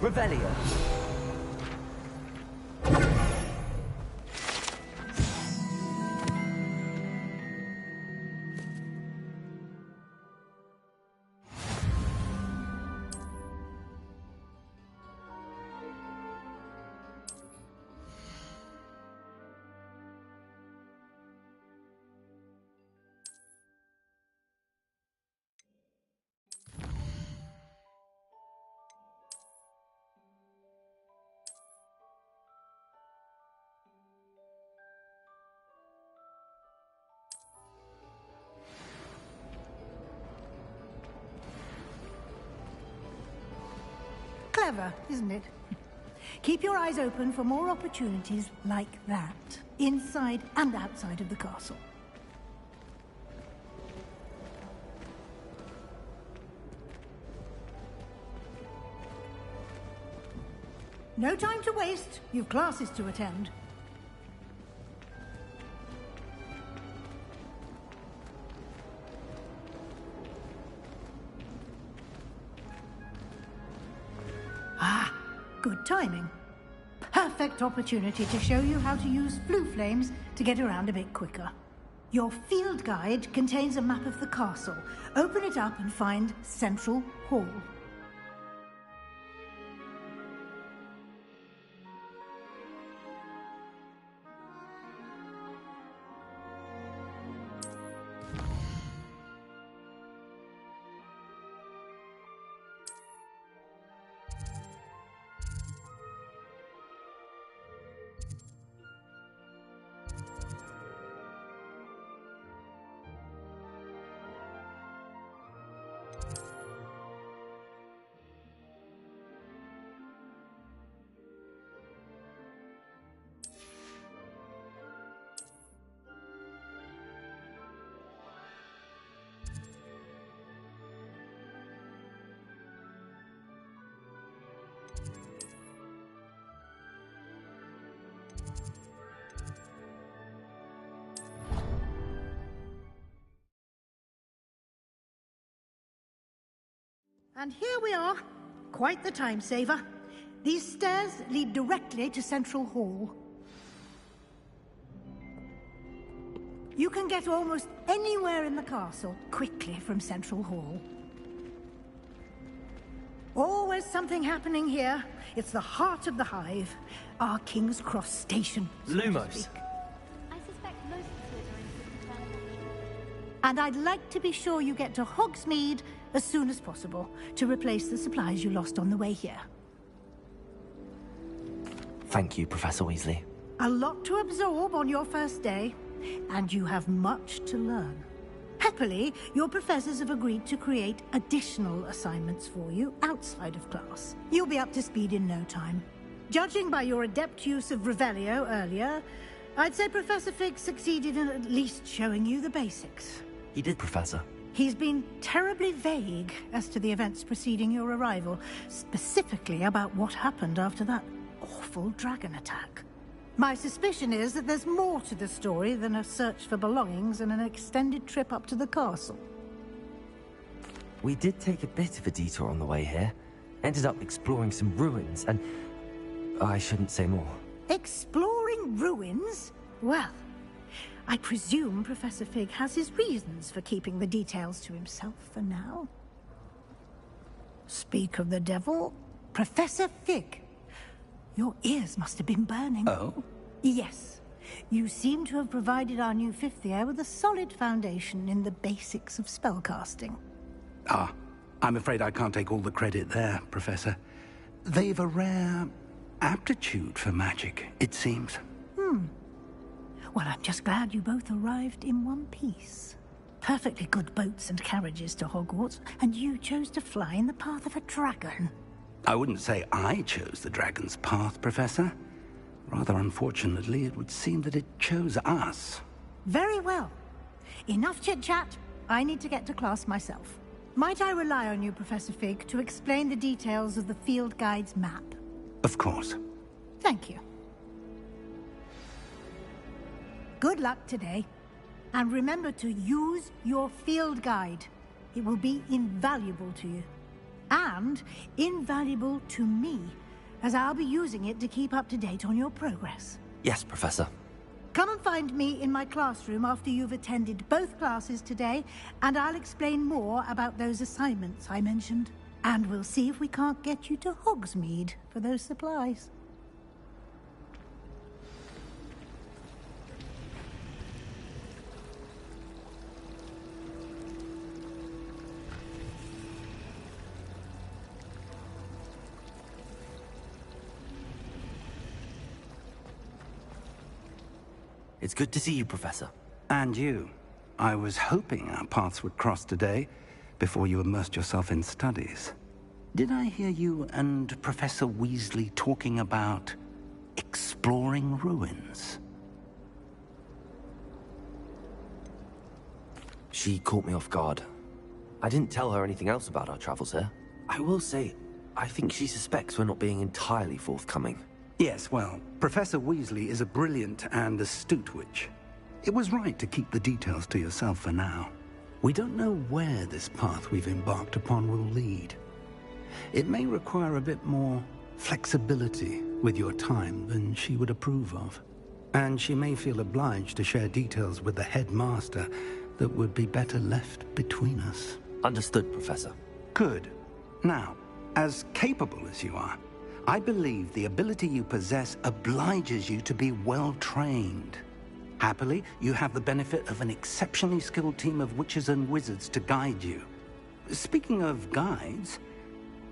Revelio. Clever, isn't it? Keep your eyes open for more opportunities like that, inside and outside of the castle. No time to waste. You've classes to attend. Good timing. Perfect opportunity to show you how to use flue flames to get around a bit quicker. Your field guide contains a map of the castle. Open it up and find Central Hall. And here we are. Quite the time saver. These stairs lead directly to Central Hall. You can get almost anywhere in the castle quickly from Central Hall. Always something happening here. It's the heart of the Hive. Our King's Cross station. Lumos. I suspect most of the are in. And I'd like to be sure you get to Hogsmeade as soon as possible to replace the supplies you lost on the way here. Thank you, Professor Weasley. A lot to absorb on your first day, and you have much to learn. Happily, your professors have agreed to create additional assignments for you outside of class. You'll be up to speed in no time. Judging by your adept use of Revelio earlier, I'd say Professor Fig succeeded in at least showing you the basics. He did, Professor. He's been terribly vague as to the events preceding your arrival, specifically about what happened after that awful dragon attack. My suspicion is that there's more to the story than a search for belongings and an extended trip up to the castle. We did take a bit of a detour on the way here. Ended up exploring some ruins and... I shouldn't say more. Exploring ruins? Well, I presume Professor Fig has his reasons for keeping the details to himself for now. Speak of the devil, Professor Fig. Your ears must have been burning. Oh? Yes. You seem to have provided our new fifth year with a solid foundation in the basics of spellcasting. Ah, I'm afraid I can't take all the credit there, Professor. They've a rare aptitude for magic, it seems. Well, I'm just glad you both arrived in one piece. Perfectly good boats and carriages to Hogwarts, and you chose to fly in the path of a dragon. I wouldn't say I chose the dragon's path, Professor. Rather unfortunately, it would seem that it chose us. Very well. Enough chit-chat. I need to get to class myself. Might I rely on you, Professor Fig, to explain the details of the field guide's map? Of course. Thank you. Good luck today. And remember to use your field guide. It will be invaluable to you. and invaluable to me, as I'll be using it to keep up to date on your progress. Yes, Professor. Come and find me in my classroom after you've attended both classes today, and I'll explain more about those assignments I mentioned. And we'll see if we can't get you to Hogsmeade for those supplies. It's good to see you, Professor. And you. I was hoping our paths would cross today, before you immersed yourself in studies. Did I hear you and Professor Weasley talking about exploring ruins? She caught me off guard. I didn't tell her anything else about our travels here. I will say, I think she suspects we're not being entirely forthcoming. Yes, well, Professor Weasley is a brilliant and astute witch. It was right to keep the details to yourself for now. We don't know where this path we've embarked upon will lead. It may require a bit more flexibility with your time than she would approve of. And she may feel obliged to share details with the headmaster that would be better left between us. Understood, Professor. Good. Now, as capable as you are, I believe the ability you possess obliges you to be well-trained. Happily, you have the benefit of an exceptionally skilled team of witches and wizards to guide you. Speaking of guides,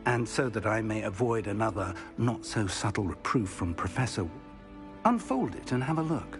and so that I may avoid another not-so-subtle reproof from Professor, unfold it and have a look.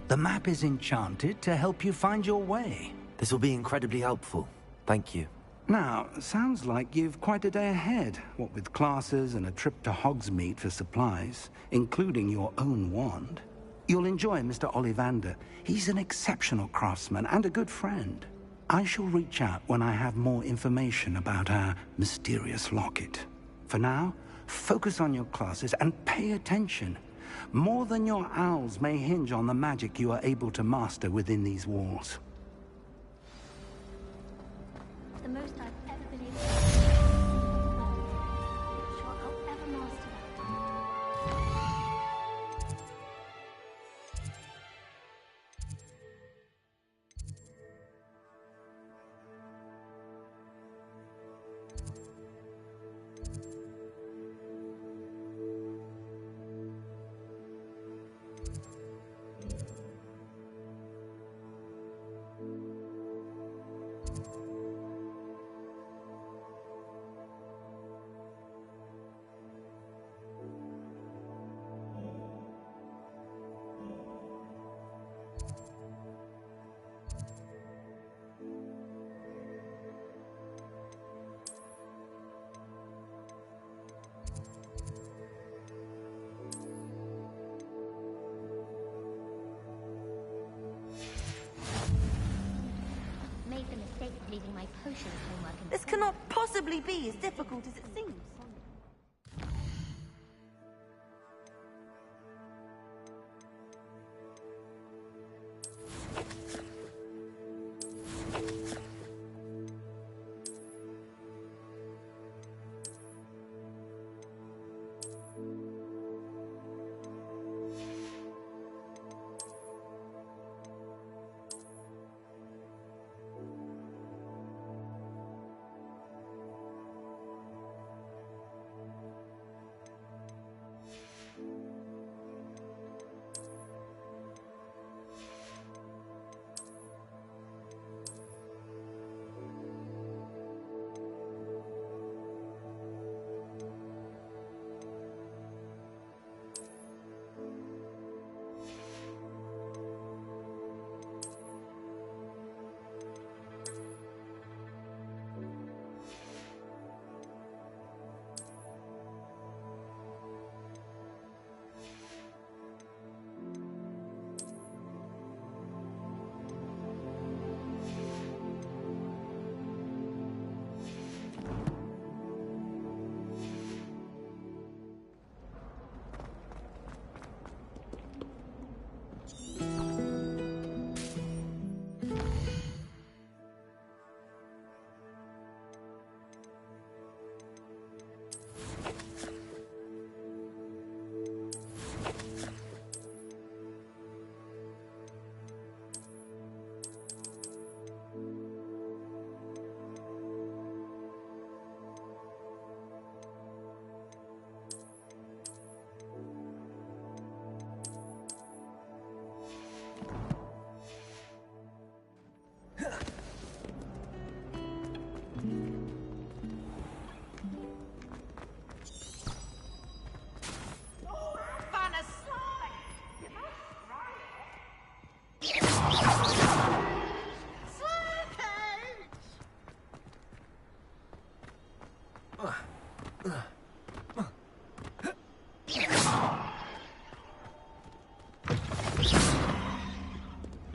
The map is enchanted to help you find your way. This will be incredibly helpful. Thank you. Now, sounds like you've quite a day ahead, what with classes and a trip to Hogsmeade for supplies, including your own wand. You'll enjoy Mr. Ollivander. He's an exceptional craftsman and a good friend. I shall reach out when I have more information about our mysterious locket. For now, focus on your classes and pay attention. More than your owls may hinge on the magic you are able to master within these walls. The most I've ever been able to do. Not sure I'll ever master that. Made the mistake of leaving my potions homework in This cannot possibly be as difficult as it seems.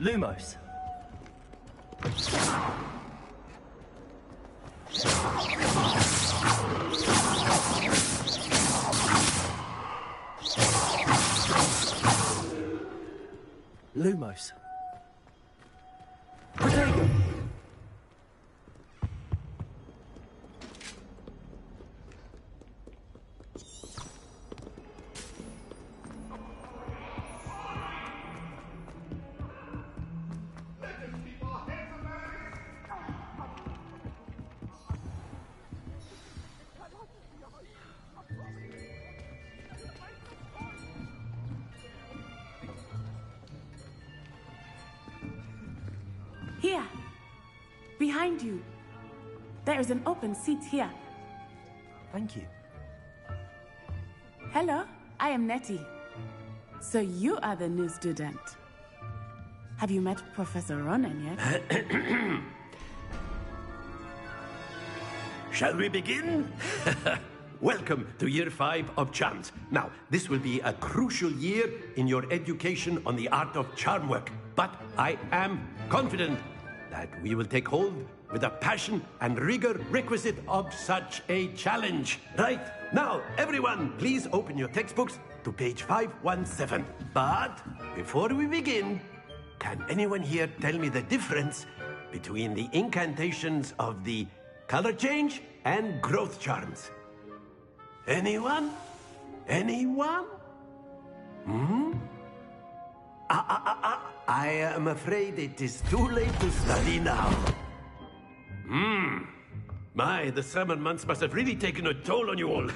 Lumos. Lumos. Protego! Here, behind you. There is an open seat here. Thank you. Hello, I am Nettie. So you are the new student. Have you met Professor Ronan yet? Shall we begin? Welcome to Year 5 of Charms. Now, this will be a crucial year in your education on the art of charm work. But I am confident that we will take hold with the passion and rigor requisite of such a challenge. Right, now, everyone, please open your textbooks to page 517. But before we begin, can anyone here tell me the difference between the incantations of the color change and growth charms? Anyone? Anyone? I am afraid it is too late to study now. My, the summer months must have really taken a toll on you all.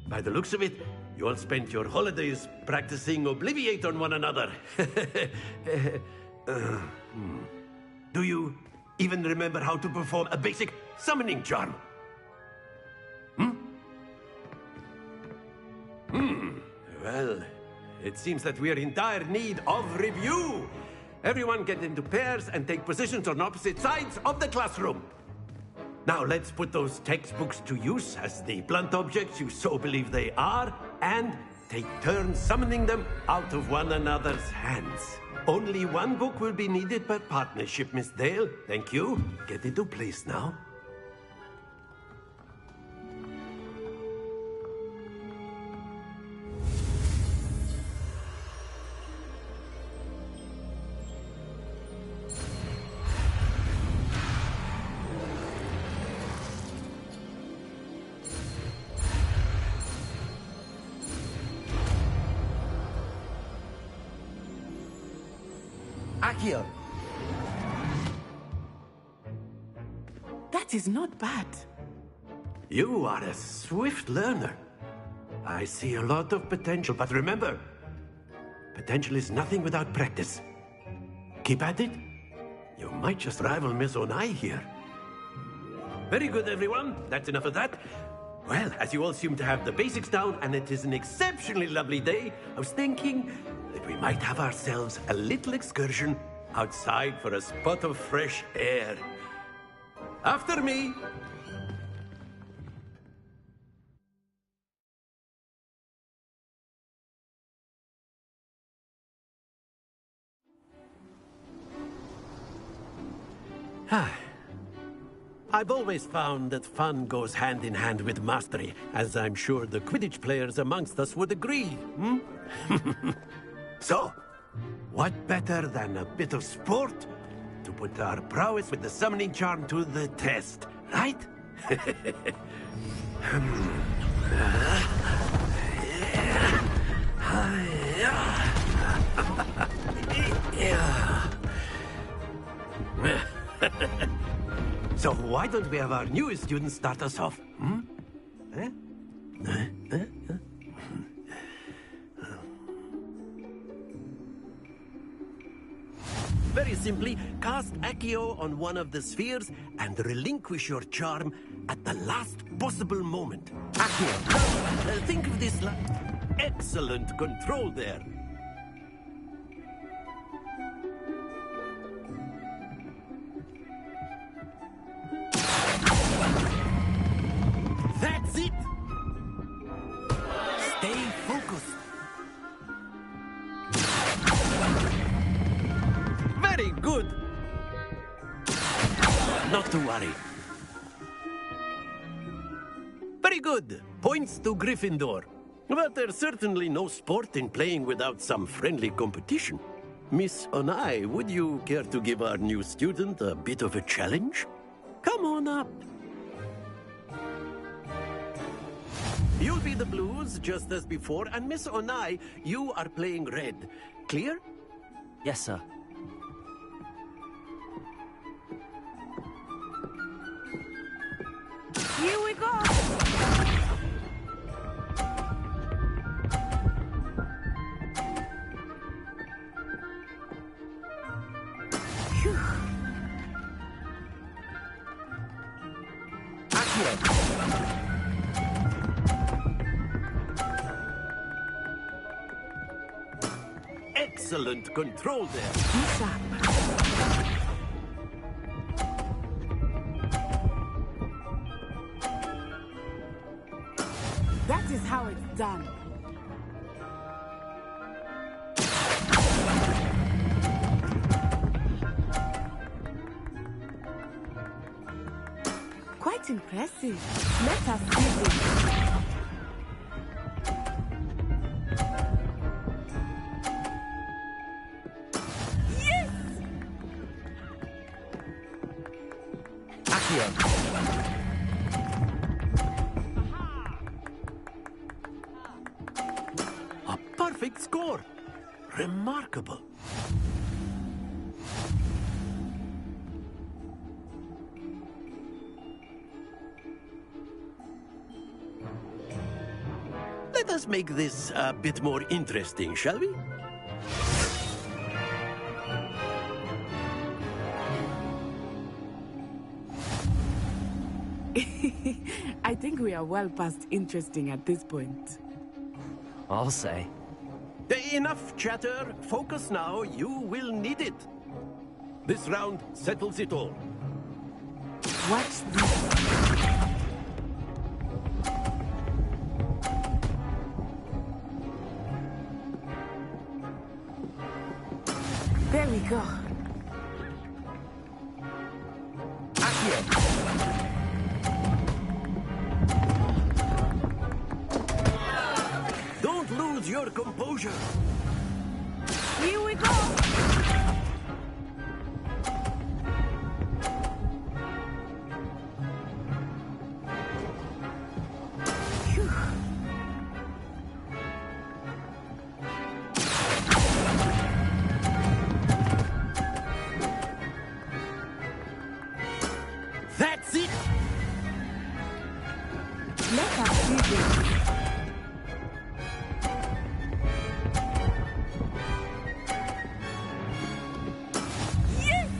By the looks of it, you all spent your holidays practicing Obliviate on one another. Do you even remember how to perform a basic summoning charm? Well, it seems that we are in dire need of review. Everyone get into pairs and take positions on opposite sides of the classroom. Now let's put those textbooks to use as the blunt objects you so believe they are, and take turns summoning them out of one another's hands. Only one book will be needed per partnership, Miss Dale. Thank you. Get into place now. Accio! That is not bad. You are a swift learner. I see a lot of potential, but remember, potential is nothing without practice. Keep at it. You might just rival Miss Onai here. Very good, everyone. That's enough of that. Well, as you all seem to have the basics down, and it is an exceptionally lovely day, I was thinking that we might have ourselves a little excursion outside for a spot of fresh air. After me. I've always found that fun goes hand in hand with mastery, as I'm sure the Quidditch players amongst us would agree. So, what better than a bit of sport to put our prowess with the summoning charm to the test, right? So why don't we have our newest student start us off? Very simply, cast Accio on one of the spheres and relinquish your charm at the last possible moment. Accio. Think of this like excellent control there. That's it! Stay focused. good. Not to worry. Very good. Points to Gryffindor. But there's certainly no sport in playing without some friendly competition. Miss Onai, would you care to give our new student a bit of a challenge? Come on up. You'll be the blues, just as before, and Miss Onai, you are playing red. Clear? Yes, sir. Here we go! Phew. Excellent control there. Be sharp. That is how it's done. Quite impressive. Let us see this. Yes! Accio. A perfect score. Remarkable. Let us make this a bit more interesting, shall we? I think we are well past interesting at this point. I'll say. Enough chatter. Focus now. You will need it. This round settles it all. Watch this. There we go. Don't lose your composure. Here we go. Phew. That's it. Let us see this. Yes!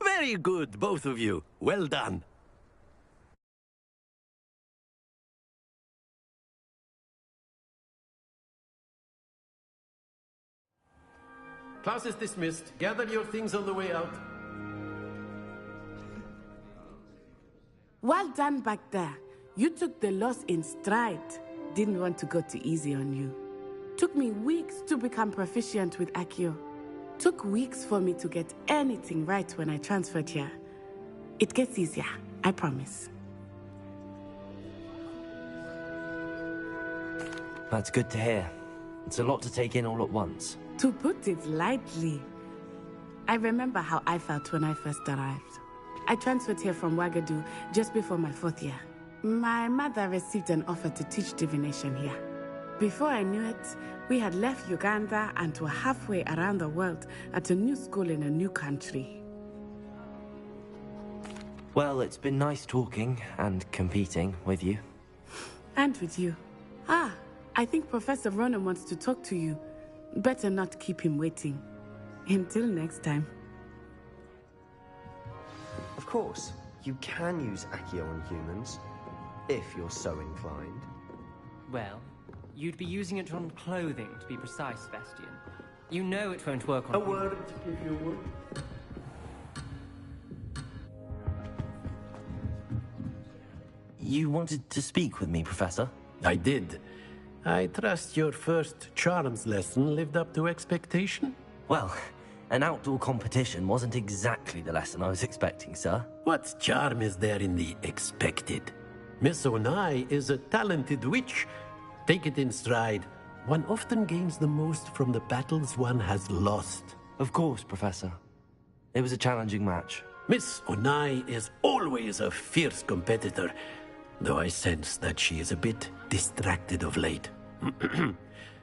Very good, both of you. Well done. Class is dismissed. Gather your things on the way out. Well done back there. You took the loss in stride. Didn't want to go too easy on you. Took me weeks to become proficient with Accio. Took weeks for me to get anything right when I transferred here. It gets easier, I promise. That's good to hear. It's a lot to take in all at once. To put it lightly, I remember how I felt when I first arrived. I transferred here from Wagadu just before my 4th year. My mother received an offer to teach divination here. Before I knew it, we had left Uganda and were halfway around the world at a new school in a new country. Well, it's been nice talking and competing with you. And with you. Ah, I think Professor Ronan wants to talk to you. Better not keep him waiting. Until next time. Of course, you can use Accio on humans, if you're so inclined. Well, You'd be using it on clothing, to be precise, Sebastian. You know it won't work on... A word, if you would. You wanted to speak with me, Professor? I did. I trust your first charms lesson lived up to expectation? Well, an outdoor competition wasn't exactly the lesson I was expecting, sir. What charm is there in the expected? Miss Onai is a talented witch. Take it in stride. One often gains the most from the battles one has lost. Of course, Professor. It was a challenging match. Miss Onai is always a fierce competitor, though I sense that she is a bit distracted of late.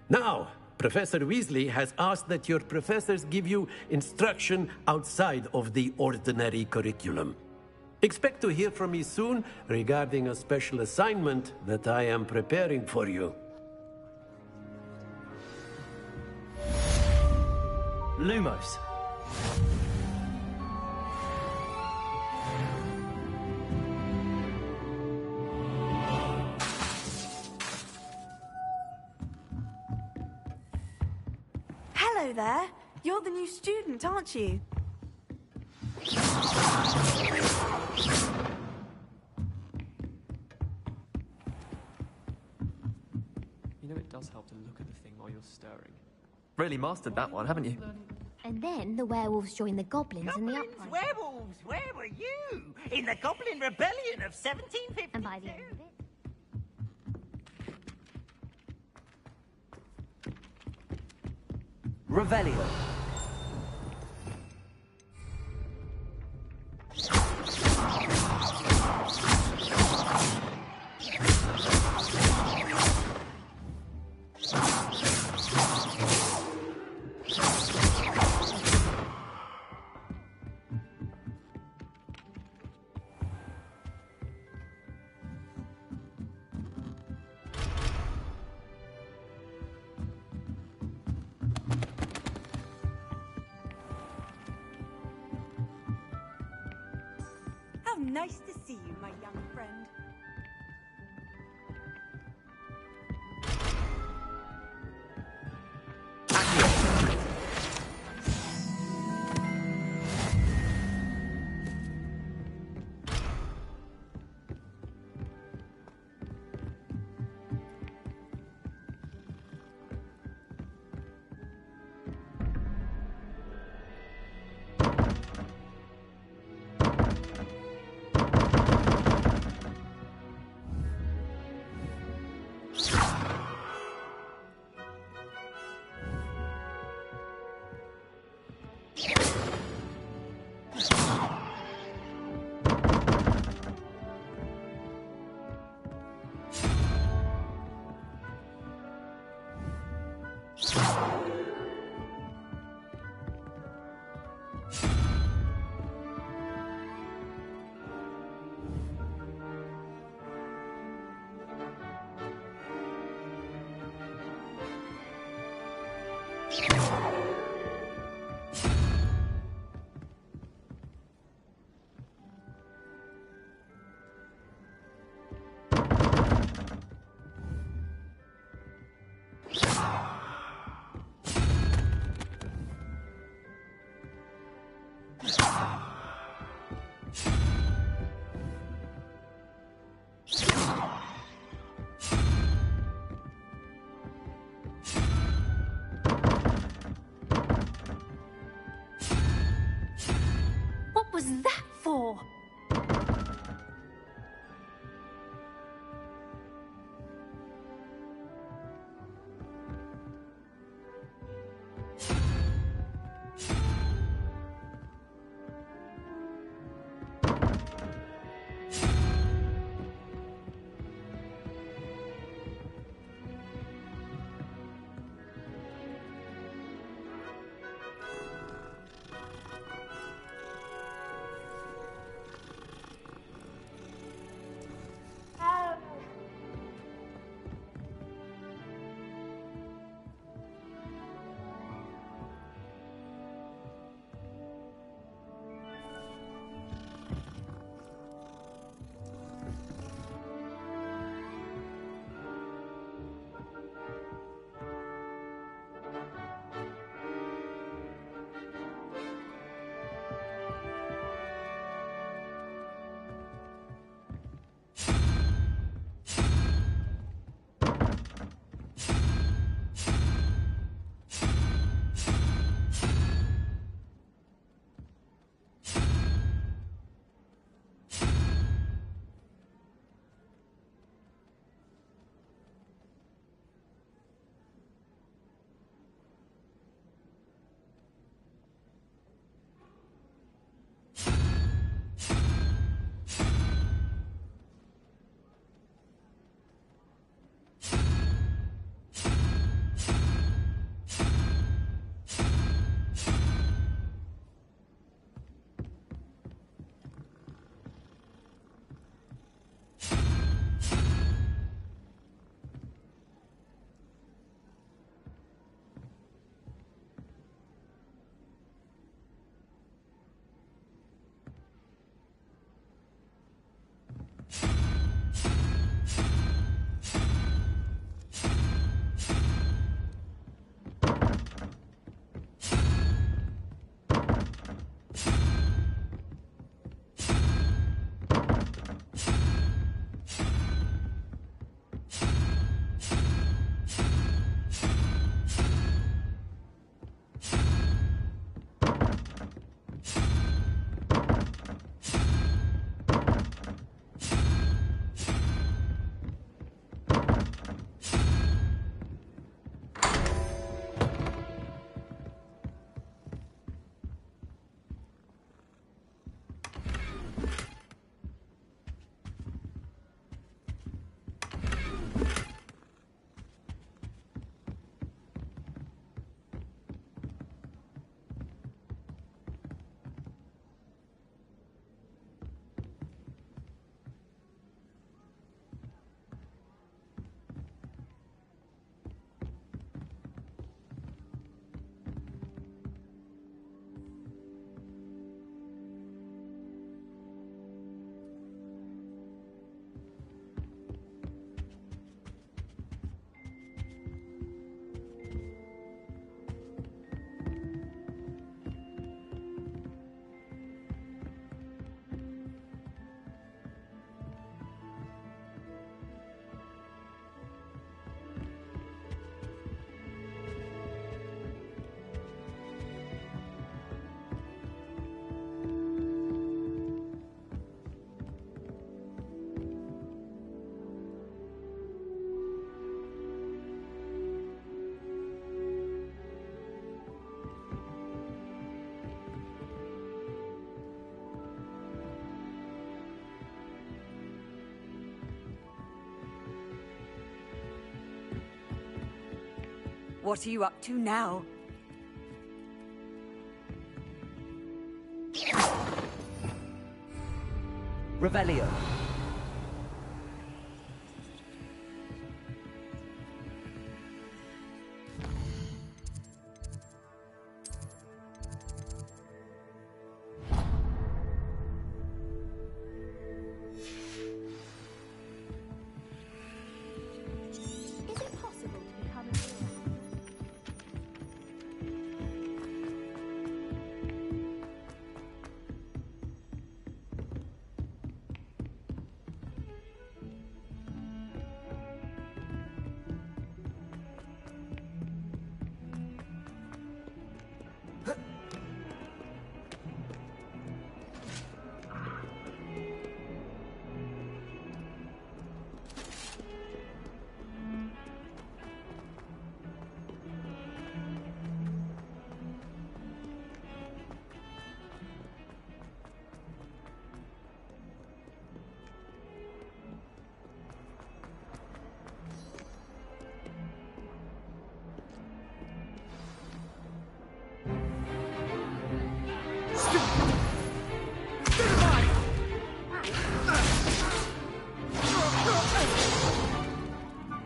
Now, Professor Weasley has asked that your professors give you instruction outside of the ordinary curriculum. Expect to hear from me soon regarding a special assignment that I am preparing for you. Lumos. Hello there. You're the new student, aren't you? You know it does help to look at the thing while you're stirring. Really mastered that one, haven't you? And then the werewolves joined the goblins in the Goblins, uprising. werewolves, where were you? In the Goblin Rebellion of 1752. And by the end of it, Revelio. How nice to see you, my young friend. what was that for? What are you up to now? Revelio. Is it possible to become a hero?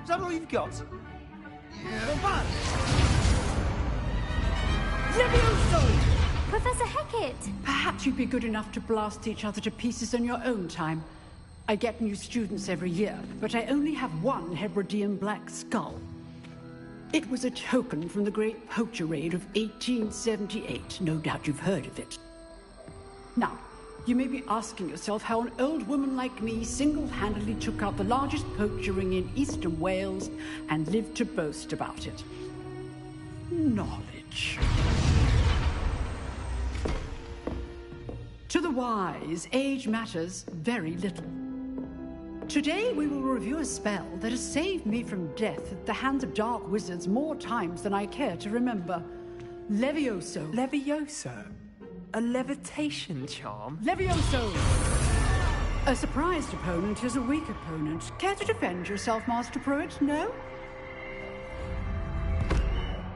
Is that all you've got? Professor Hecat! Perhaps you'd be good enough to blast each other to pieces in your own time. I get new students every year, but I only have one Hebridean black skull. It was a token from the Great Poacher Raid of 1878. No doubt you've heard of it. Now, you may be asking yourself how an old woman like me single-handedly took out the largest poacher ring in eastern Wales and lived to boast about it. Knowledge. To the wise, age matters very little. Today we will review a spell that has saved me from death at the hands of dark wizards more times than I care to remember. Levioso. Levioso? A levitation charm? Levioso! A surprised opponent is a weak opponent. Care to defend yourself, Master Pruitt? No?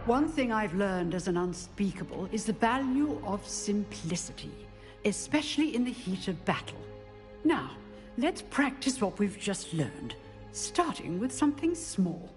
One thing I've learned as an unspeakable is the value of simplicity, especially in the heat of battle. Now, let's practice what we've just learned, starting with something small.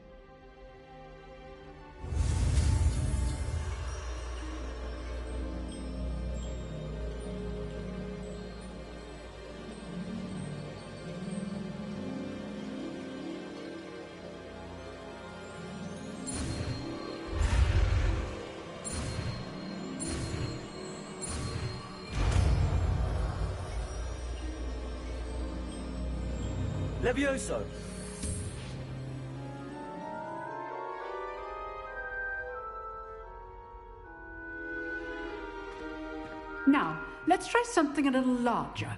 Levioso! Now, let's try something a little larger.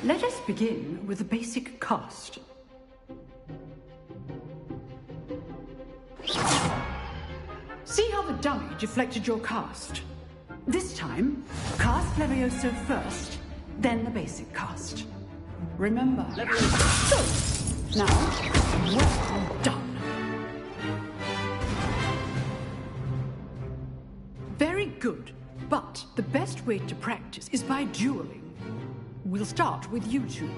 Let us begin with the basic cast. See how the dummy deflected your cast? This time, cast Levioso first, then the basic cast. Remember. So, now, well done. Very good, but the best way to practice is by dueling. We'll start with you two.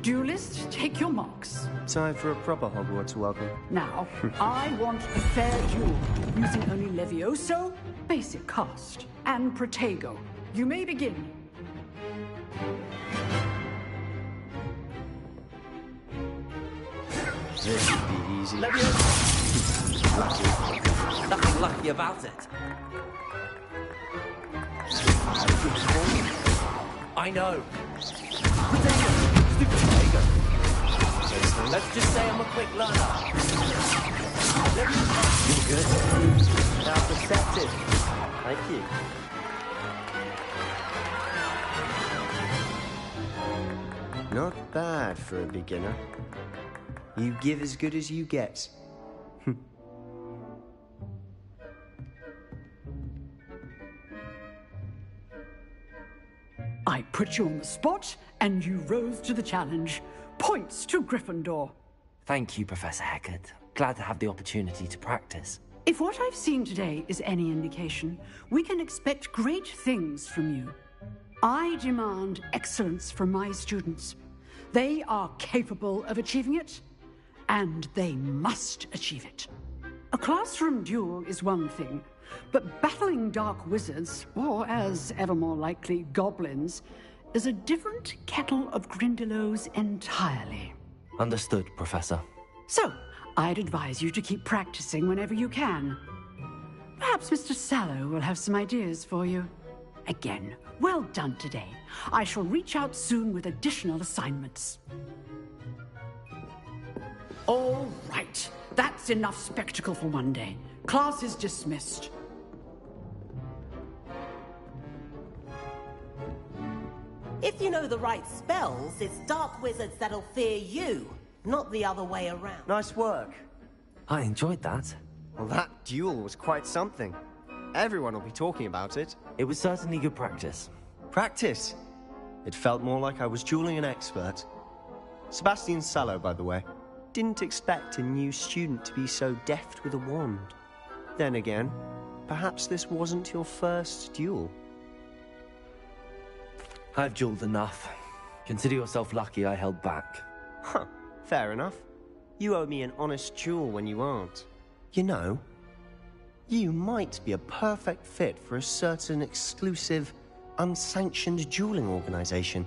Duelists, take your marks. Time for a proper Hogwarts welcome. Now, I want a fair duel, using only Levioso, basic cast, and Protego. You may begin. This should be easy. Levioso! Lucky. Nothing lucky about it. I know. Protego! Stupid Protego! Let's just say I'm a quick learner. You're good. Now perceptive. Thank you. Not bad for a beginner. You give as good as you get. I put you on the spot, and you rose to the challenge. Points to Gryffindor. Thank you, Professor Hecat. Glad to have the opportunity to practice. If what I've seen today is any indication, we can expect great things from you. I demand excellence from my students. They are capable of achieving it, and they must achieve it. A classroom duel is one thing, but battling dark wizards, or as ever more likely, goblins, is a different kettle of Grindylows entirely. Understood, Professor. So, I'd advise you to keep practicing whenever you can. Perhaps Mr. Sallow will have some ideas for you. Again, well done today. I shall reach out soon with additional assignments. All right, that's enough spectacle for one day. Class is dismissed. If you know the right spells, it's dark wizards that'll fear you, not the other way around. Nice work. I enjoyed that. Well, that duel was quite something. Everyone will be talking about it. It was certainly good practice. Practice? It felt more like I was dueling an expert. Sebastian Sallow, by the way. Didn't expect a new student to be so deft with a wand. Then again, perhaps this wasn't your first duel. I've dueled enough. Consider yourself lucky I held back. Huh, fair enough. You owe me an honest duel when you aren't. You know, you might be a perfect fit for a certain exclusive, unsanctioned dueling organization.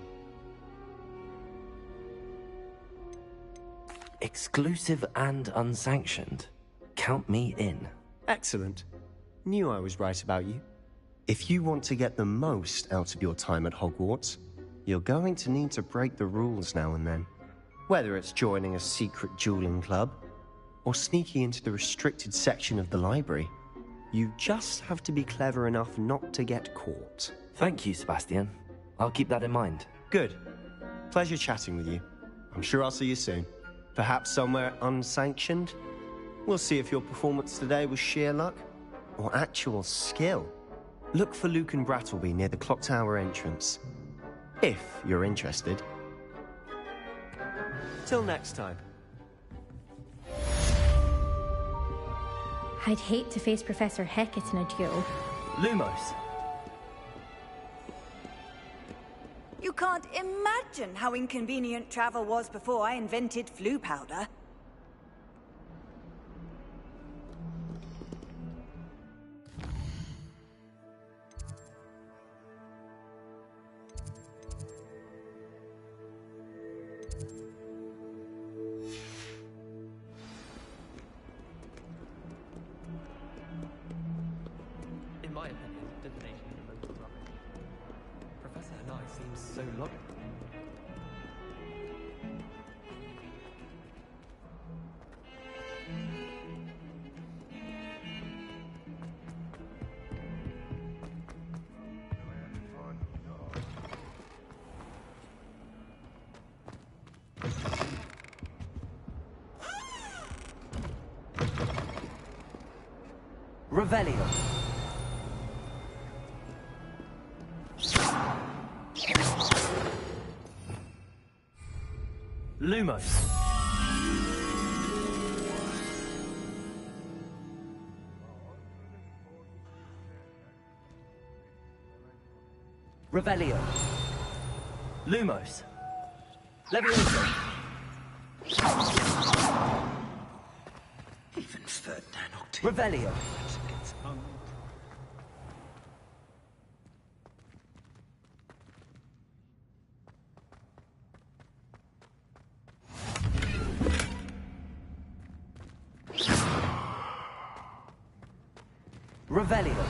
Exclusive and unsanctioned. Count me in. Excellent. Knew I was right about you. If you want to get the most out of your time at Hogwarts, you're going to need to break the rules now and then. Whether it's joining a secret dueling club, or sneaking into the restricted section of the library, you just have to be clever enough not to get caught. Thank you, Sebastian. I'll keep that in mind. Good. Pleasure chatting with you. I'm sure I'll see you soon. Perhaps somewhere unsanctioned? We'll see if your performance today was sheer luck, or actual skill. Look for Luke and Brattleby near the Clock Tower entrance. If you're interested. Till next time. I'd hate to face Professor Hecat in a duel. Lumos. You can't imagine how inconvenient travel was before I invented flu powder. In my opinion, divination is a load of rubbish. Professor Hanai seems so logical. Revelio. Lumos. Revelio. Lumos. Leviosa. Even Ferdinand Octave. Revelio. Revelio.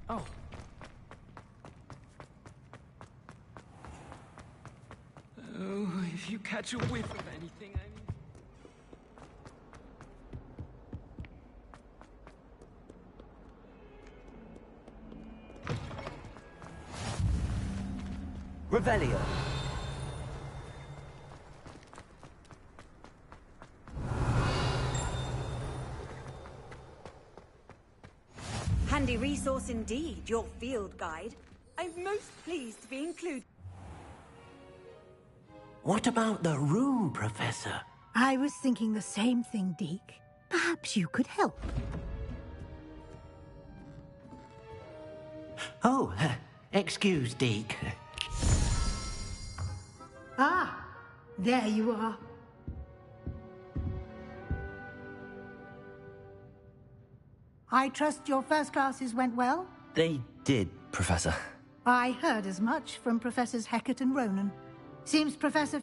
Oh. If you catch a whiff of anything, I mean... Revelio. Handy resource indeed, your field guide. I'm most pleased to be included. What about the room, Professor? I was thinking the same thing, Deke. Perhaps you could help. Oh, excuse, Deke. Ah, there you are. I trust your first classes went well? They did, Professor. I heard as much from Professors Hecat and Ronan. Seems Professor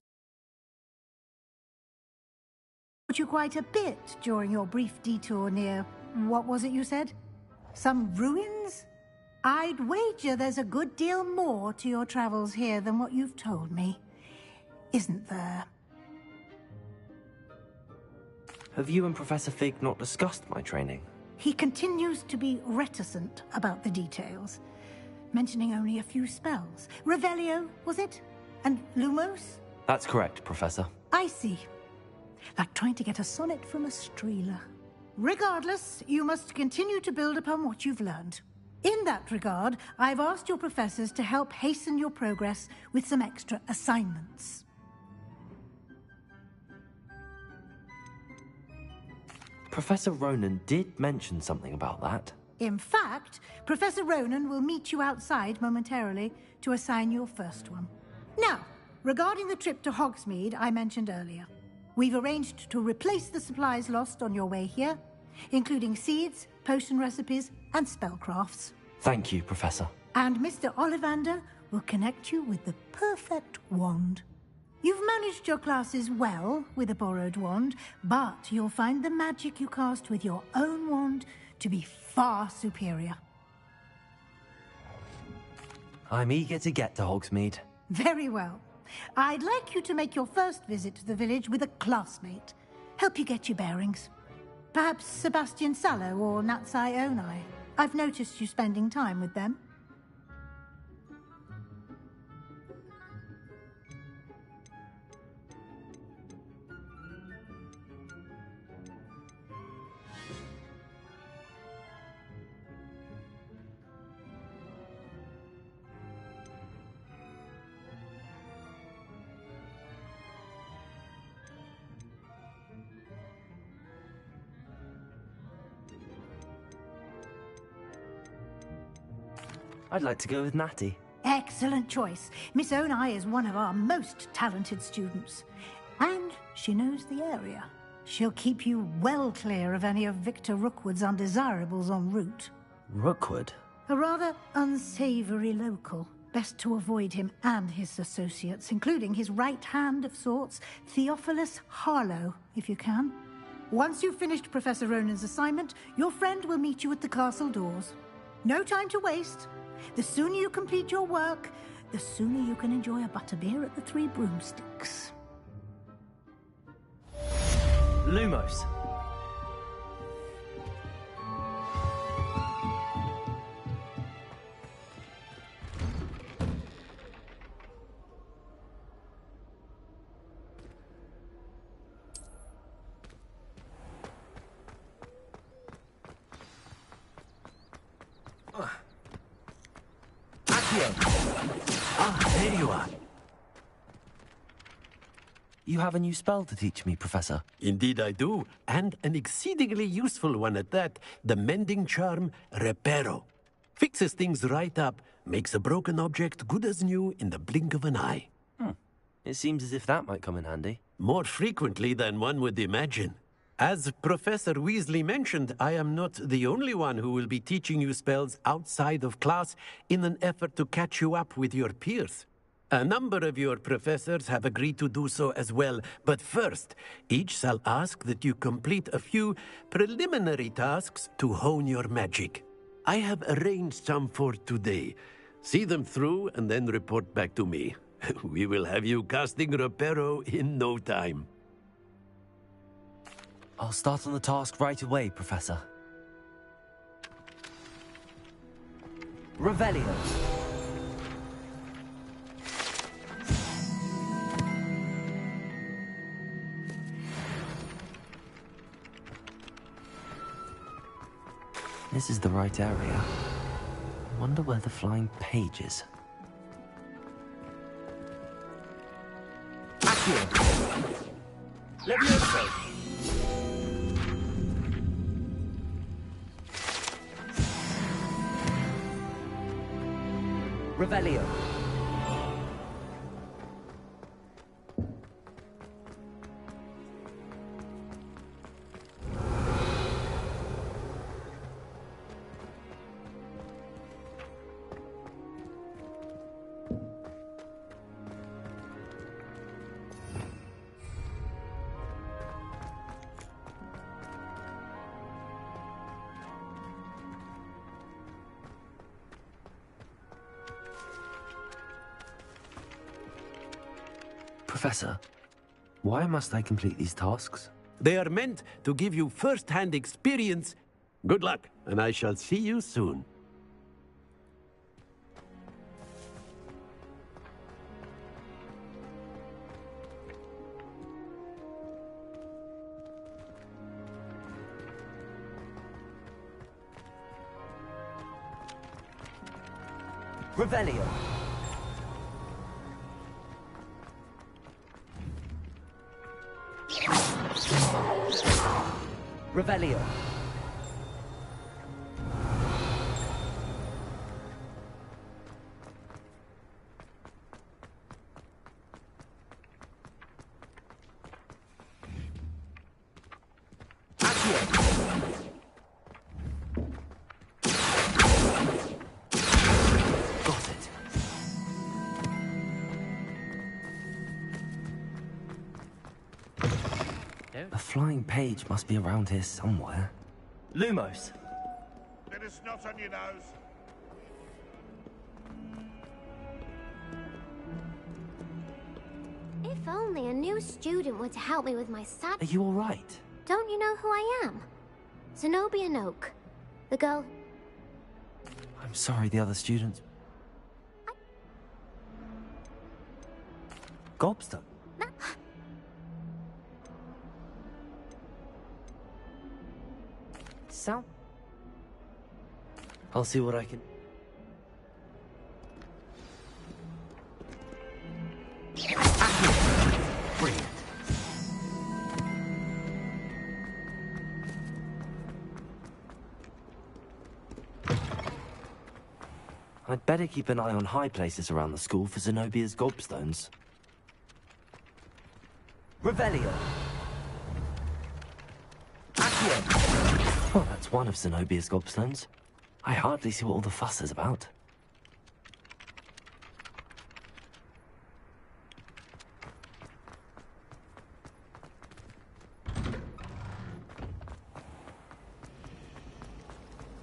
taught you quite a bit during your brief detour near... what was it you said? Some ruins? I'd wager there's a good deal more to your travels here than what you've told me. Isn't there? Have you and Professor Fig not discussed my training? He continues to be reticent about the details, mentioning only a few spells. Revelio, was it? And Lumos? That's correct, Professor. I see. Like trying to get a sonnet from a streeler. Regardless, you must continue to build upon what you've learned. In that regard, I've asked your professors to help hasten your progress with some extra assignments. Professor Ronan did mention something about that. In fact, Professor Ronan will meet you outside momentarily to assign your first one. Now, regarding the trip to Hogsmeade I mentioned earlier, we've arranged to replace the supplies lost on your way here, including seeds, potion recipes, and spellcrafts. Thank you, Professor. And Mr. Ollivander will connect you with the perfect wand. You've managed your classes well with a borrowed wand, but you'll find the magic you cast with your own wand to be far superior. I'm eager to get to Hogsmeade. Very well. I'd like you to make your first visit to the village with a classmate. Help you get your bearings. Perhaps Sebastian Sallow or Natsai Onai. I've noticed you spending time with them. I'd like to go with Natty. Excellent choice. Miss Onai is one of our most talented students. And she knows the area. She'll keep you well clear of any of Victor Rookwood's undesirables en route. Rookwood? A rather unsavory local. Best to avoid him and his associates, including his right hand of sorts, Theophilus Harlow, if you can. Once you've finished Professor Ronan's assignment, your friend will meet you at the castle doors. No time to waste. The sooner you complete your work, the sooner you can enjoy a butterbeer at the Three Broomsticks. Lumos. Ah, there you are. You have a new spell to teach me, Professor. Indeed I do, and an exceedingly useful one at that. The mending charm, Reparo. Fixes things right up, makes a broken object good as new in the blink of an eye. It seems as if that might come in handy. More frequently than one would imagine. As Professor Weasley mentioned, I am not the only one who will be teaching you spells outside of class in an effort to catch you up with your peers. A number of your professors have agreed to do so as well, but first, each shall ask that you complete a few preliminary tasks to hone your magic. I have arranged some for today. See them through and then report back to me. We will have you casting Reparo in no time. I'll start on the task right away, Professor. Revelio. This is the right area. Wonder where the flying page is. Levioso! Revelio. Professor, why must I complete these tasks? They are meant to give you first-hand experience. Good luck, and I shall see you soon. Revelio. Revelio. Got it. The flying page must be around here somewhere. Lumos. Let a snot on your nose. If only a new student were to help me with my sad... Are you all right? Don't you know who I am? Zenobia Noak. The girl... I'm sorry, the other students. Gobstone? So? I'll see what I can... Brilliant. I'd better keep an eye on high places around the school for Zenobia's gobstones. Revelio. Accio. Well, that's one of Zenobia's gobstones. I hardly see what all the fuss is about.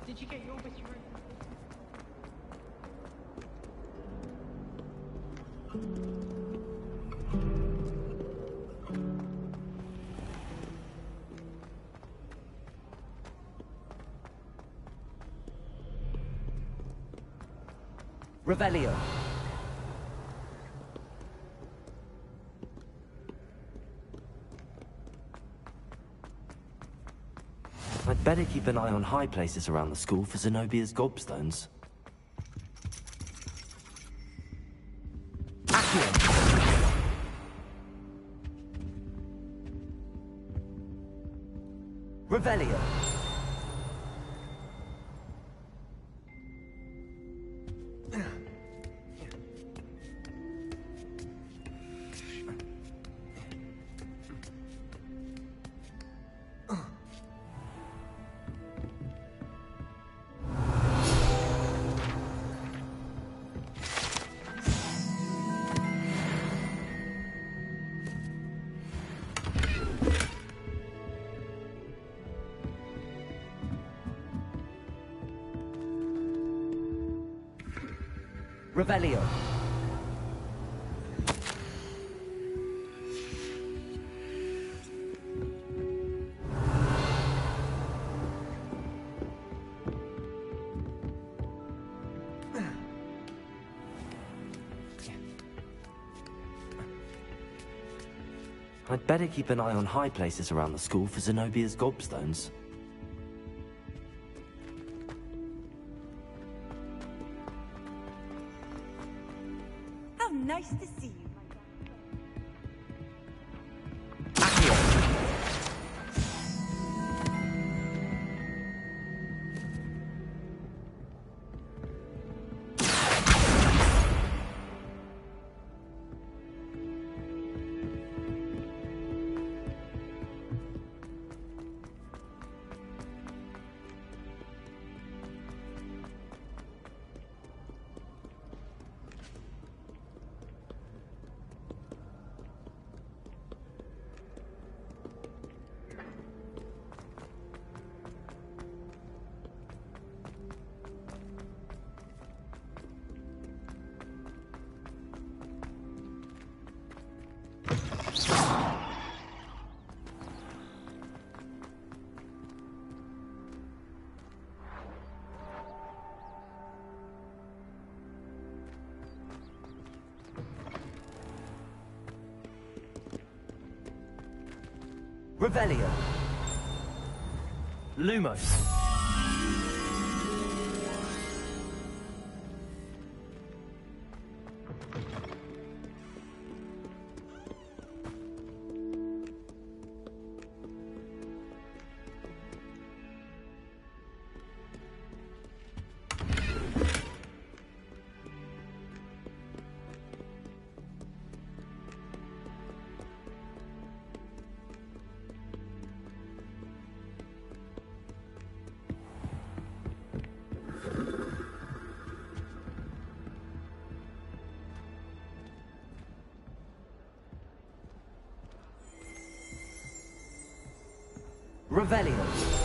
Did you get your witty room? Revelio. I'd better keep an eye on high places around the school for Zenobia's gobstones. Accio. Revelio. Revelio. I'd better keep an eye on high places around the school for Zenobia's gobstones. How nice to see you. Revelio. Lumos. Revelio.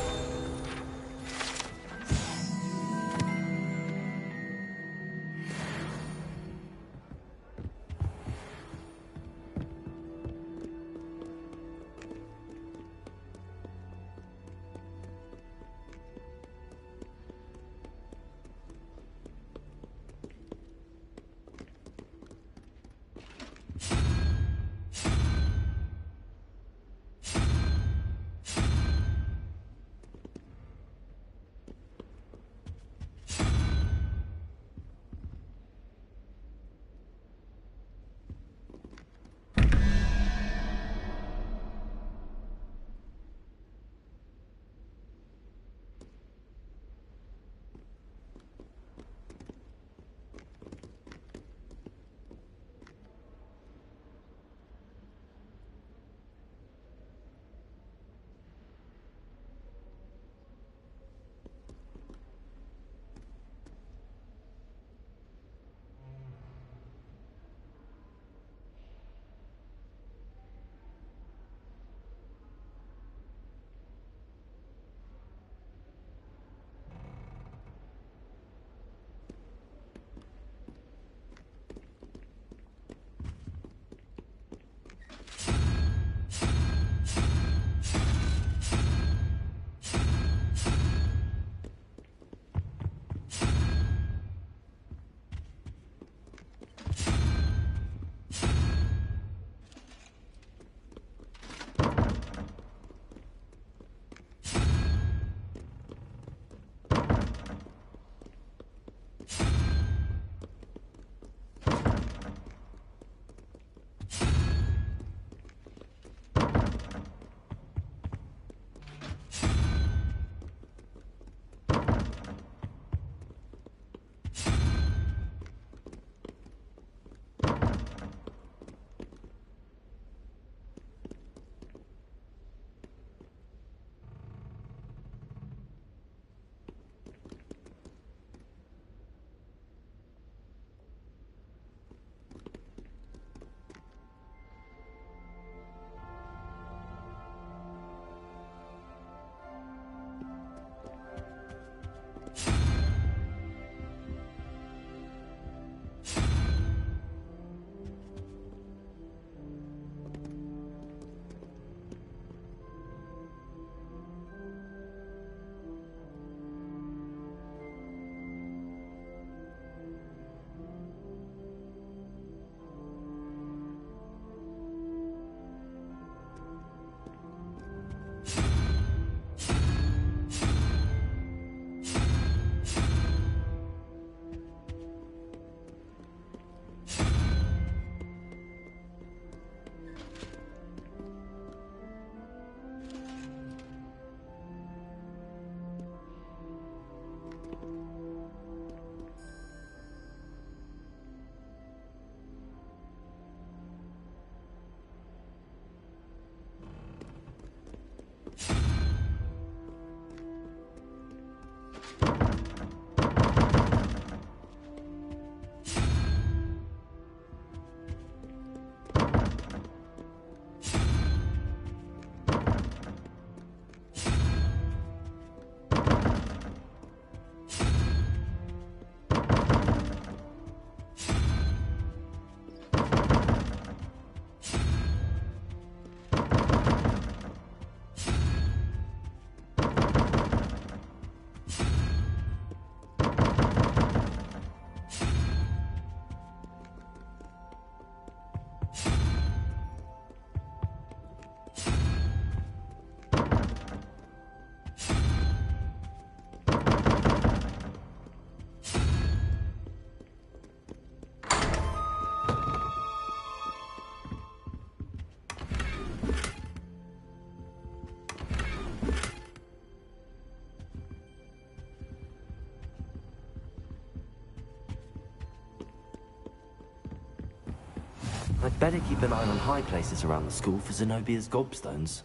I'd better keep an eye on high places around the school for Zenobia's gobstones.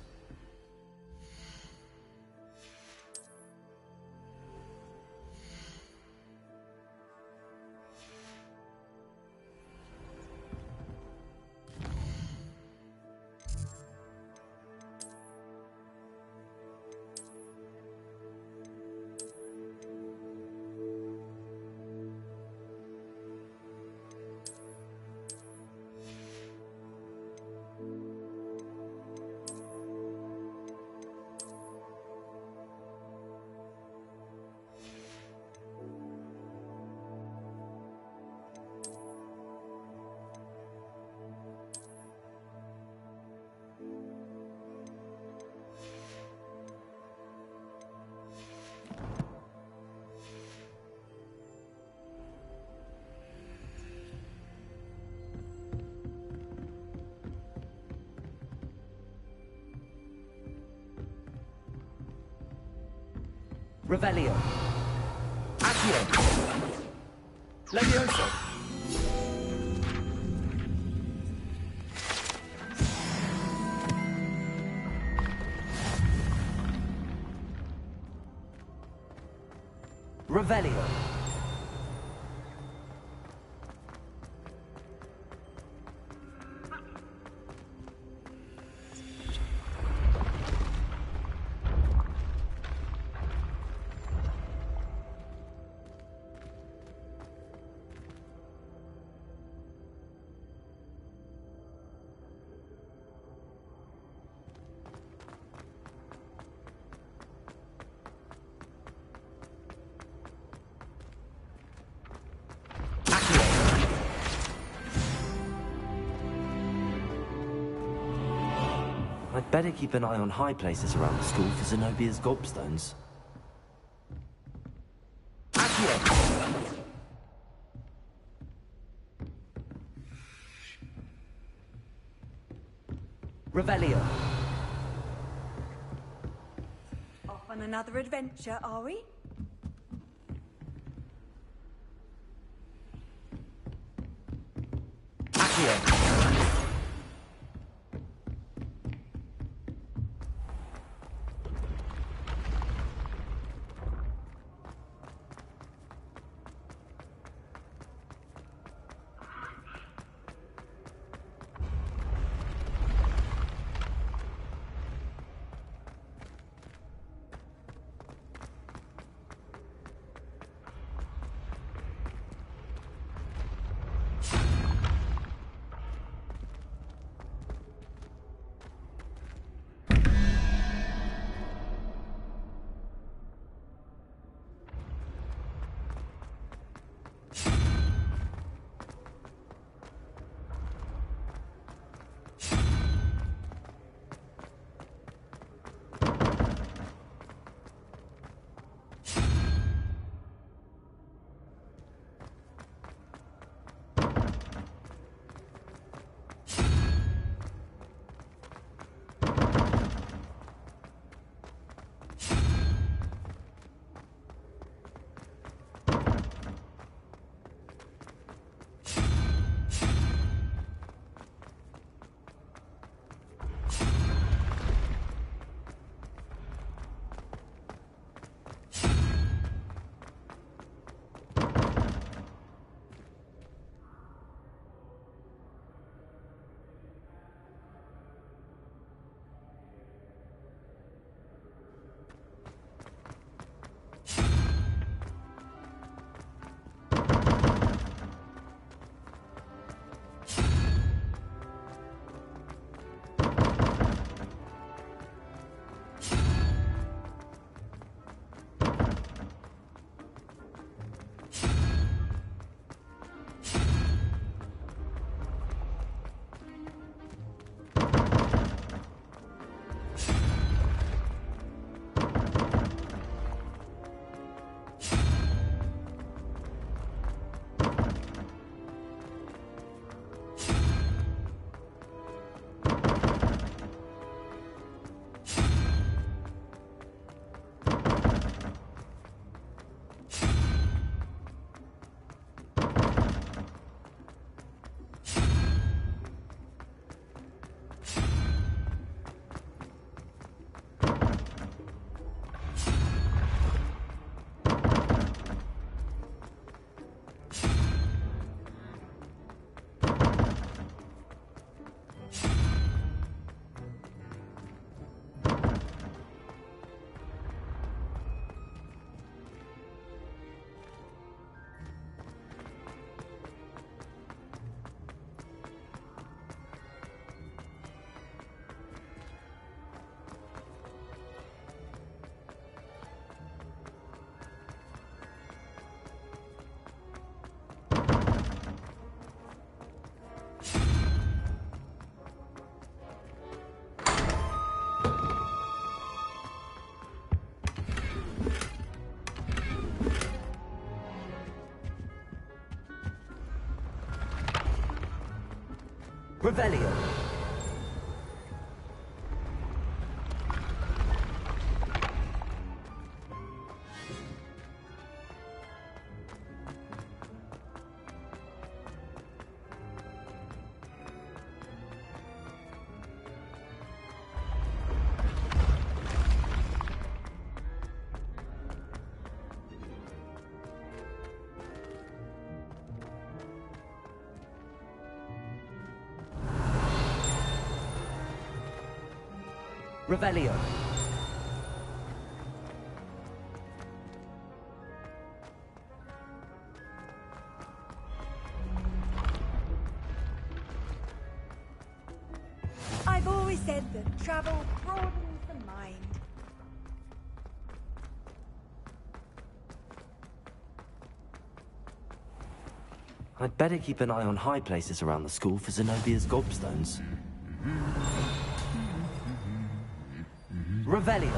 Revelio. Accio. Levioso. Revelio. I'd better keep an eye on high places around the school for Zenobia's gobstones. Revelio. Off on another adventure, are we? Revelio. Revelio. I've always said that travel broadens the mind. I'd better keep an eye on high places around the school for Zenobia's gobstones. Revelio.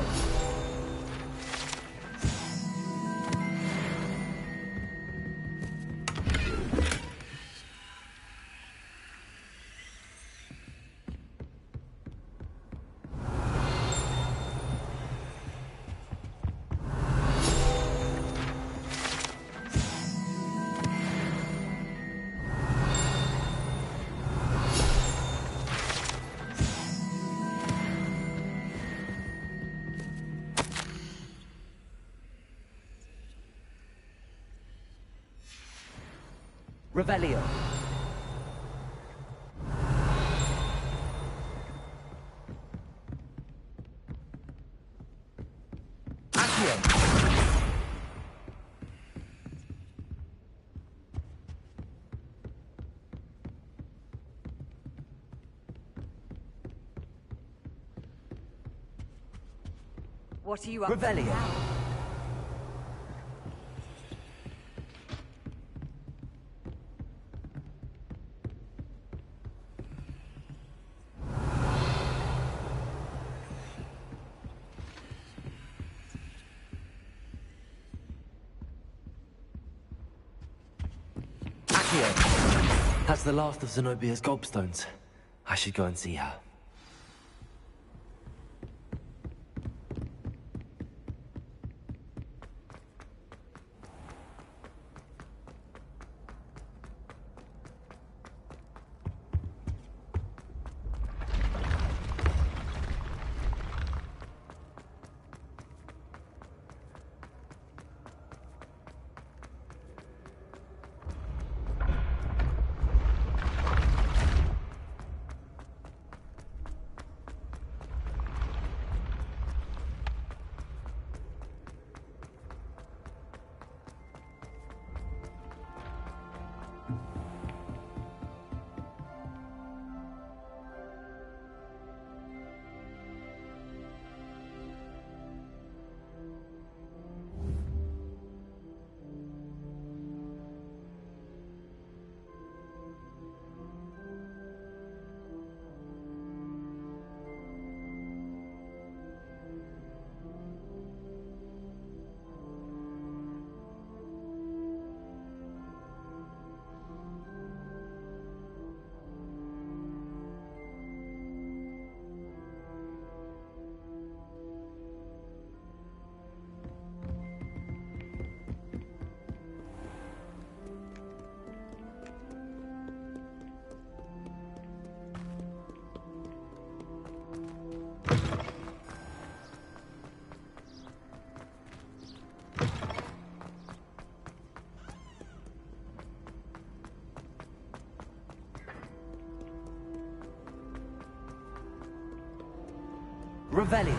Revelio. Accio. What are you up to Revelio. now? Accio. That's the last of Zenobia's gobstones. I should go and see her. Revelio.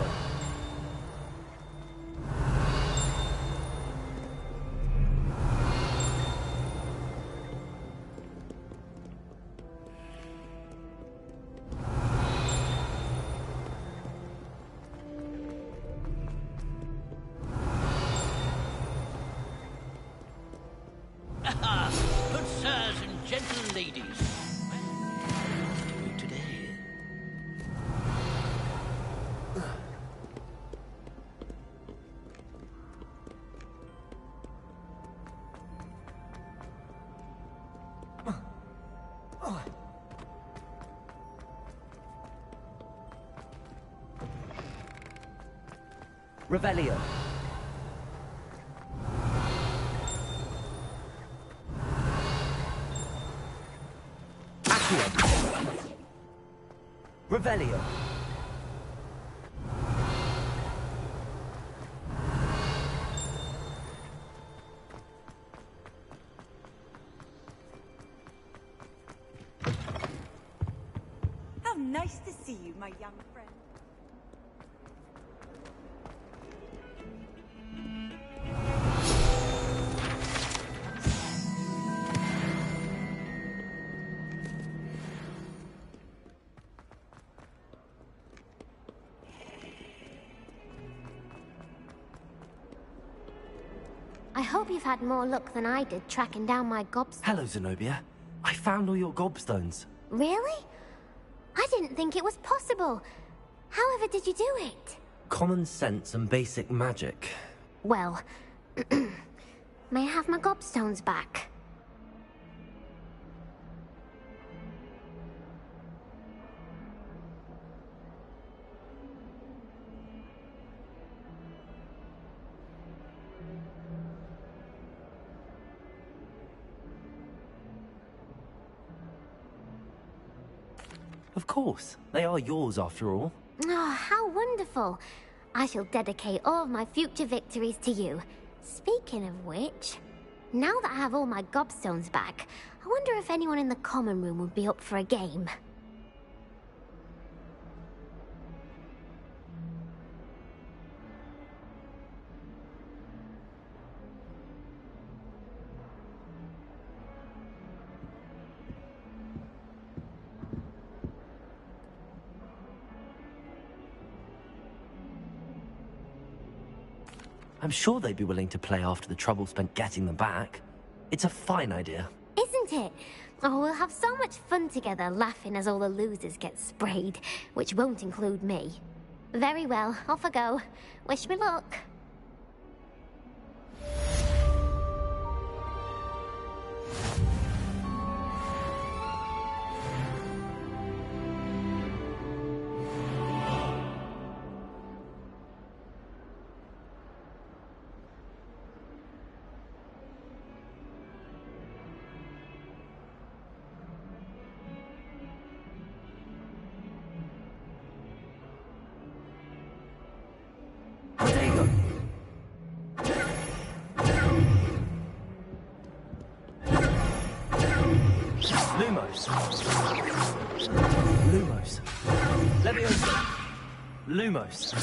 Good sirs and gentle ladies. Today. Revelio. Accio. Revelio. How nice to see you, my young friend. I hope you've had more luck than I did tracking down my gobstones. Hello, Zenobia. I found all your gobstones. Really? I didn't think it was possible. However did you do it? Common sense and basic magic. Well, may I have my gobstones back? Of course. They are yours after all. Oh, how wonderful. I shall dedicate all of my future victories to you. Speaking of which, now that I have all my gobstones back, I wonder if anyone in the common room would be up for a game. I'm sure they'd be willing to play after the trouble spent getting them back. It's a fine idea. Isn't it? Oh, we'll have so much fun together, laughing as all the losers get sprayed, which won't include me. Very well, off I go. Wish me luck. Lumos. Lumos. Leviosa. Lumos.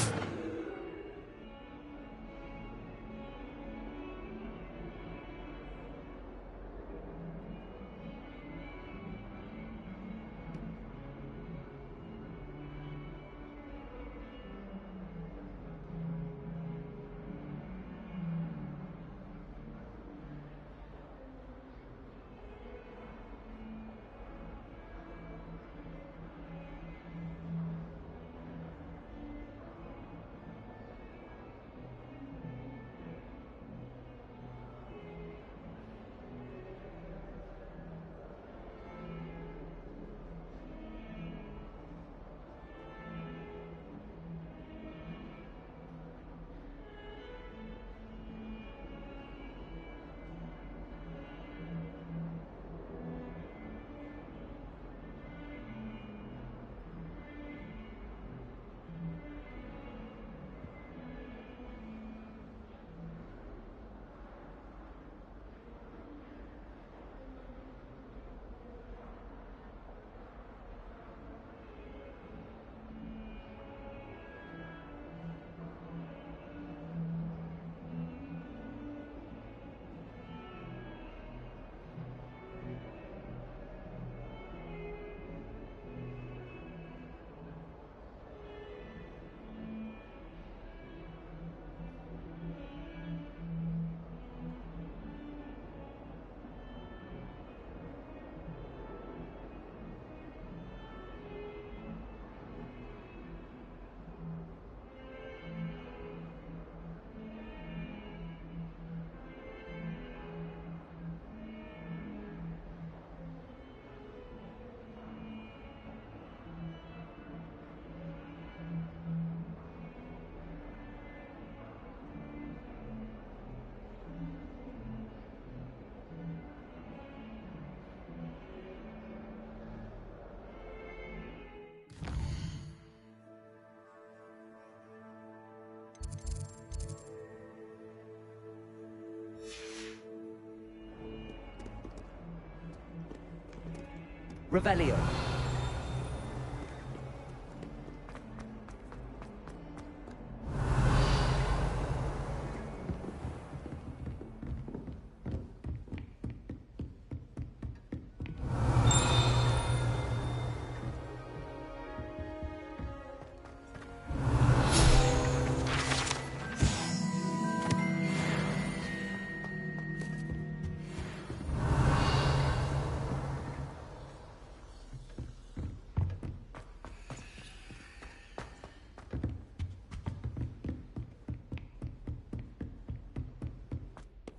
Revelio.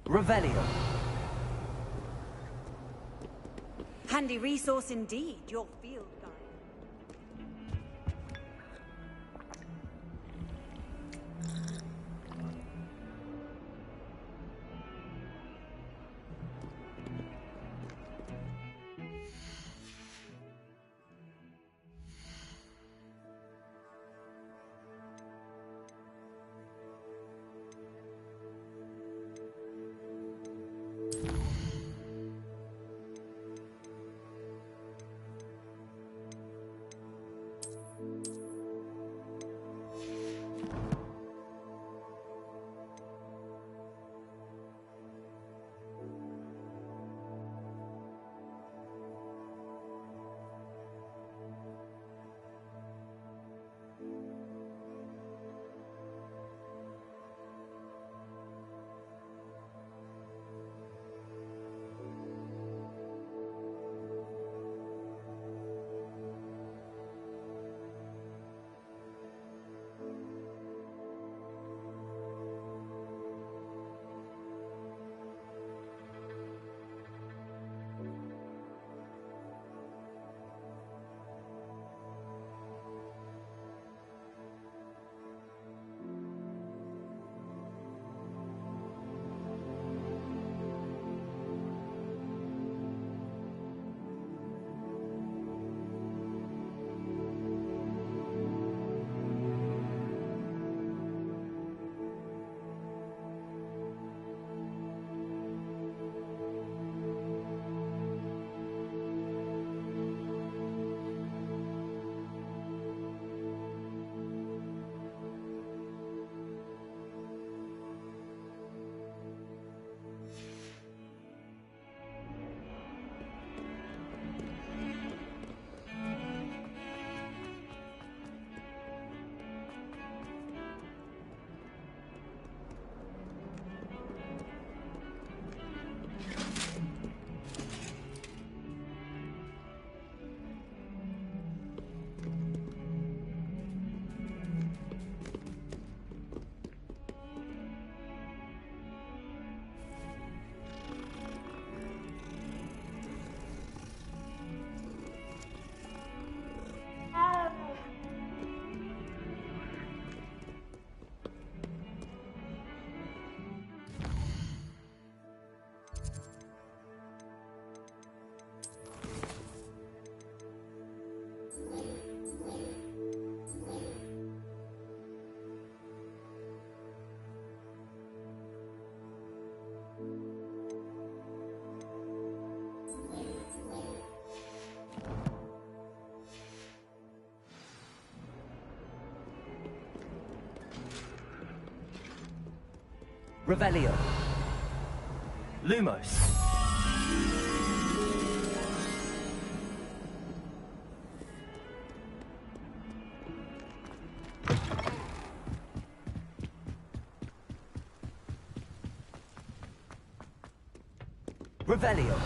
Revelio. Handy resource indeed, your field guide. Revelio. Lumos. Revelio.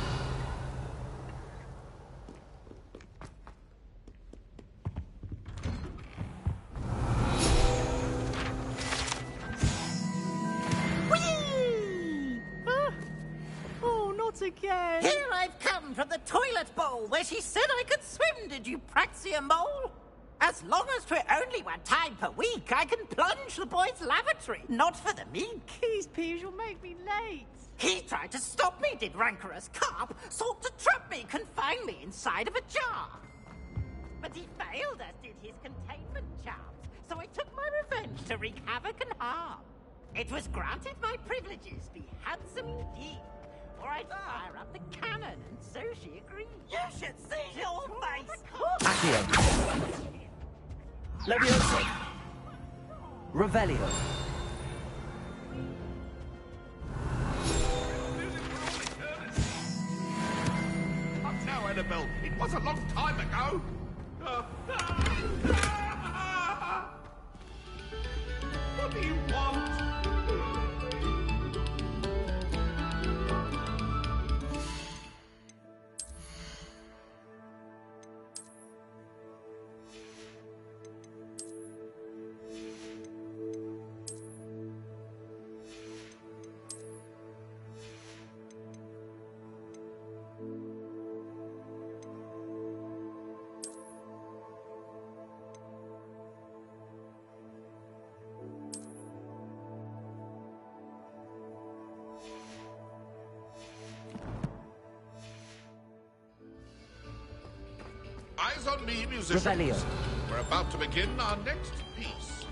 Again. Here I've come from the toilet bowl where she said I could swim, did you praxia mole? As long as 'twere only one time per week, I can plunge the boy's lavatory, not for the meek. These peas will make me late. He tried to stop me, did rancorous carp, sought to trap me, confine me inside of a jar. But he failed, as did his containment charms, so I took my revenge to wreak havoc and harm. It was granted my privileges be handsome indeed, or I'd fire up the cannon, and so she agreed. You should see all Accio. Levioso. Revelio. But now, Annabelle, it was a long time ago. What do you want? Eyes on me, musicians. Revelio. We're about to begin our next piece.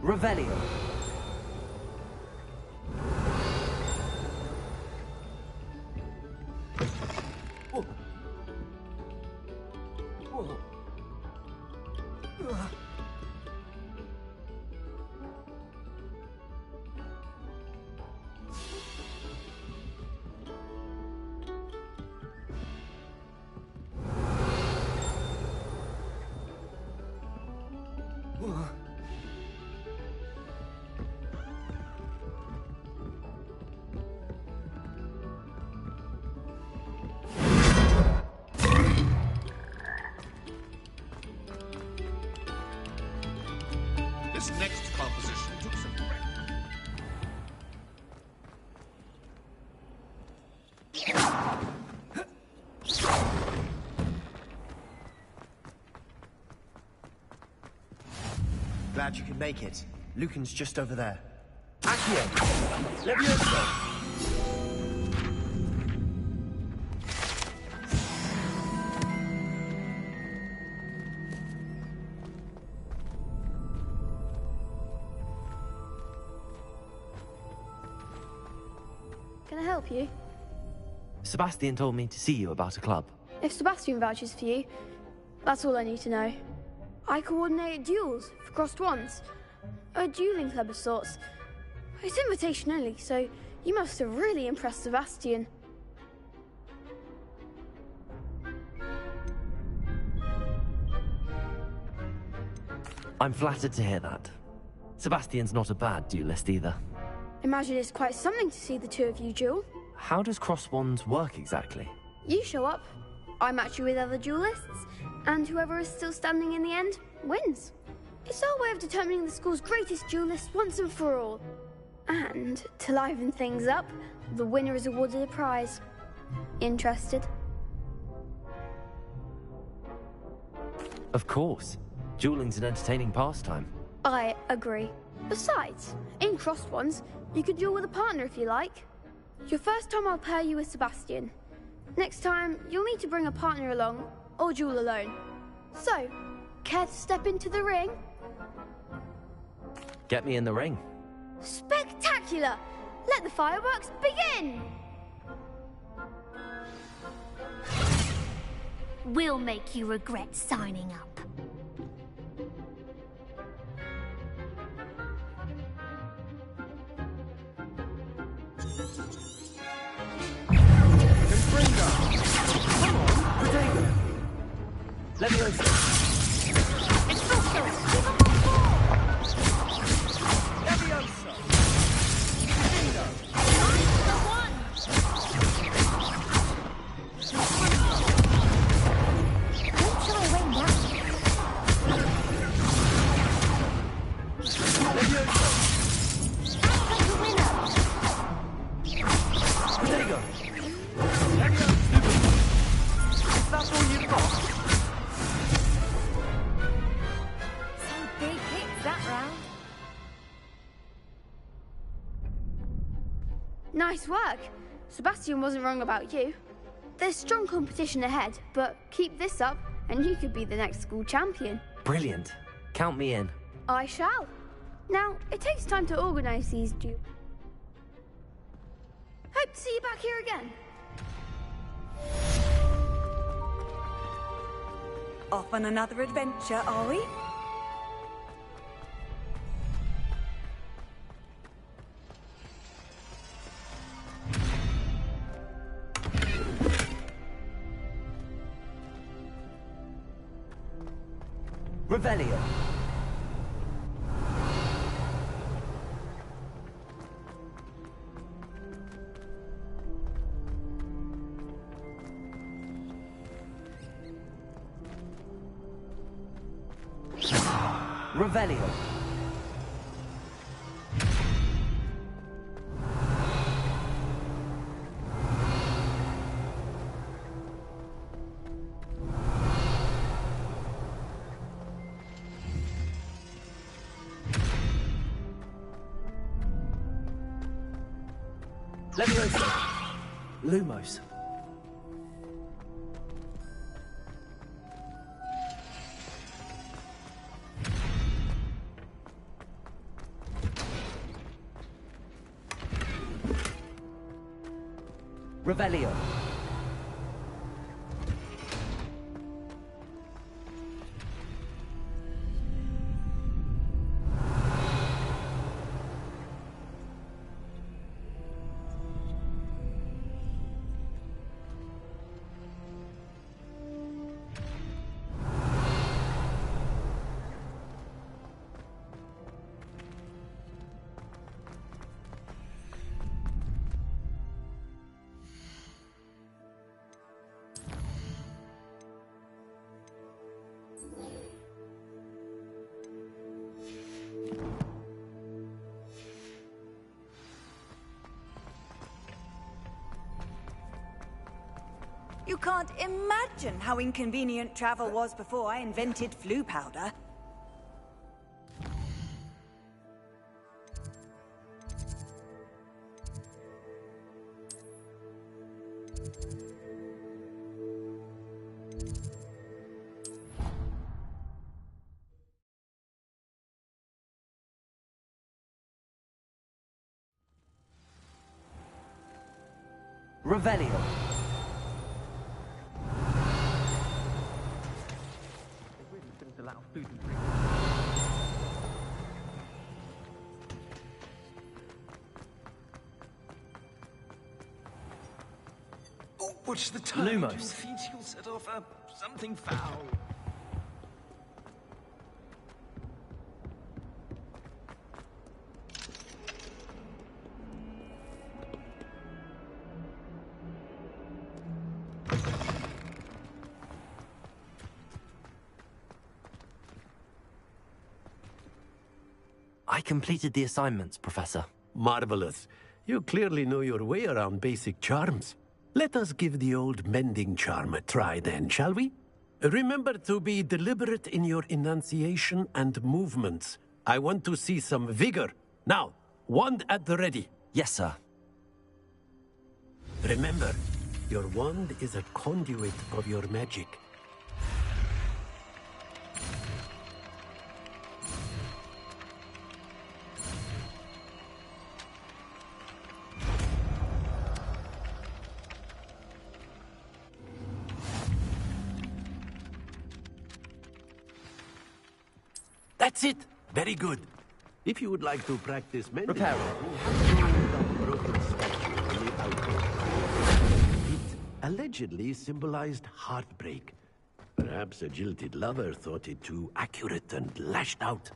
Revelio. Whoa. Whoa. This next composition took some Glad you could make it. Lucan's just over there. Accio. Levioso. Can I help you? Sebastian told me to see you about a club. If Sebastian vouches for you, that's all I need to know. I coordinate duels for crossed wands. A dueling club of sorts. It's invitation only, so you must have really impressed Sebastian. I'm flattered to hear that. Sebastian's not a bad duelist either. Imagine it's quite something to see the two of you duel. How does cross wands work exactly? You show up, I match you with other duelists, and whoever is still standing in the end wins. It's our way of determining the school's greatest duelist once and for all. And to liven things up, the winner is awarded a prize. Interested? Of course. Dueling's an entertaining pastime. I agree. Besides, in crossed ones, you could duel with a partner if you like. Your first time I'll pair you with Sebastian. Next time, you'll need to bring a partner along, or duel alone. So, care to step into the ring? Get me in the ring. Spectacular! Let the fireworks begin! We'll make you regret signing up. Levioso. Expulso! Levioso. Don't shy away now. Levioso. Out the winner. There you go. Levioso. That's all you've got? Nice work. Sebastian wasn't wrong about you. There's strong competition ahead, but keep this up and you could be the next school champion. Brilliant. Count me in. I shall. Now, it takes time to organise these duels. Hope to see you back here again. Off on another adventure, are we? Revelio. Revelio. Leviosa. Lumos. Revelio. You can't imagine how inconvenient travel was before I invented flu powder. Revelio. Allow food and drink. Oh, watch the time. Lumos. Your feet, you'll set off something foul. I completed the assignments, Professor. Marvelous. You clearly know your way around basic charms. Let us give the old mending charm a try then, shall we? Remember to be deliberate in your enunciation and movements. I want to see some vigor. Now, wand at the ready. Yes, sir. Remember, your wand is a conduit of your magic. That's it! Very good. If you would like to practice mending, Repair. broken statue on the alcove. It allegedly symbolized heartbreak. Perhaps a jilted lover thought it too accurate and lashed out.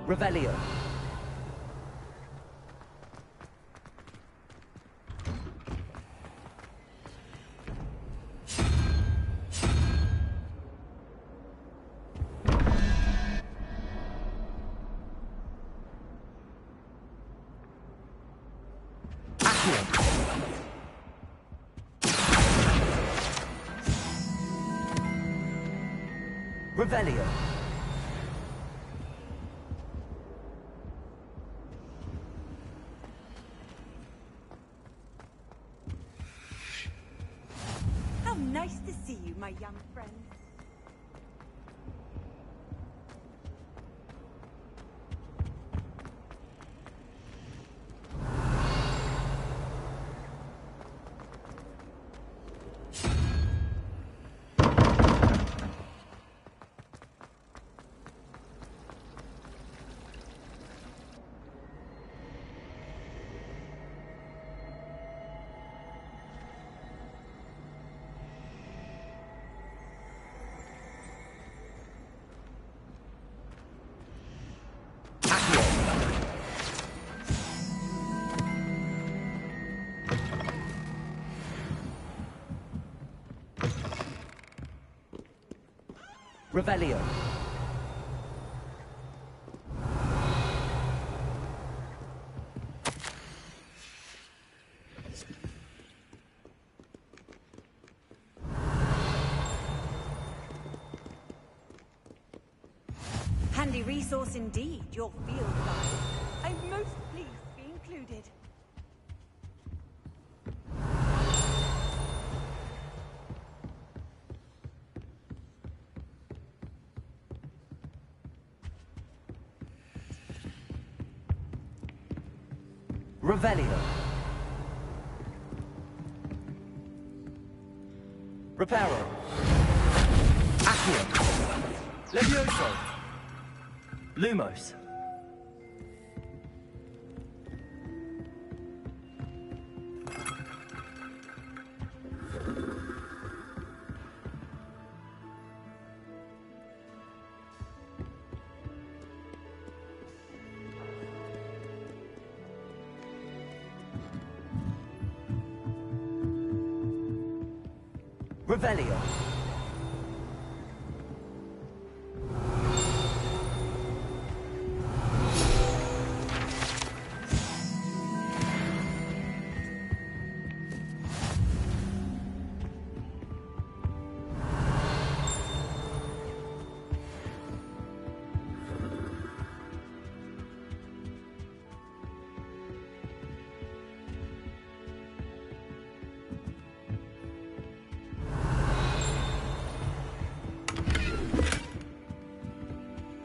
Revelio. Revelio. How nice to see you, my young friend. Revelio. Handy resource indeed, your field guide. I'm most pleased to be included. Revelio. Reparo. Accio. Levioso. Lumos. Revelio.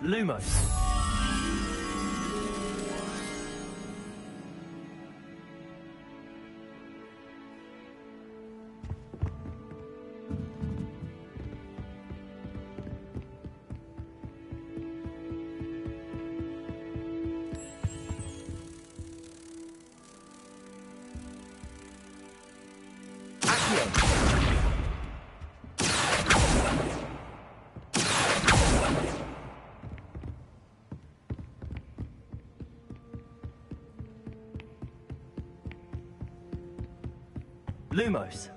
Lumos. Lumos.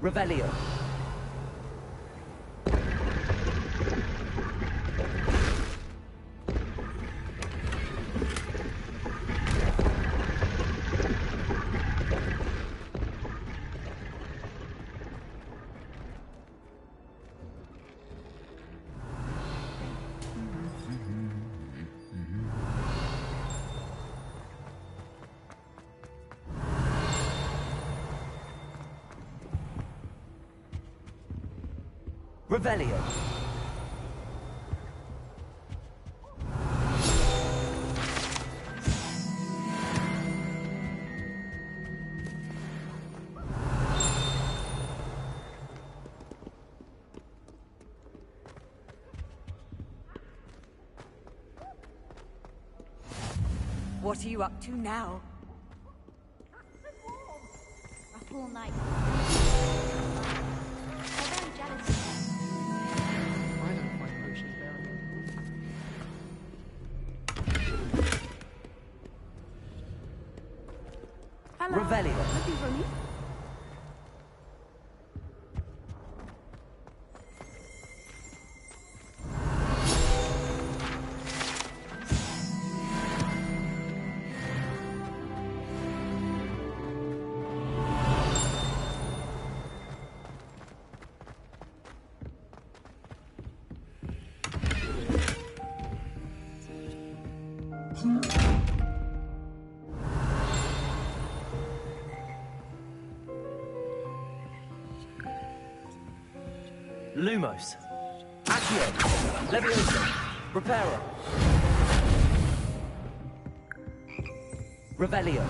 Revelio. Revelio. What are you up to now? A full night. They're very jealous. I don't find potions bearable. Hello. Revelio. Looking for me? Lumos. Accio. Levioso. Reparo. Revelio.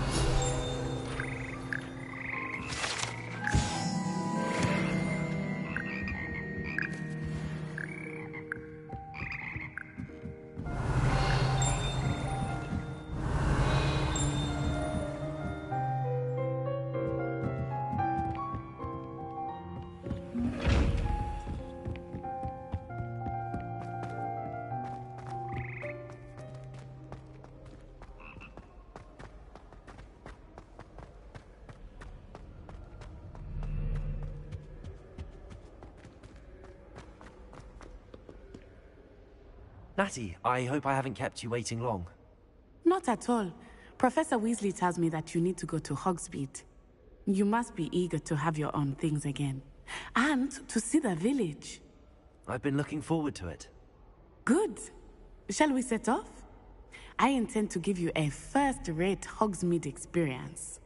Natty, I hope I haven't kept you waiting long. Not at all. Professor Weasley tells me that you need to go to Hogsmeade. You must be eager to have your own things again. And to see the village. I've been looking forward to it. Good. Shall we set off? I intend to give you a first-rate Hogsmeade experience.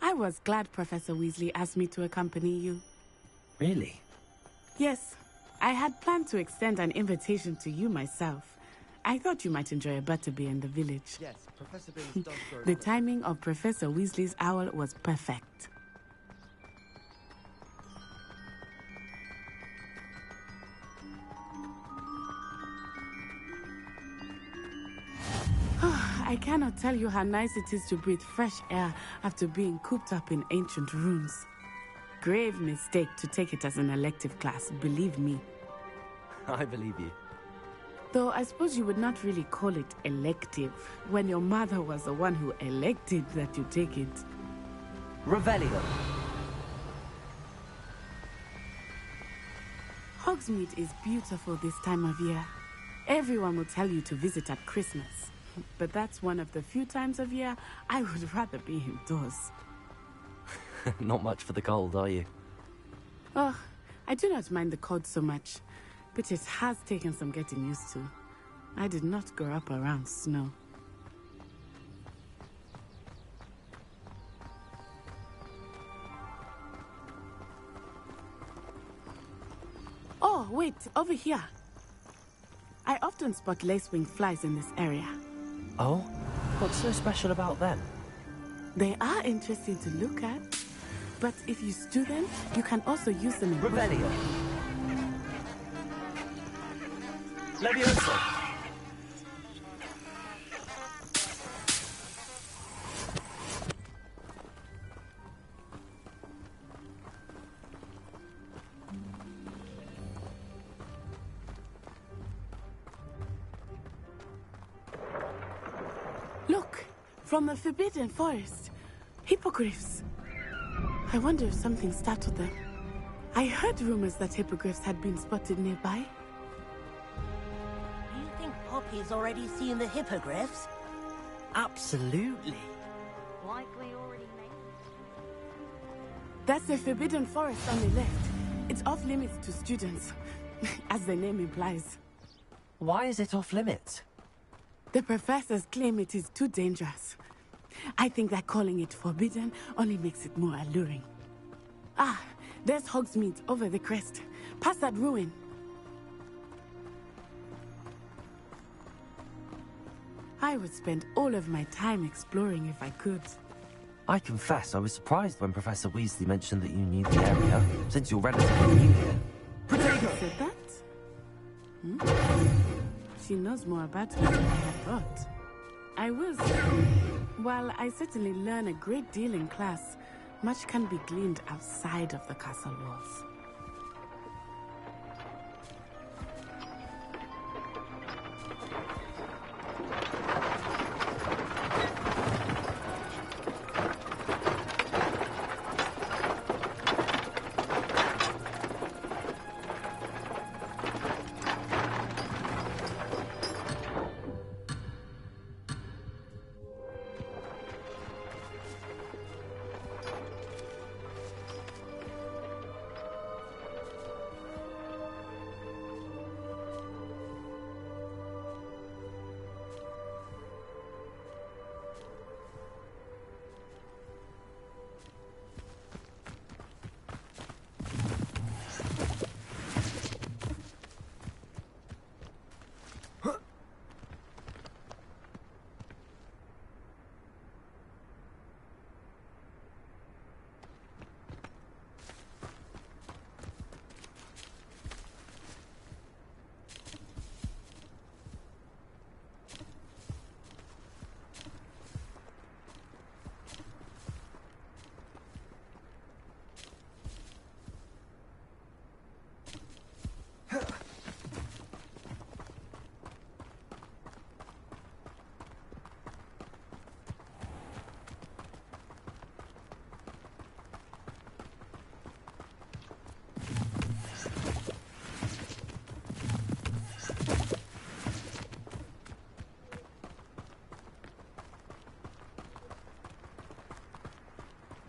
I was glad Professor Weasley asked me to accompany you. Really? Yes. I had planned to extend an invitation to you myself. I thought you might enjoy a butterbeer in the village. Yes, Professor Binns does grow. The timing of Professor Weasley's owl was perfect. I cannot tell you how nice it is to breathe fresh air after being cooped up in ancient ruins. Grave mistake to take it as an elective class, believe me. I believe you. Though I suppose you would not really call it elective when your mother was the one who elected that you take it. Revelio. Hogsmeade is beautiful this time of year. Everyone will tell you to visit at Christmas. But that's one of the few times of year I would rather be indoors. Not much for the cold, are you? Oh, I do not mind the cold so much, but it has taken some getting used to. I did not grow up around snow. Oh, wait, over here. I often spot lacewing flies in this area. Oh? What's so special about them? They are interesting to look at, but if you stew them, you can also use them in Revelio. Levioso. Look, from the Forbidden Forest. Hippogriffs. I wonder if something startled them. I heard rumors that hippogriffs had been spotted nearby. he's already seen the hippogriffs? Absolutely. Likely already made. That's the Forbidden Forest on the left. It's off limits to students, as the name implies. Why is it off limits? The professors claim it is too dangerous. I think that calling it forbidden only makes it more alluring. Ah, there's Hogsmeade over the crest. Past that ruin. I would spend all of my time exploring if I could. I confess I was surprised when Professor Weasley mentioned that you knew the area, since you're relatively new here. Potato said that? Hmm? She knows more about me than I had thought. I will say, while I certainly learn a great deal in class, much can be gleaned outside of the castle walls.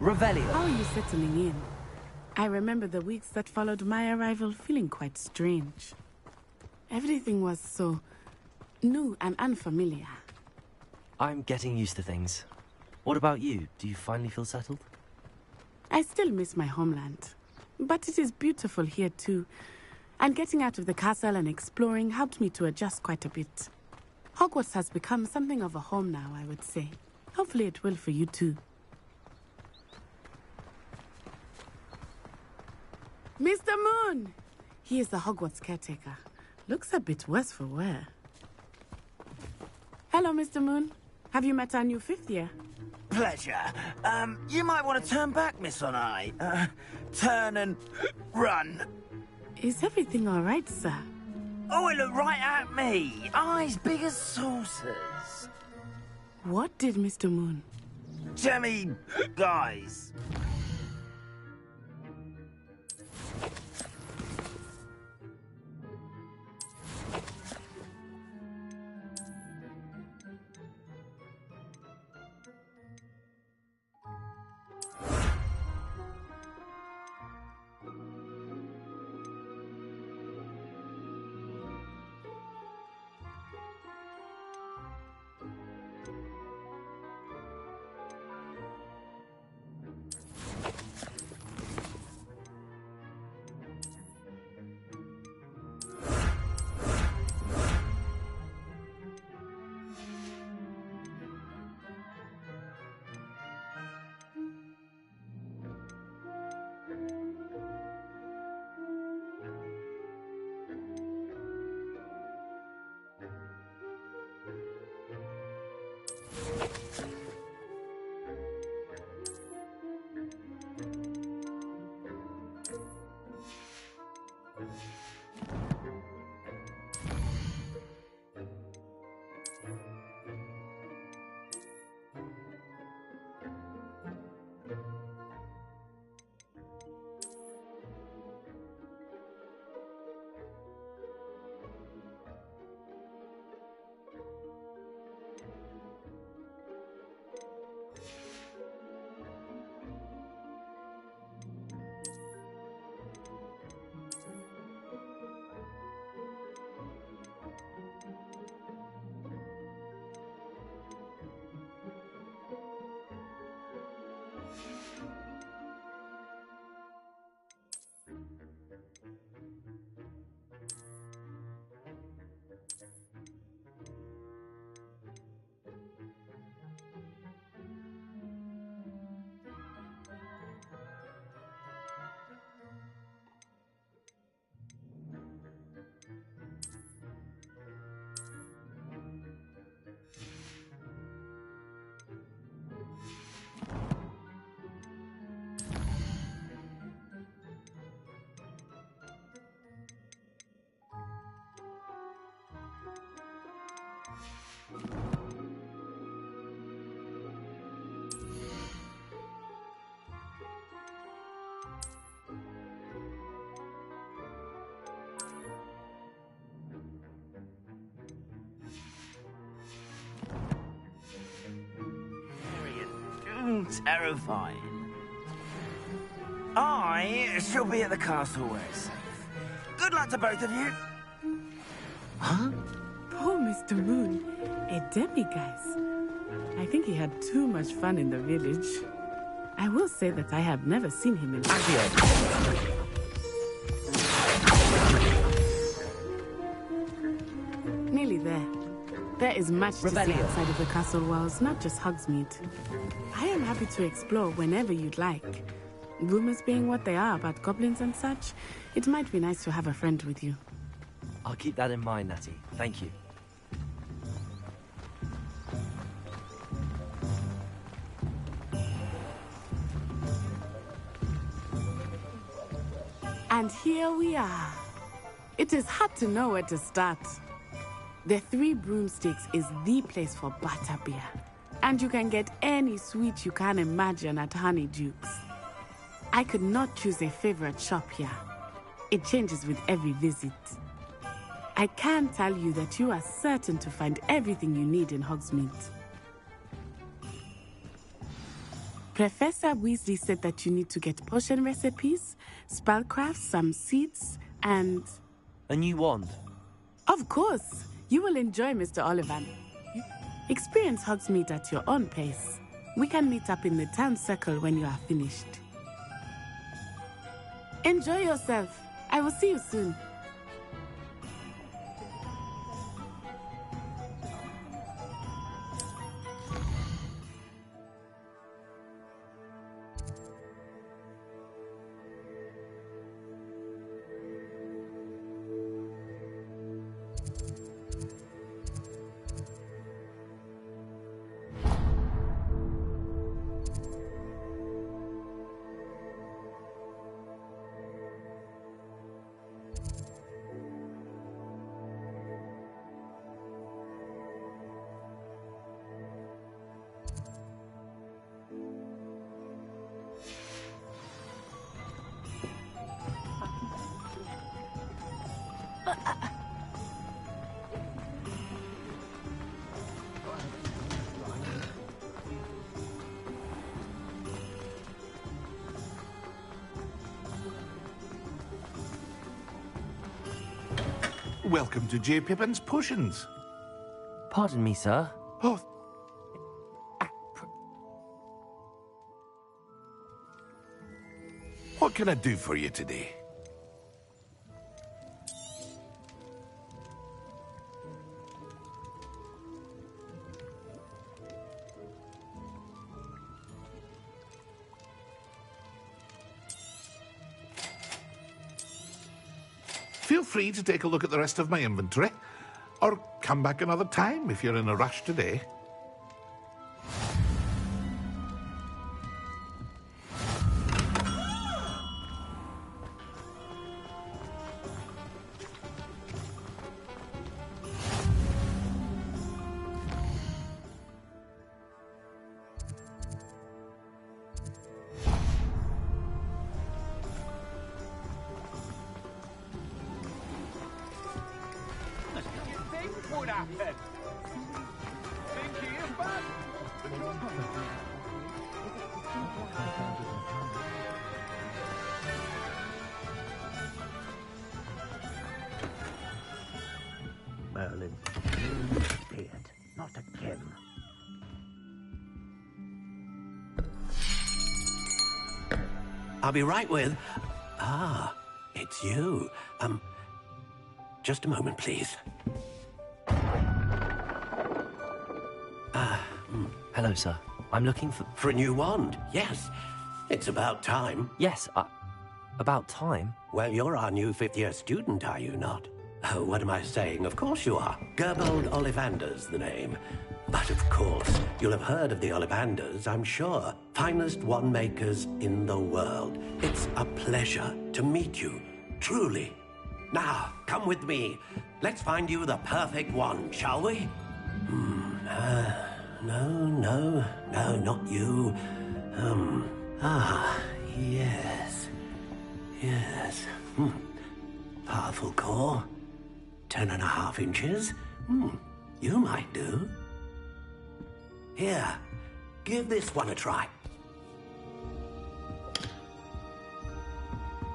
Revelio. How are you settling in? I remember the weeks that followed my arrival feeling quite strange. Everything was so new and unfamiliar. I'm getting used to things. What about you? Do you finally feel settled? I still miss my homeland, but it is beautiful here too. And getting out of the castle and exploring helped me to adjust quite a bit. Hogwarts has become something of a home now, I would say. Hopefully it will for you too. Mr. Moon! He is the Hogwarts caretaker. Looks a bit worse for wear. Hello, Mr. Moon. Have you met our new fifth year? Pleasure. You might want to turn back, Miss Onai. Turn and run. Is everything all right, sir? Oh, it looked right at me. Eyes big as saucers. What did Mr. Moon? Jemmy, guys. Terrifying. I shall be at the castle where it's safe. Good luck to both of you. Huh? Poor Mr. Moon. A demiguise. I think he had too much fun in the village. I will say that I have never seen him in action. Nearly there. There is much to see outside of the castle walls, not just Hogsmeade. I am happy to explore whenever you'd like. Rumors being what they are about goblins and such, it might be nice to have a friend with you. I'll keep that in mind, Natty. Thank you. And here we are. It is hard to know where to start. The Three Broomsticks is the place for butterbeer. And you can get any sweet you can imagine at Honeydukes. I could not choose a favorite shop here. It changes with every visit. I can tell you that you are certain to find everything you need in Hogsmeade. Professor Weasley said that you need to get potion recipes, spellcrafts, some seeds, and... A new wand? Of course! You will enjoy Mr. Ollivan. Experience Hogsmeade at your own pace. We can meet up in the town circle when you are finished. Enjoy yourself. I will see you soon. Welcome to J. Pippin's Potions. Pardon me, sir. Oh. What can I do for you today? Feel free to take a look at the rest of my inventory, or come back another time if you're in a rush today. Merlin, beard, not again. I'll be right with... Ah, it's you. Just a moment, please. Hello, sir. I'm looking for... For a new wand, yes. It's about time. Yes, about time? Well, you're our new fifth-year student, are you not? Oh, what am I saying? Of course you are. Gerbold Ollivander's the name. But of course, you'll have heard of the Ollivanders, I'm sure. Finest wand makers in the world. It's a pleasure to meet you, truly. Now, come with me. Let's find you the perfect wand, shall we? No, not you. Yes. Powerful core. 10.5 inches. You might do. Here, give this one a try.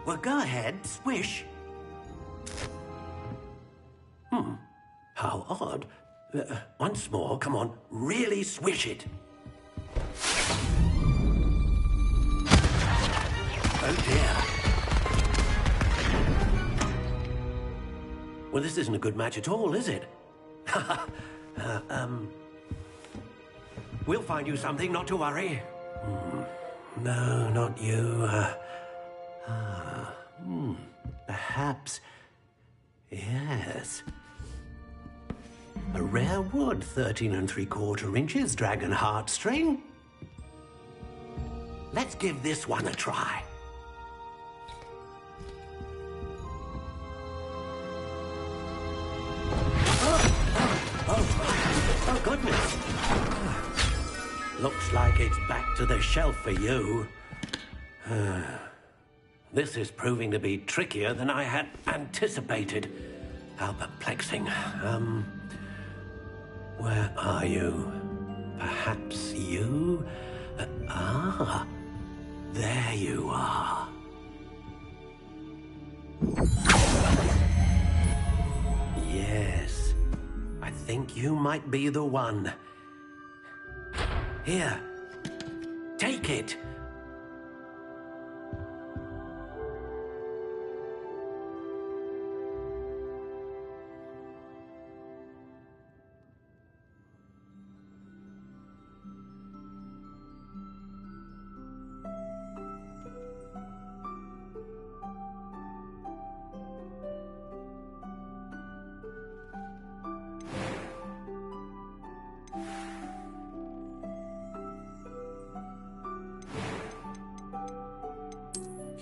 Well, go ahead, swish. How odd. Once more, come on, really swish it. Oh dear. Well, this isn't a good match at all, is it? We'll find you something, not to worry. No, not you. Perhaps. Yes. A rare wood, 13 3/4 inches, dragon heartstring. Let's give this one a try. Oh, goodness. Looks like it's back to the shelf for you. This is proving to be trickier than I had anticipated. How perplexing. Where are you? Perhaps you? There you are. Yes, I think you might be the one. Here, take it.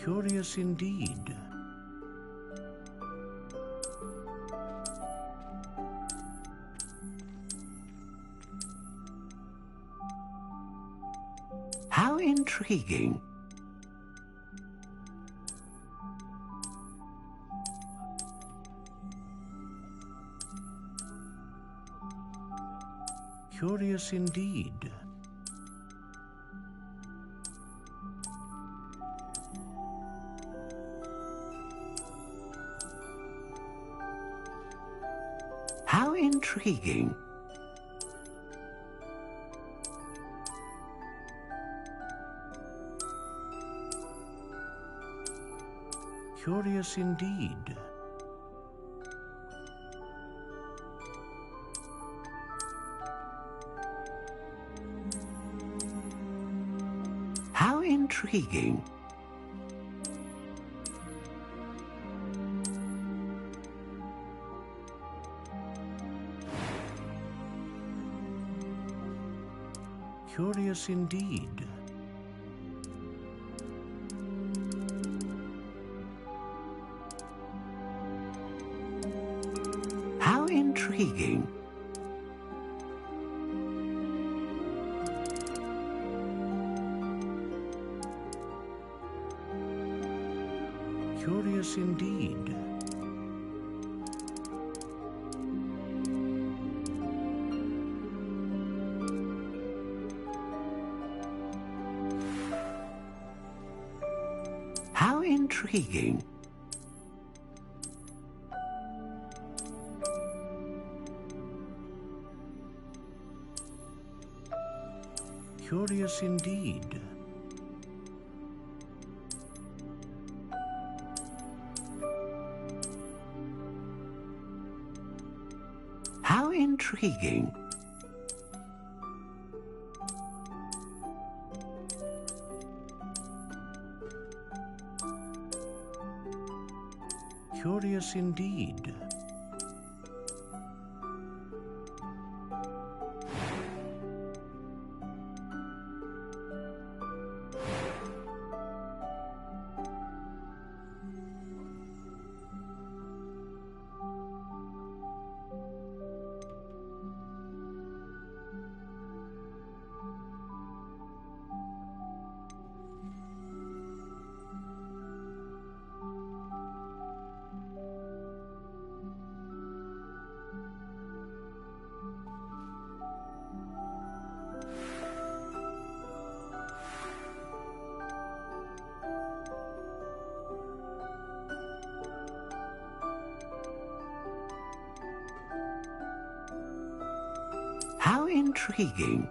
Curious indeed. How intriguing. Curious indeed. How intriguing. Curious indeed. How intriguing. Curious indeed. How intriguing. Curious indeed. How intriguing. Curious indeed. How intriguing. Curious indeed. intriguing.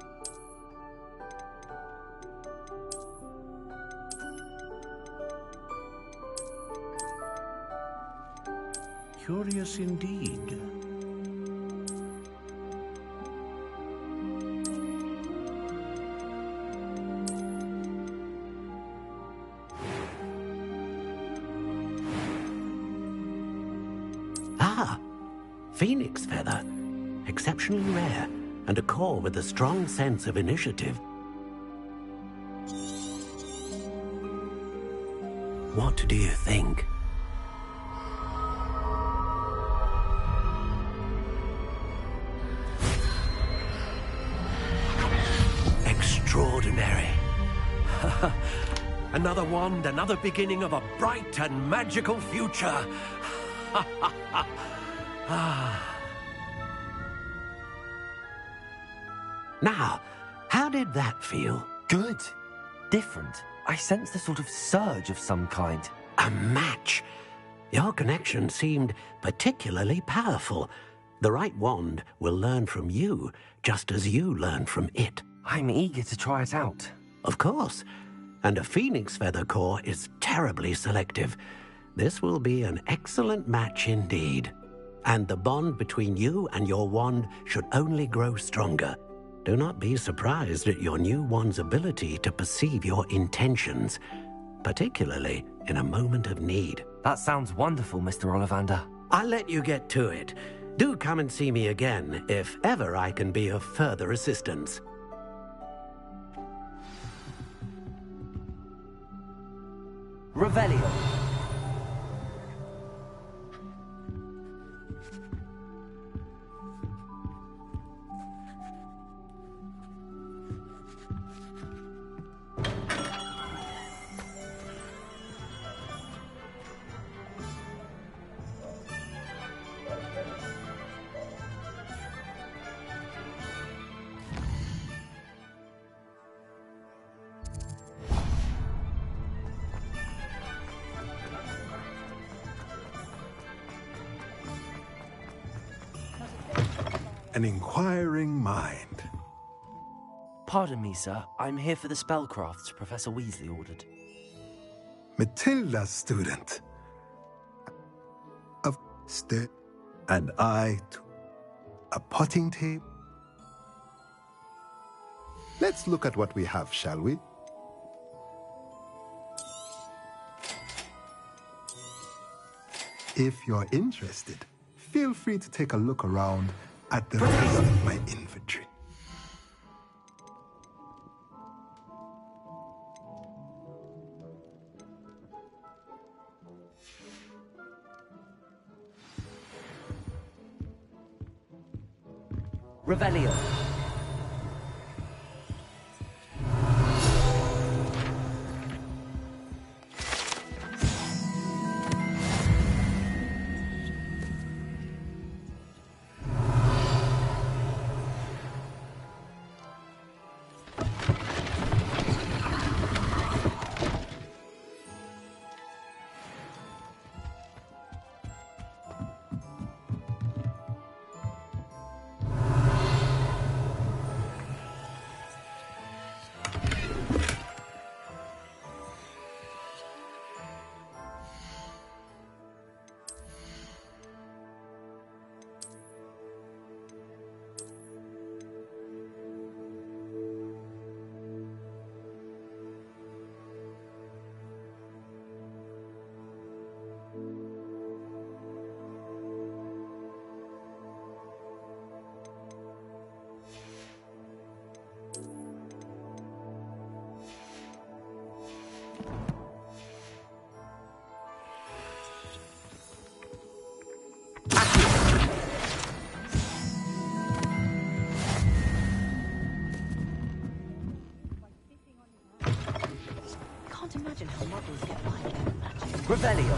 Curious indeed. Ah, phoenix feather. Exceptionally rare, and a core with a strong sense of initiative. What do you think? Extraordinary. Another wand, another beginning of a bright and magical future. Now, how did that feel? Good. Different. I sensed a sort of surge of some kind. A match. Your connection seemed particularly powerful. The right wand will learn from you, just as you learn from it. I'm eager to try it out. Of course. And a phoenix feather core is terribly selective. This will be an excellent match indeed. And the bond between you and your wand should only grow stronger. Do not be surprised at your new wand's ability to perceive your intentions, particularly in a moment of need. That sounds wonderful, Mr. Ollivander. I'll let you get to it. Do come and see me again if ever I can be of further assistance. Revelio. An inquiring mind. Pardon me, sir. I'm here for the spellcrafts Professor Weasley ordered. Matilda's student. And I too. A potting table. Let's look at what we have, shall we? If you're interested, feel free to take a look around at the rest of my inventory. Revelio. Imagine how muggles get by their magic. Revelio.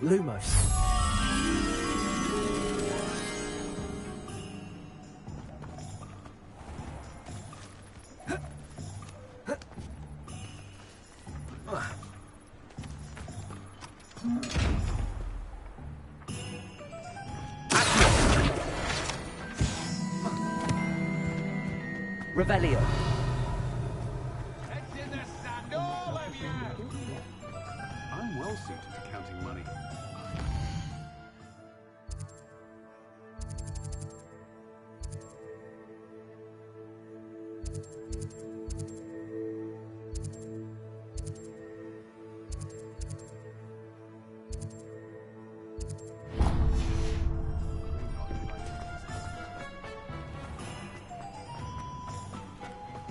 Lumos. Revelio. I'm well suited to counting money.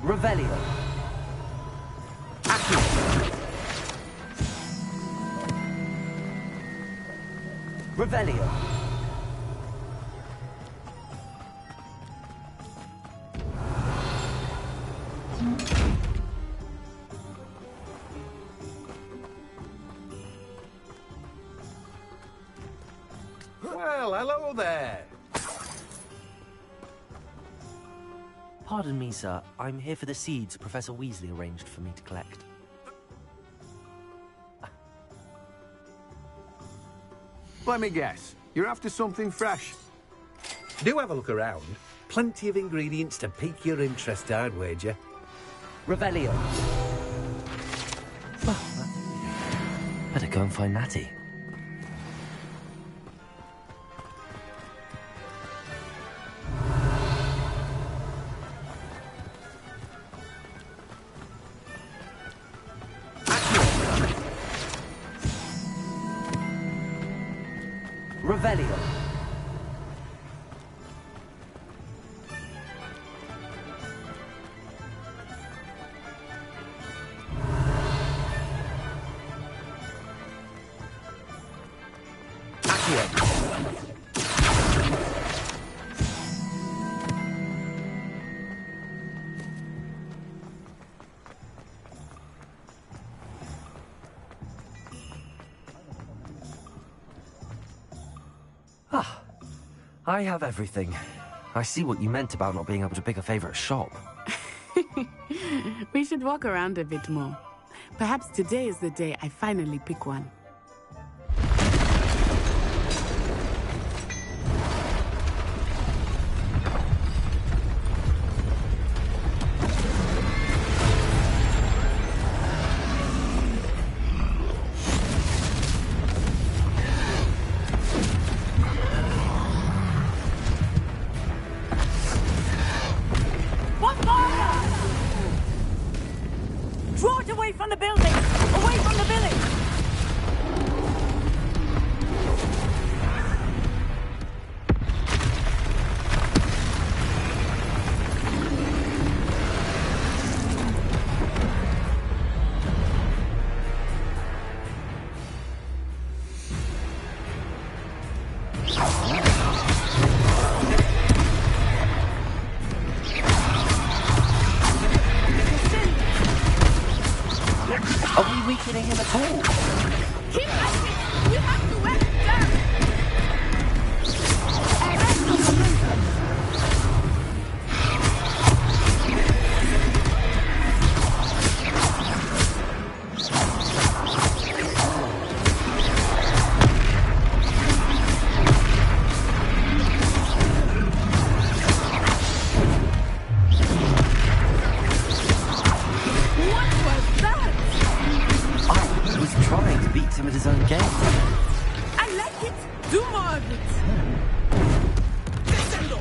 Revelio. Revelio. Well, hello there. Pardon me, sir. I'm here for the seeds Professor Weasley arranged for me to collect. Let me guess. You're after something fresh. Do have a look around. Plenty of ingredients to pique your interest, I'd wager. Revelio. Better go and find Natty. Revelio. Ah, I have everything. I see what you meant about not being able to pick a favorite shop. We should walk around a bit more. Perhaps today is the day I finally pick one. Draw it away from the building! Away from the village! Are we weakening him at all? Keep at it! We have to wear it down! What was that? I was trying to beat him at his own game. I like it! Do more of it! Descendo!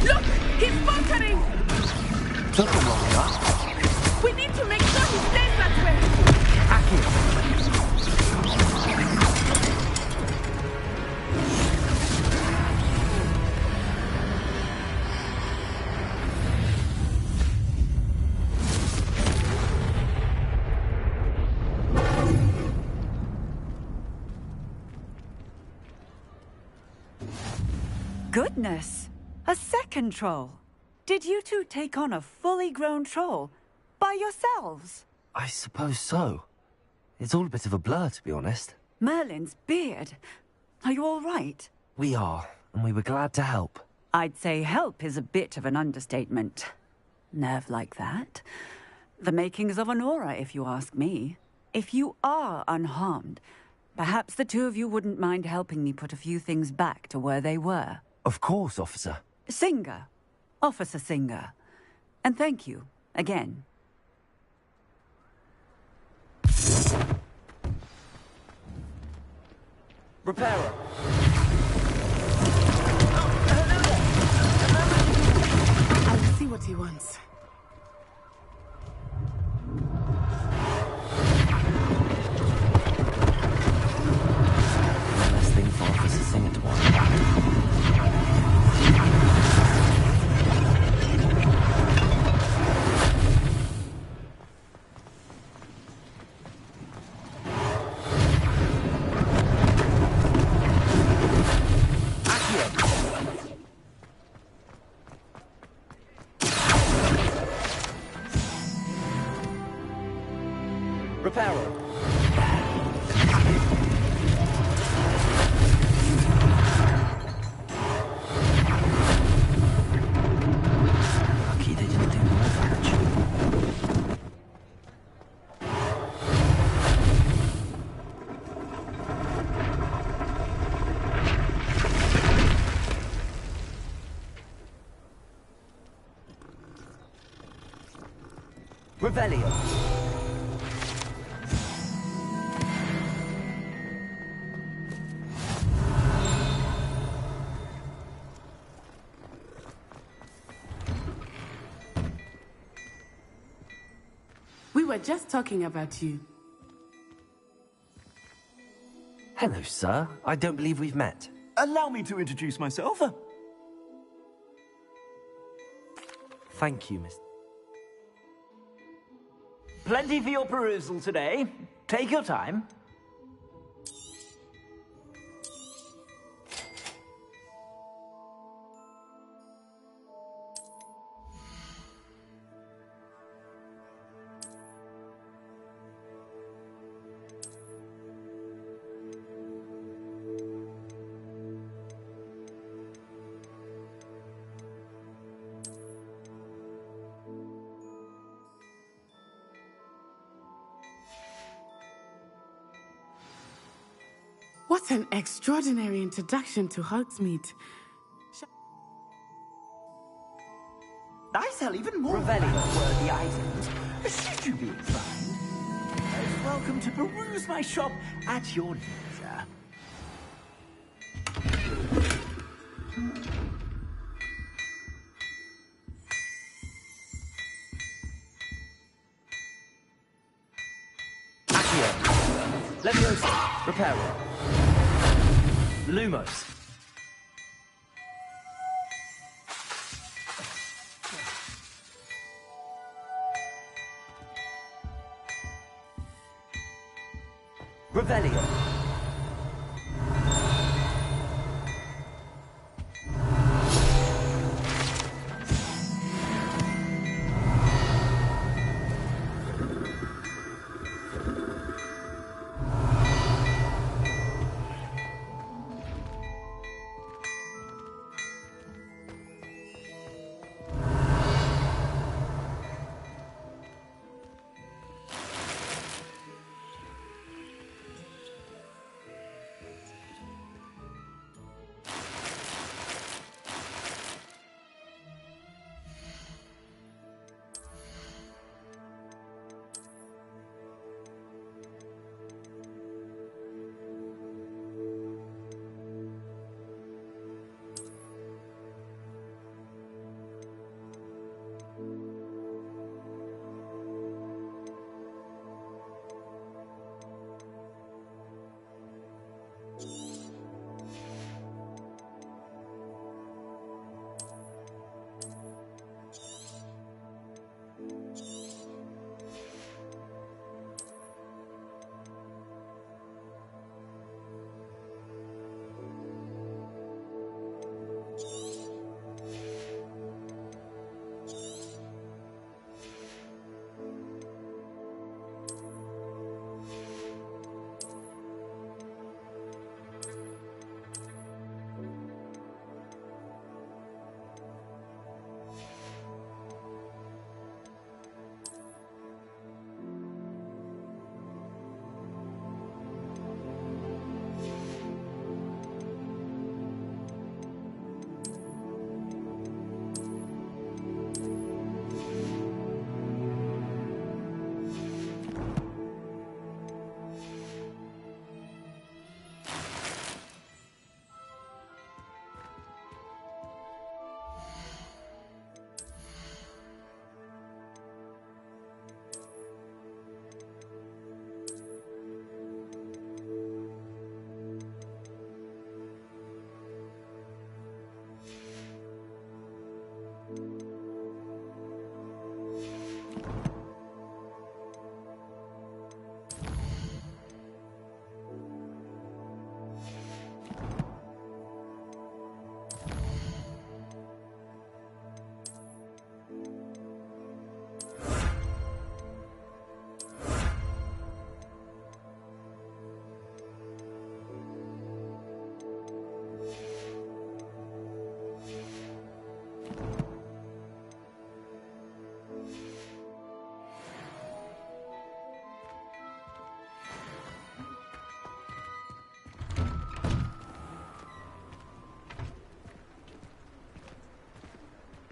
Look, he's bunkering! Took him long enough. Goodness! A second troll! Did you two take on a fully grown troll? By yourselves? I suppose so. It's all a bit of a blur, to be honest. Merlin's beard. Are you all right? We are, and we were glad to help. I'd say help is a bit of an understatement. Nerve like that. The makings of an aura, if you ask me. If you are unharmed, perhaps the two of you wouldn't mind helping me put a few things back to where they were. Of course, officer. Singer. Officer Singer. And thank you, again. Repairer. I will see what he wants. One less thing for Officer Singer to worry Repairer. Lucky they didn't do more damage. Revelio. We were just talking about you. Hello, sir. I don't believe we've met. Allow me to introduce myself. Thank you, Mr. Plenty for your perusal today. Take your time. What an extraordinary introduction to Hogsmeade. I sell even more Revelio-worthy items. Should you be inclined, most welcome to peruse my shop at your leisure. Accio. Leviosa. Reparo. Lumos. Revelio.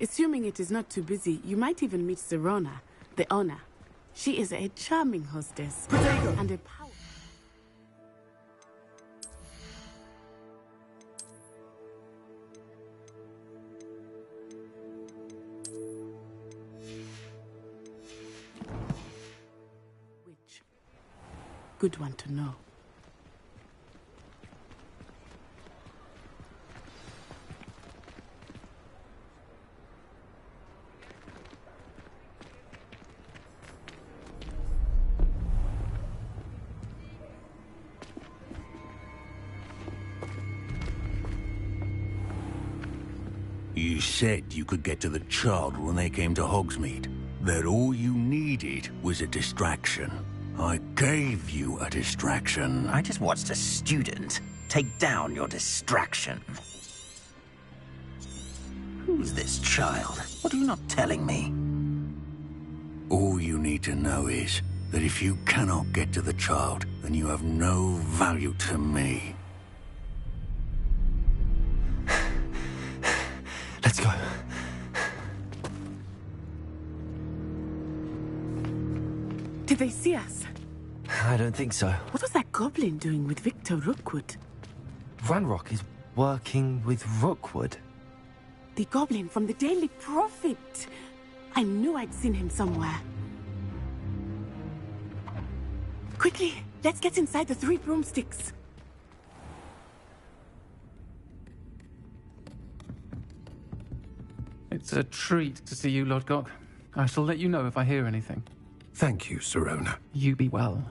Assuming it is not too busy, you might even meet Serona, the owner. She is a charming hostess. Protego! And a power... Which? Good one to know. You said you could get to the child when they came to Hogsmeade. That all you needed was a distraction. I gave you a distraction. I just watched a student take down your distraction. Who's this child? What are you not telling me? All you need to know is that if you cannot get to the child, then you have no value to me. Let's go. Did they see us? I don't think so. What was that goblin doing with Victor Rookwood? Ranrock is working with Rookwood. The goblin from the Daily Prophet. I knew I'd seen him somewhere. Quickly, let's get inside the 3 broomsticks. It's a treat to see you, Lodgok. I shall let you know if I hear anything. Thank you, Serona. You be well.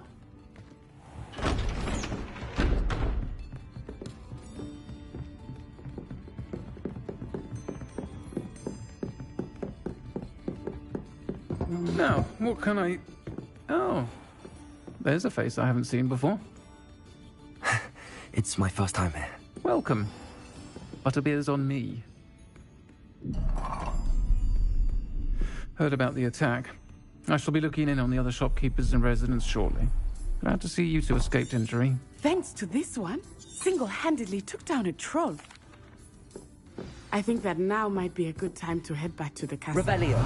Now, what can I... Oh, there's a face I haven't seen before. It's my first time here. Welcome. Butterbeer's on me. Heard about the attack. I shall be looking in on the other shopkeepers and residents shortly. Glad to see you two escaped injury. Thanks to this one, single-handedly took down a troll. I think that now might be a good time to head back to the castle. Revelio.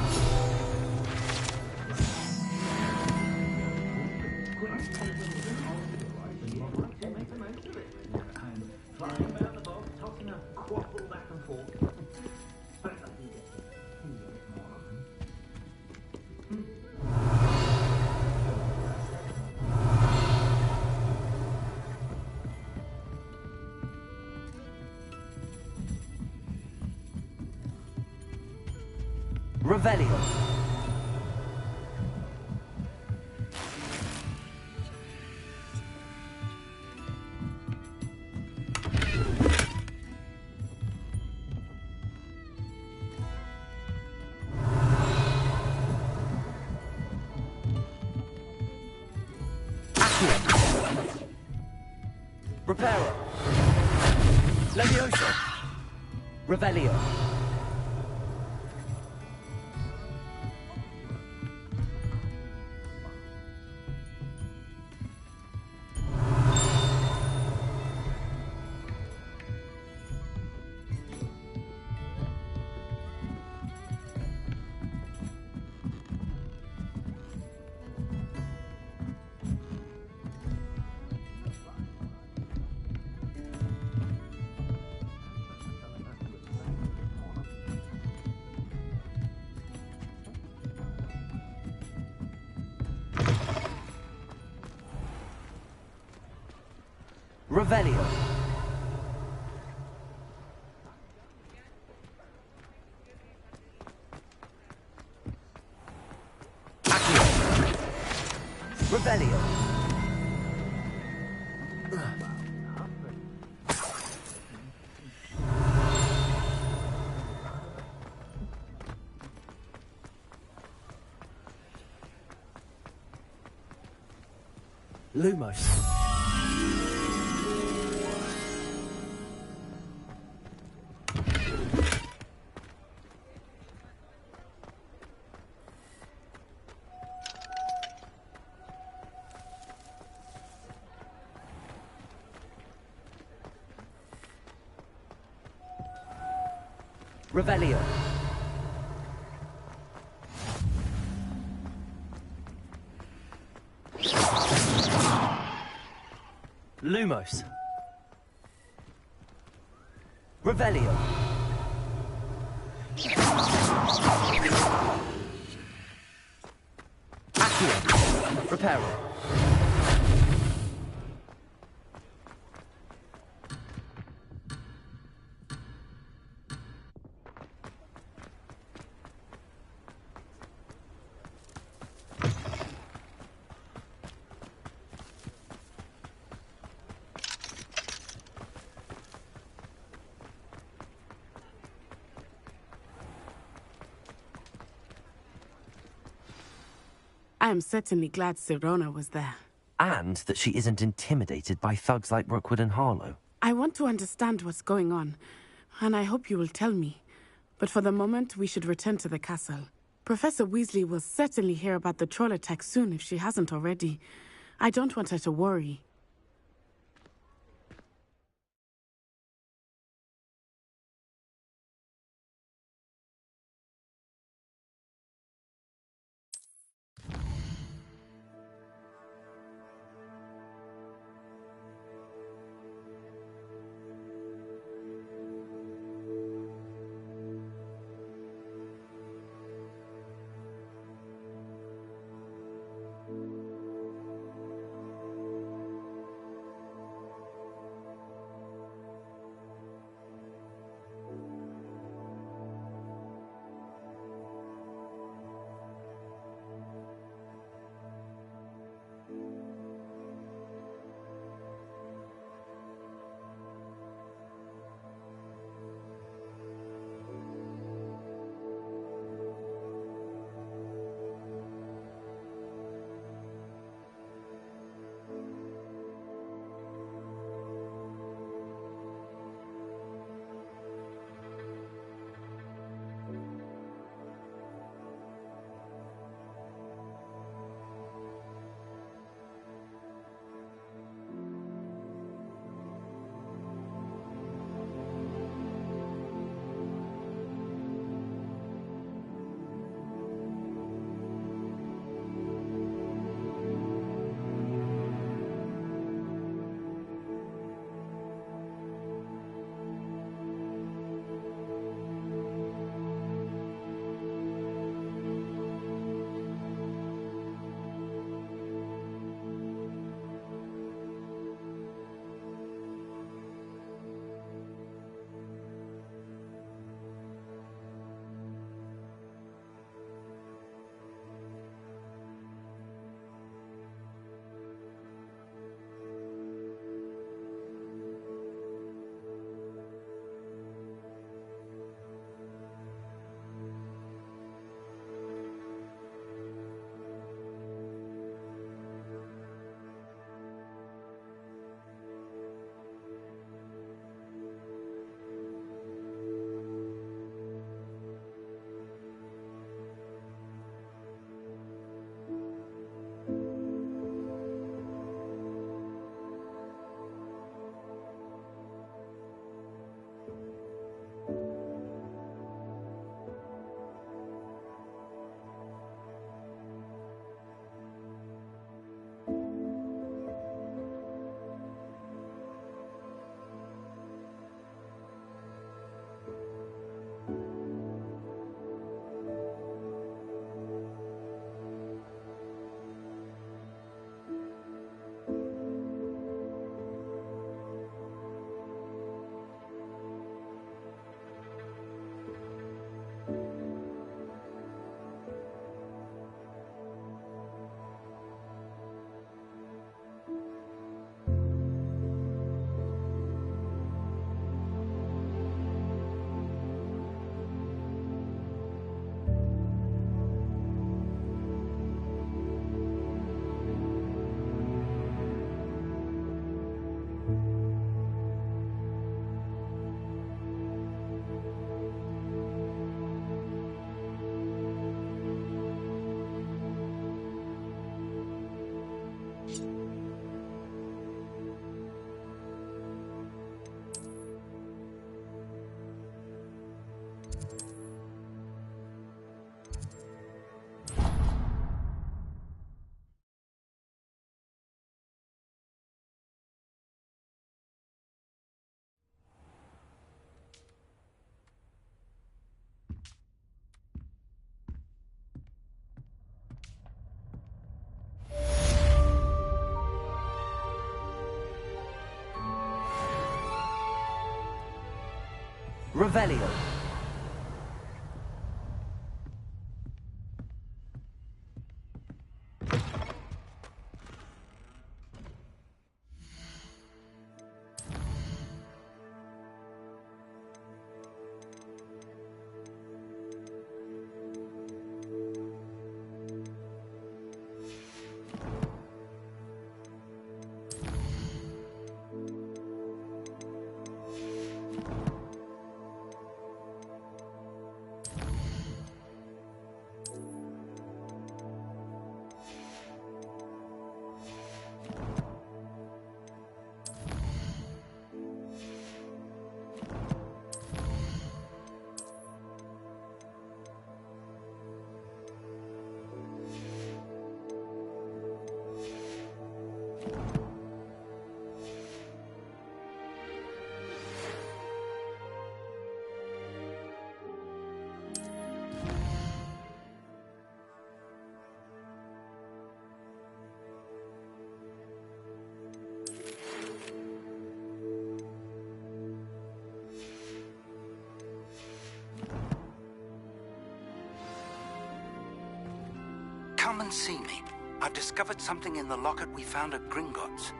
Revelio. Reparo. Levioso. Revelio. Revelio. Accio. Revelio. Lumos. Revelio. Lumos. Revelio. Accio. Reparo. I am certainly glad Sirona was there. And that she isn't intimidated by thugs like Rookwood and Harlow. I want to understand what's going on, and I hope you will tell me. But for the moment, we should return to the castle. Professor Weasley will certainly hear about the troll attack soon if she hasn't already. I don't want her to worry. Revelio. Come and see me. I've discovered something in the locket we found at Gringotts.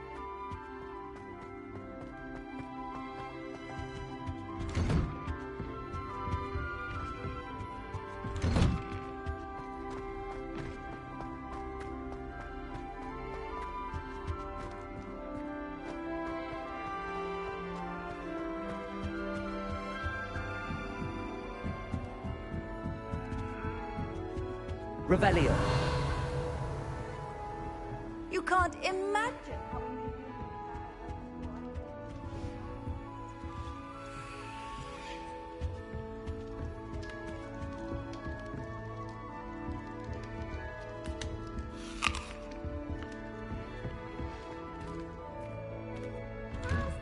Revelio. You can't imagine how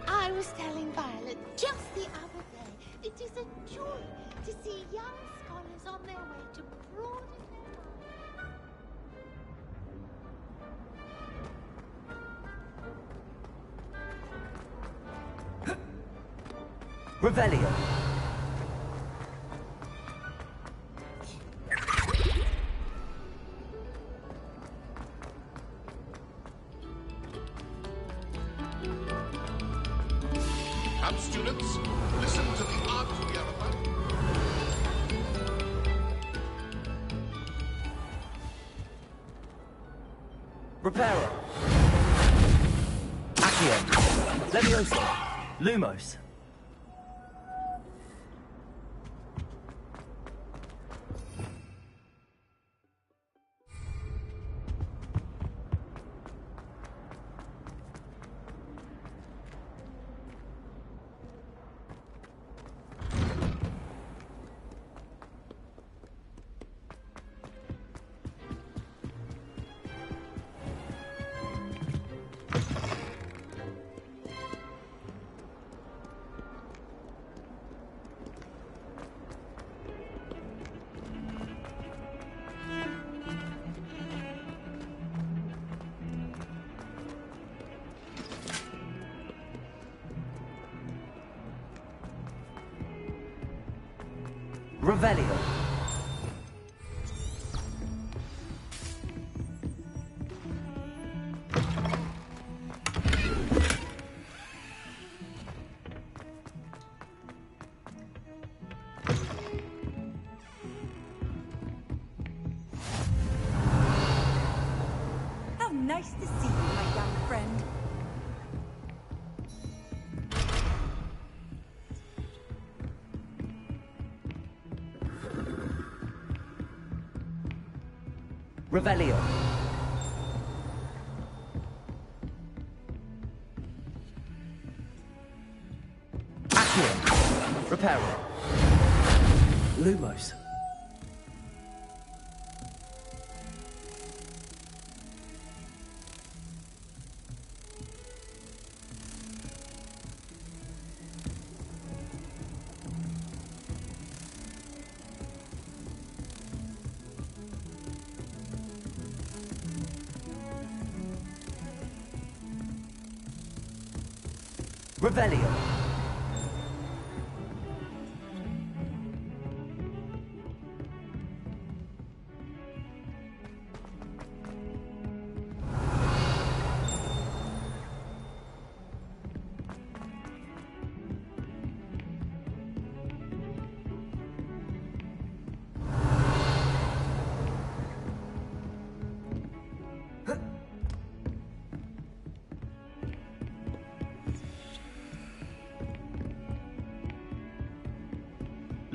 I was telling Violet just the other day, it is a joy to see young scholars on their way to broaden Revelio. Come, students, listen to the art we are about. Reparo. Accio. Levioso. Lumos. Revelio. How nice to see you, my young friend. Revelio. Accio. Reparo. Lumos. Revelio.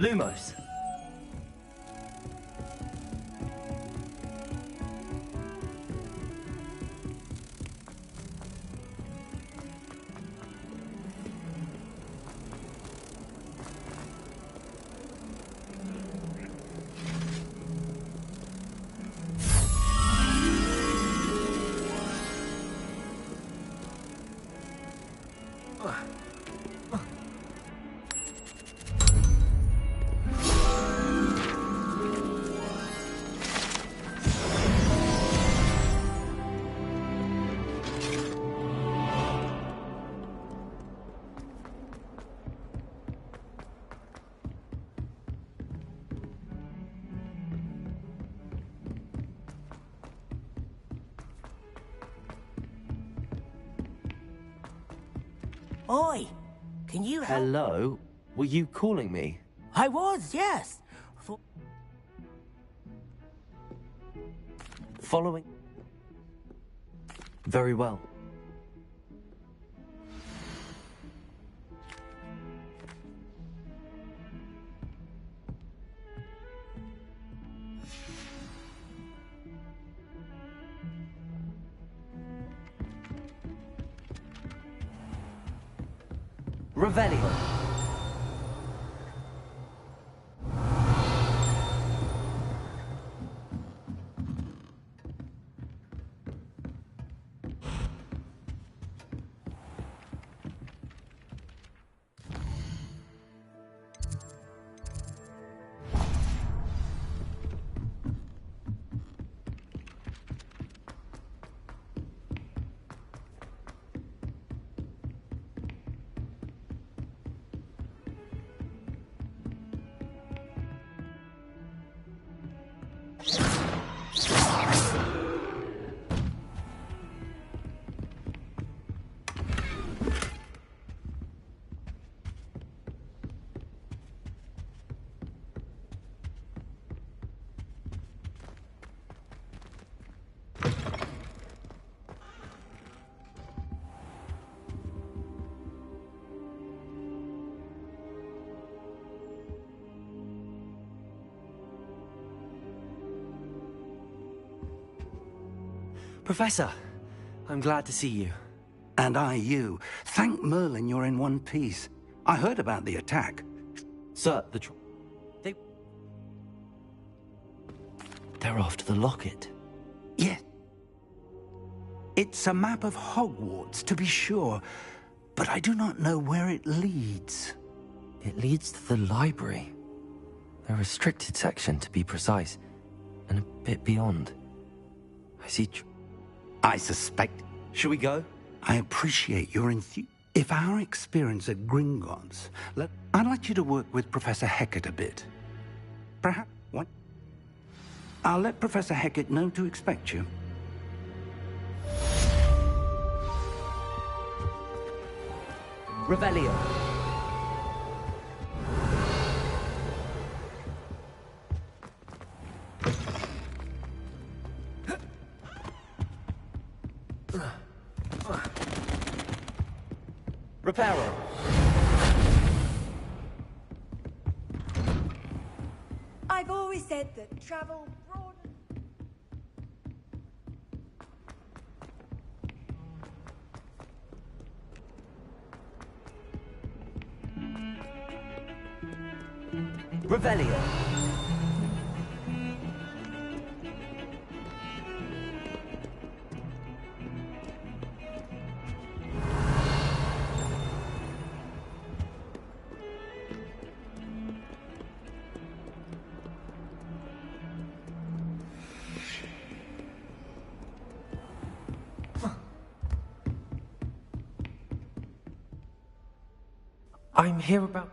Lumos. Oi! Can you help? Hello? Were you calling me? I was, yes. Following? Very well. Revelio. Professor, I'm glad to see you. And I you. Thank Merlin you're in one piece. I heard about the attack. Sir, They're after the locket. Yes. It's a map of Hogwarts, to be sure, but I do not know where it leads. It leads to the library. A restricted section, to be precise, and a bit beyond. I see... I suspect... Shall we go? I appreciate your If our experience at Gringotts... I'd like you to work with Professor Hecat a bit. Perhaps... What? I'll let Professor Hecat know to expect you. Revelio. Reparo. I've always said that travel broad... Revelio. I'm here about...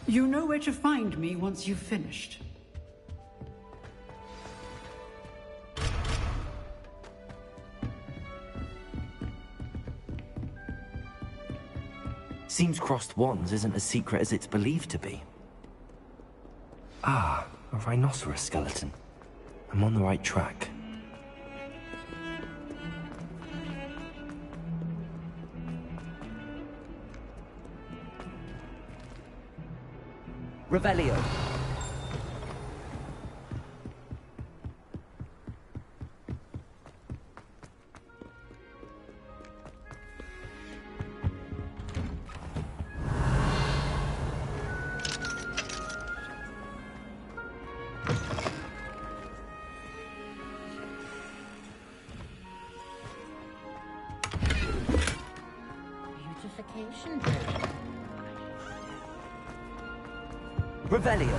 You know where to find me once you've finished. Seems crossed wands isn't as secret as it's believed to be. Ah, a rhinoceros skeleton. I'm on the right track. Revelio. Beautification potion. Revelio.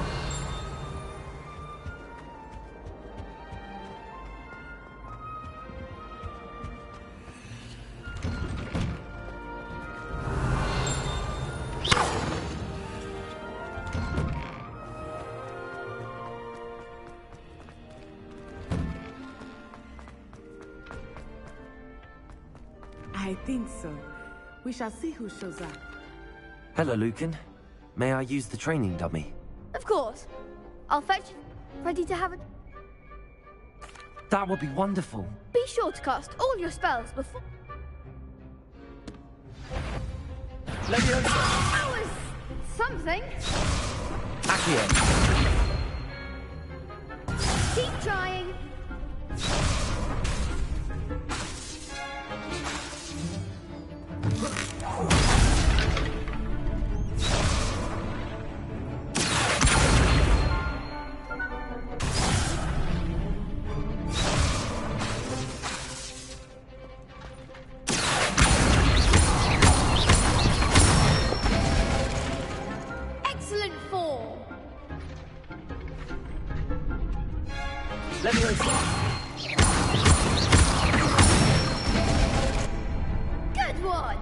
I think so. We shall see who shows up. Hello, Lucan. May I use the training dummy? Of course. I'll fetch. Ready to have it. That would be wonderful. Be sure to cast all your spells before. That was something. Accio. Keep trying. Excellent form. Good one.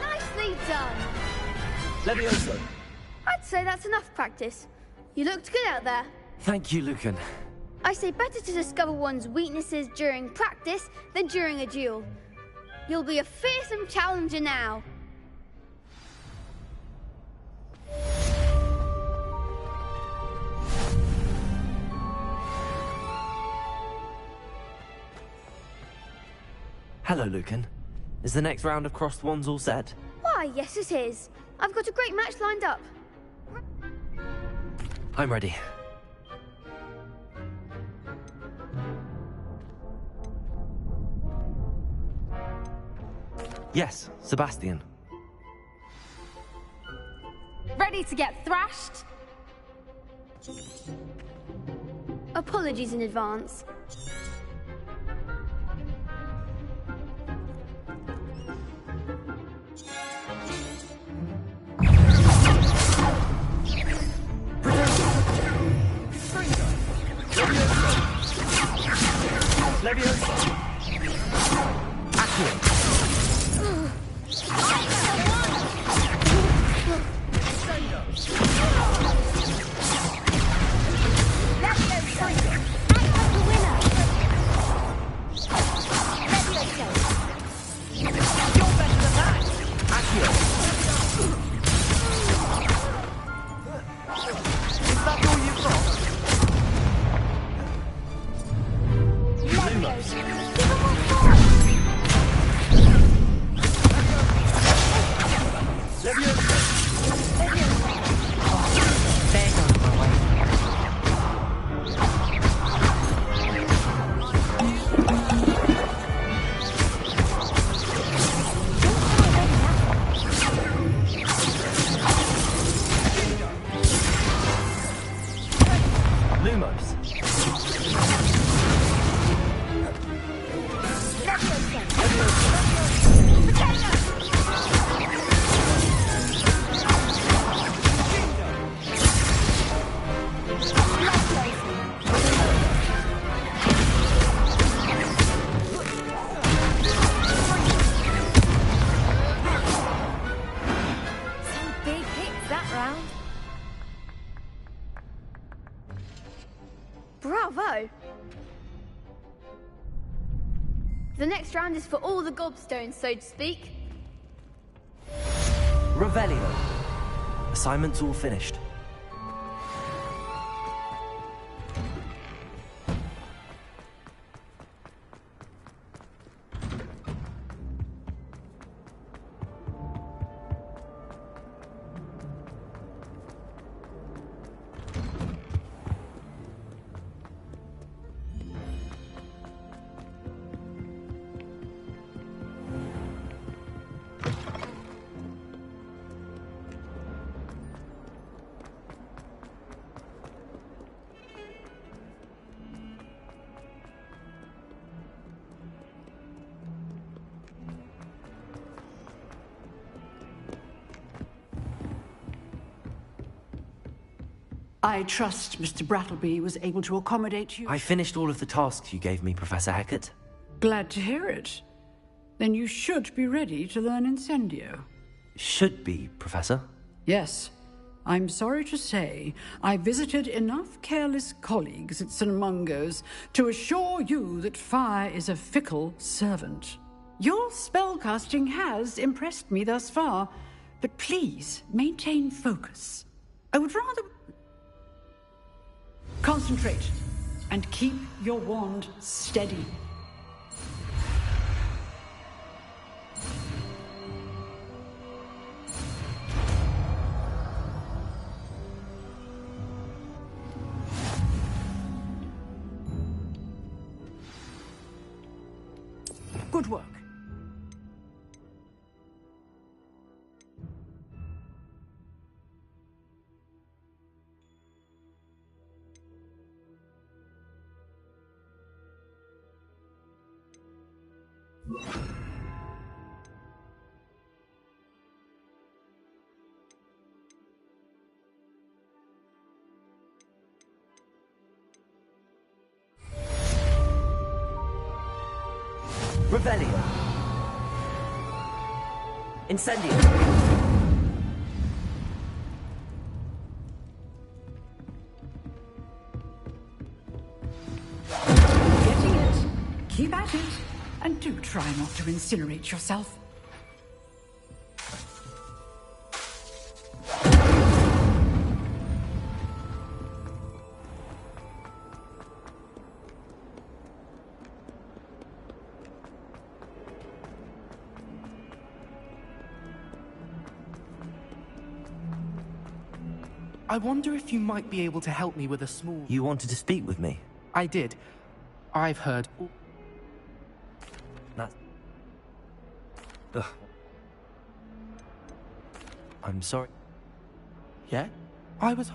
Nicely done. Levioso. I'd say that's enough practice. You looked good out there. Thank you, Lucan. I say better to discover one's weaknesses during practice than during a duel. You'll be a fearsome challenger now. Hello, Lucan. Is the next round of crossed wands all set? Why, yes it is. I've got a great match lined up. I'm ready. Yes, Sebastian. Ready to get thrashed? Apologies in advance. Bravo! The next round is for all the gobstones, so to speak. Revelio. Assignment's all finished. I trust Mr. Brattleby was able to accommodate you. I finished all of the tasks you gave me, Professor Hackett. Glad to hear it. Then you should be ready to learn Incendio. Should be, Professor. Yes. I'm sorry to say, I visited enough careless colleagues at St. Mungo's to assure you that fire is a fickle servant. Your spellcasting has impressed me thus far, but please maintain focus. I would rather... Concentrate and keep your wand steady. Good work. Revelio. Incendio. Getting it. Keep at it. And do try not to incinerate yourself. I wonder if you might be able to help me with a small... You wanted to speak with me? I did. I've heard... That's... Ugh. I'm sorry. Yeah? I was...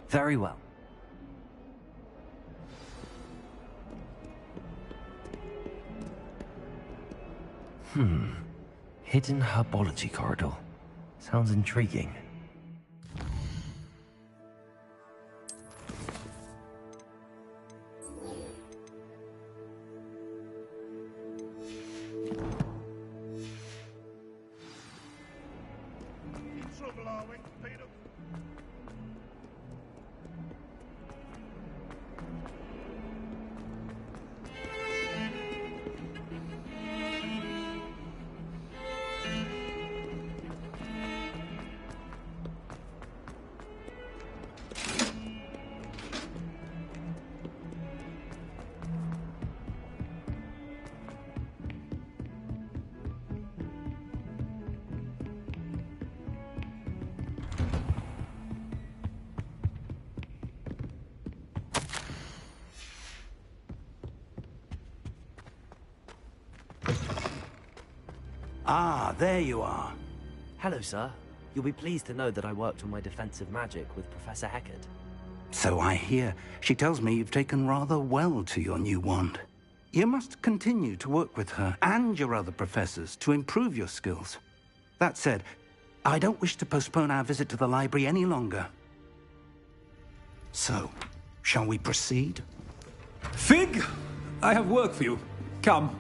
Very well. Hidden herbology corridor. Sounds intriguing. Ah, there you are. Hello, sir. You'll be pleased to know that I worked on my defensive magic with Professor Hackett. So I hear. She tells me you've taken rather well to your new wand. You must continue to work with her and your other professors to improve your skills. That said, I don't wish to postpone our visit to the library any longer. So, shall we proceed? Fig! I have work for you. Come.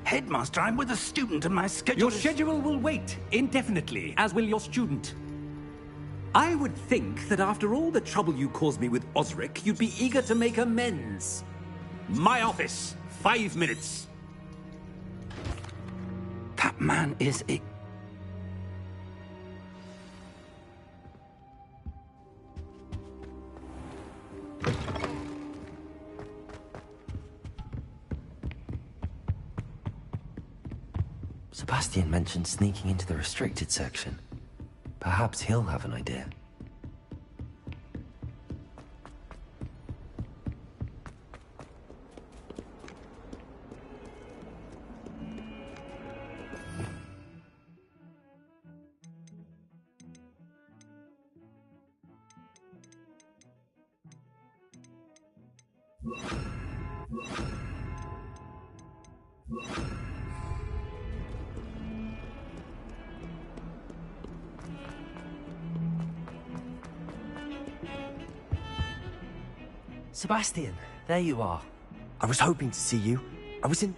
Headmaster, I'm with a student and my schedule Your schedule will wait indefinitely, as will your student. I would think that after all the trouble you caused me with Osric, you'd be eager to make amends. My office. 5 minutes. That man is a... Sebastian mentioned sneaking into the restricted section. Perhaps he'll have an idea. Sebastian, there you are. I was hoping to see you. I was in...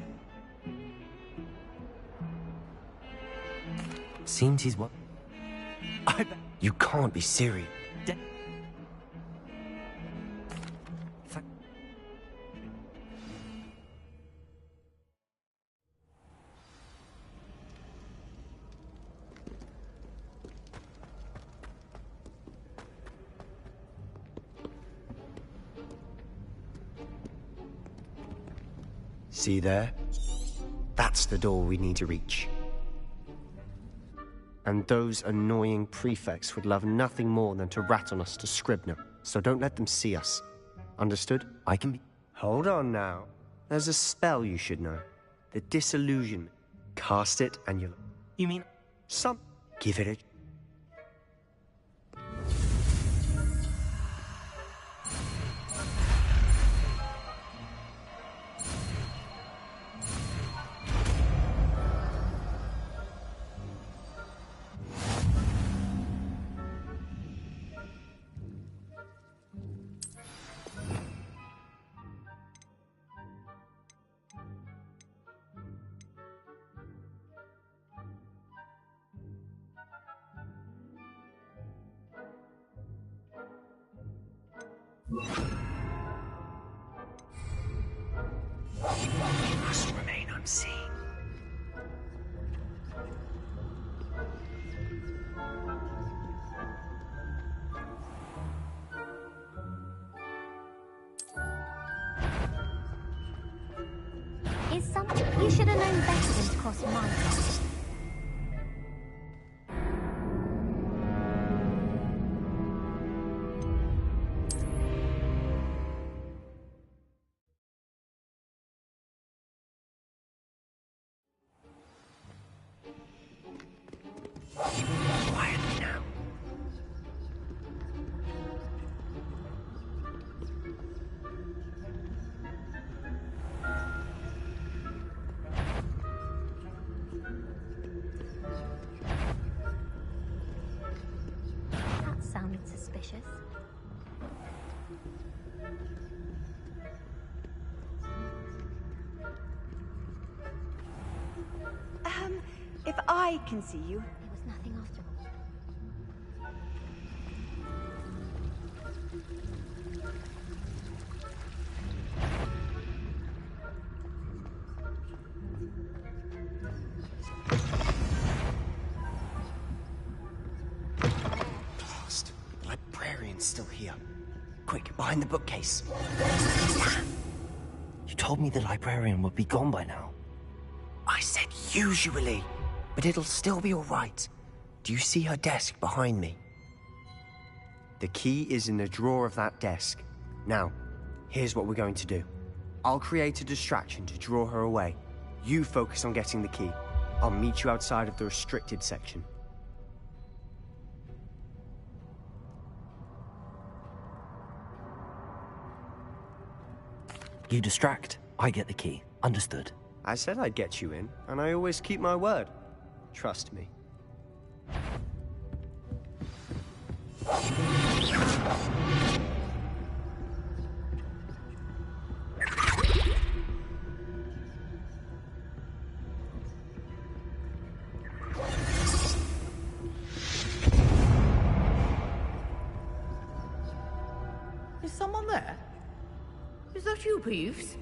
Seems he's what? You can't be serious. See there? That's the door we need to reach. And those annoying prefects would love nothing more than to rat on us to Scribner, so don't let them see us. Understood? I can be... Hold on now. There's a spell you should know. The Disillusionment. Cast it and you'll... You mean... Give it a... must remain unseen. Is something you should have known better than to cross my path. Quietly now. That sounded suspicious. If I can see you. It was nothing after all. Blast. The librarian's still here. Quick, behind the bookcase. You told me the librarian would be gone by now. I said usually, but it'll still be all right. Do you see her desk behind me? The key is in the drawer of that desk. Now, here's what we're going to do. I'll create a distraction to draw her away. You focus on getting the key. I'll meet you outside of the restricted section. You distract, I get the key. Understood. I said I'd get you in, and I always keep my word. Trust me. Is someone there? Is that you, Peeves?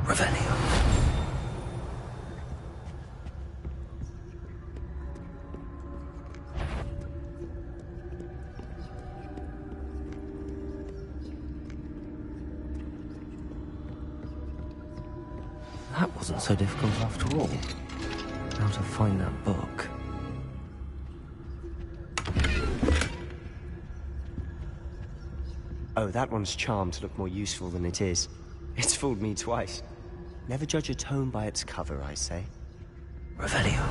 Revelio. That wasn't so difficult after all. How to find that book. Oh, that one's charmed to look more useful than it is. It's fooled me twice. Never judge a tome by its cover, I say. Revelio.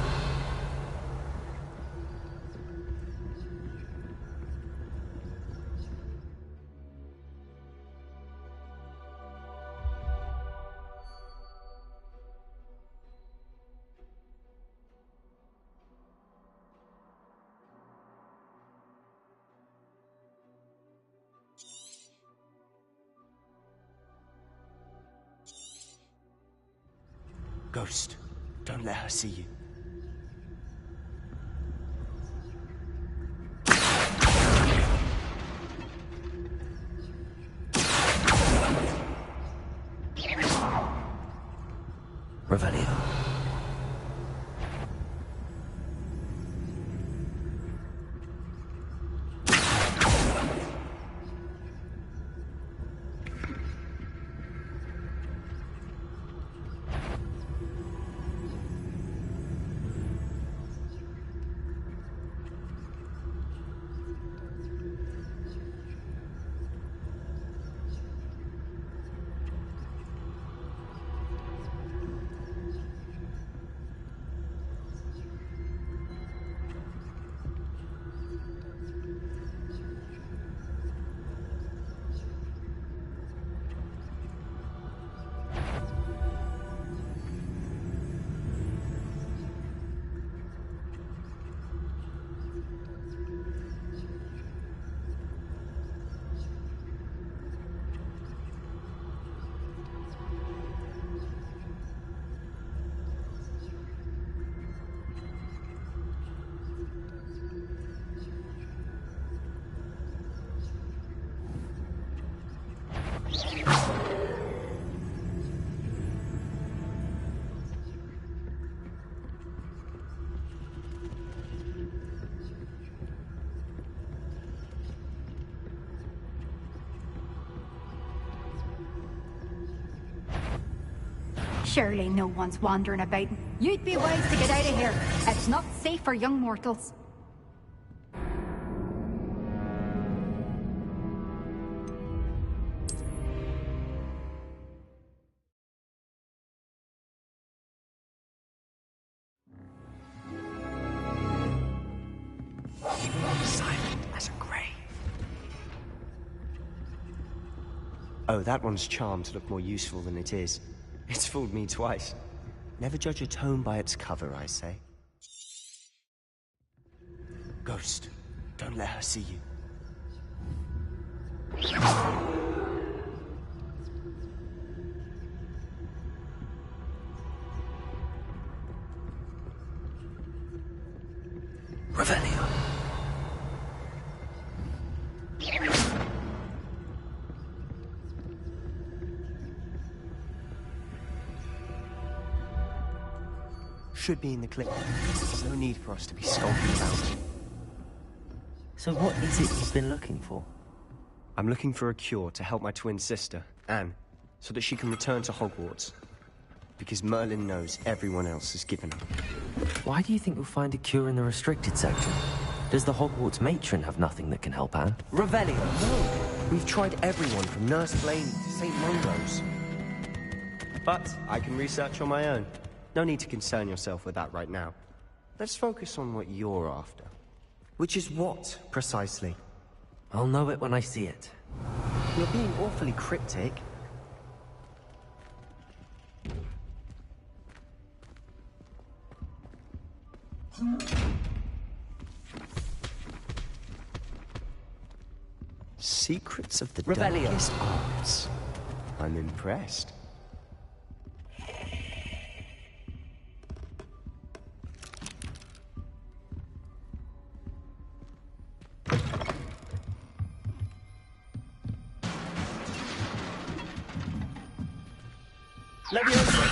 Ghost, don't let her see you. Revelio. Surely no one's wandering about. You'd be wise to get out of here. It's not safe for young mortals. Silent as a grave. Oh, that one's charmed to look more useful than it is. It's fooled me twice. Never judge a tome by its cover, I say. Ghost, don't let her see you. Revelio. Should be in the clip. There's no need for us to be skulking about. So what is it you've been looking for? I'm looking for a cure to help my twin sister, Anne, so that she can return to Hogwarts. Because Merlin knows everyone else has given up. Why do you think you'll find a cure in the restricted section? Does the Hogwarts matron have nothing that can help Anne? Revelio, no! We've tried everyone from Nurse Blaine to St. Mungo's. But I can research on my own. No need to concern yourself with that right now. Let's focus on what you're after. Which is what, precisely? I'll know it when I see it. You're being awfully cryptic. Secrets of the Revelio. darkest arts. I'm impressed. Leviosa!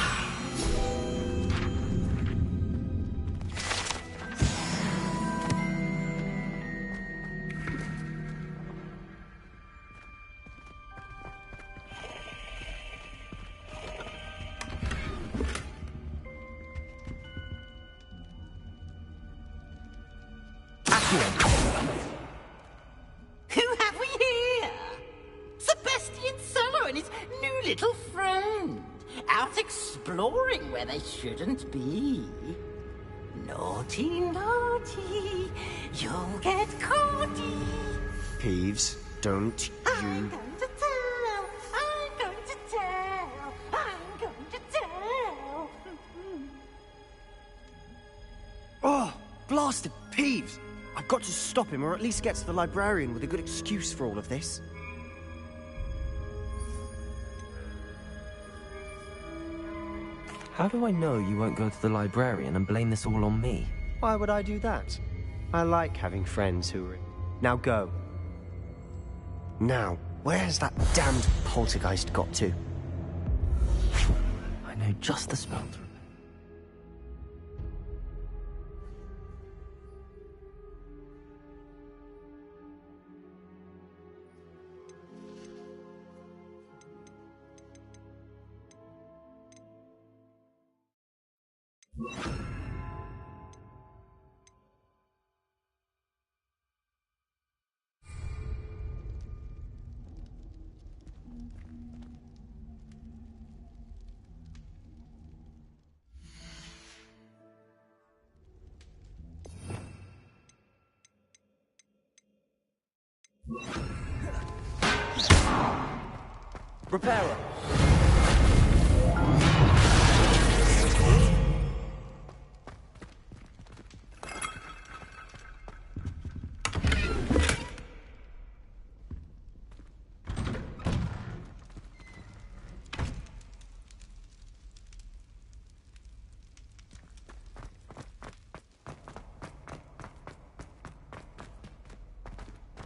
Who have we here? Sebastian Cello and his new little friend. Out exploring where they shouldn't be. Naughty, naughty, you'll get caughty. Peeves, don't I'm going to tell, I'm going to tell, I'm going to tell. Oh, blasted Peeves! I've got to stop him, or at least get to the librarian with a good excuse for all of this. How do I know you won't go to the librarian and blame this all on me? Why would I do that? I like having friends who are... Now go. Now, where has that damned poltergeist got to? I know just the spell to... Repairer!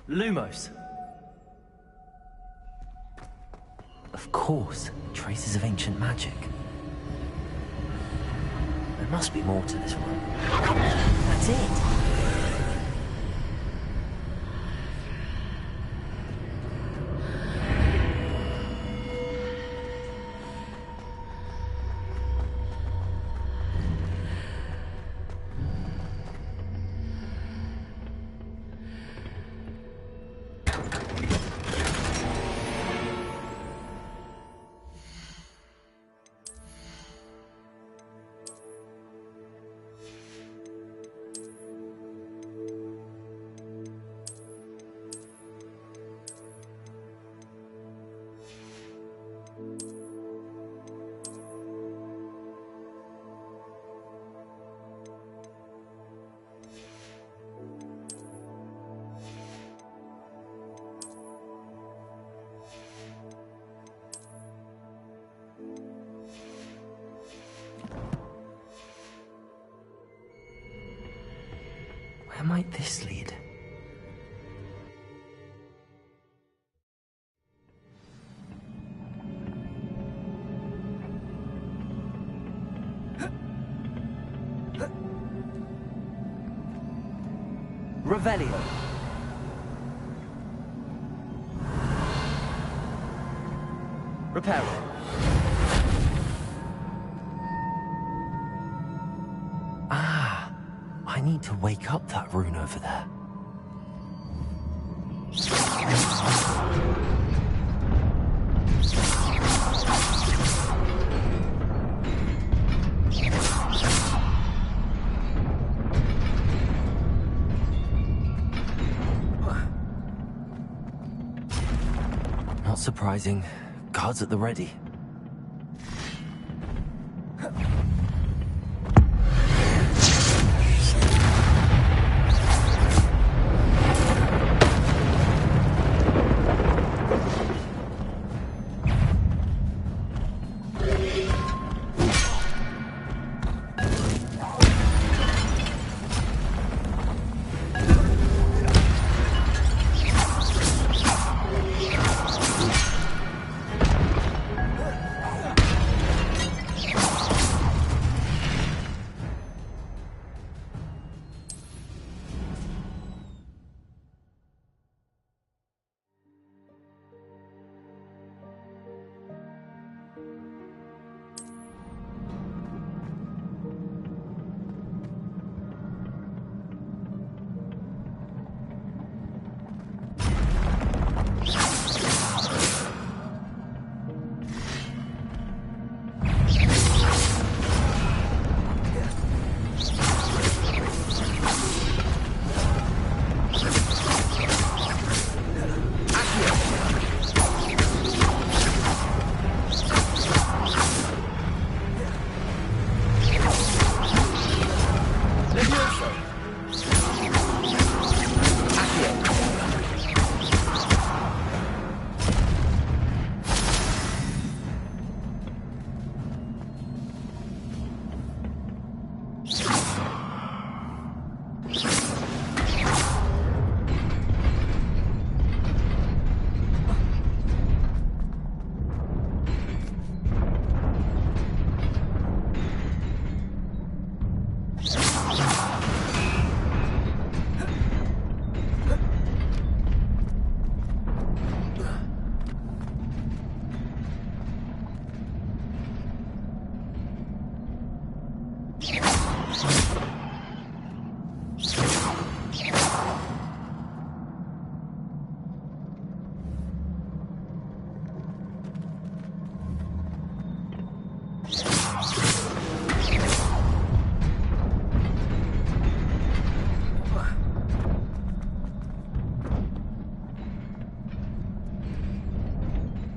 Lumos. Of course, traces of ancient magic. There must be more to this room. That's it! Where might this lead? Revelio. Reparo. Ah, I need to wake up that rune over there. Not surprising. Guards at the ready.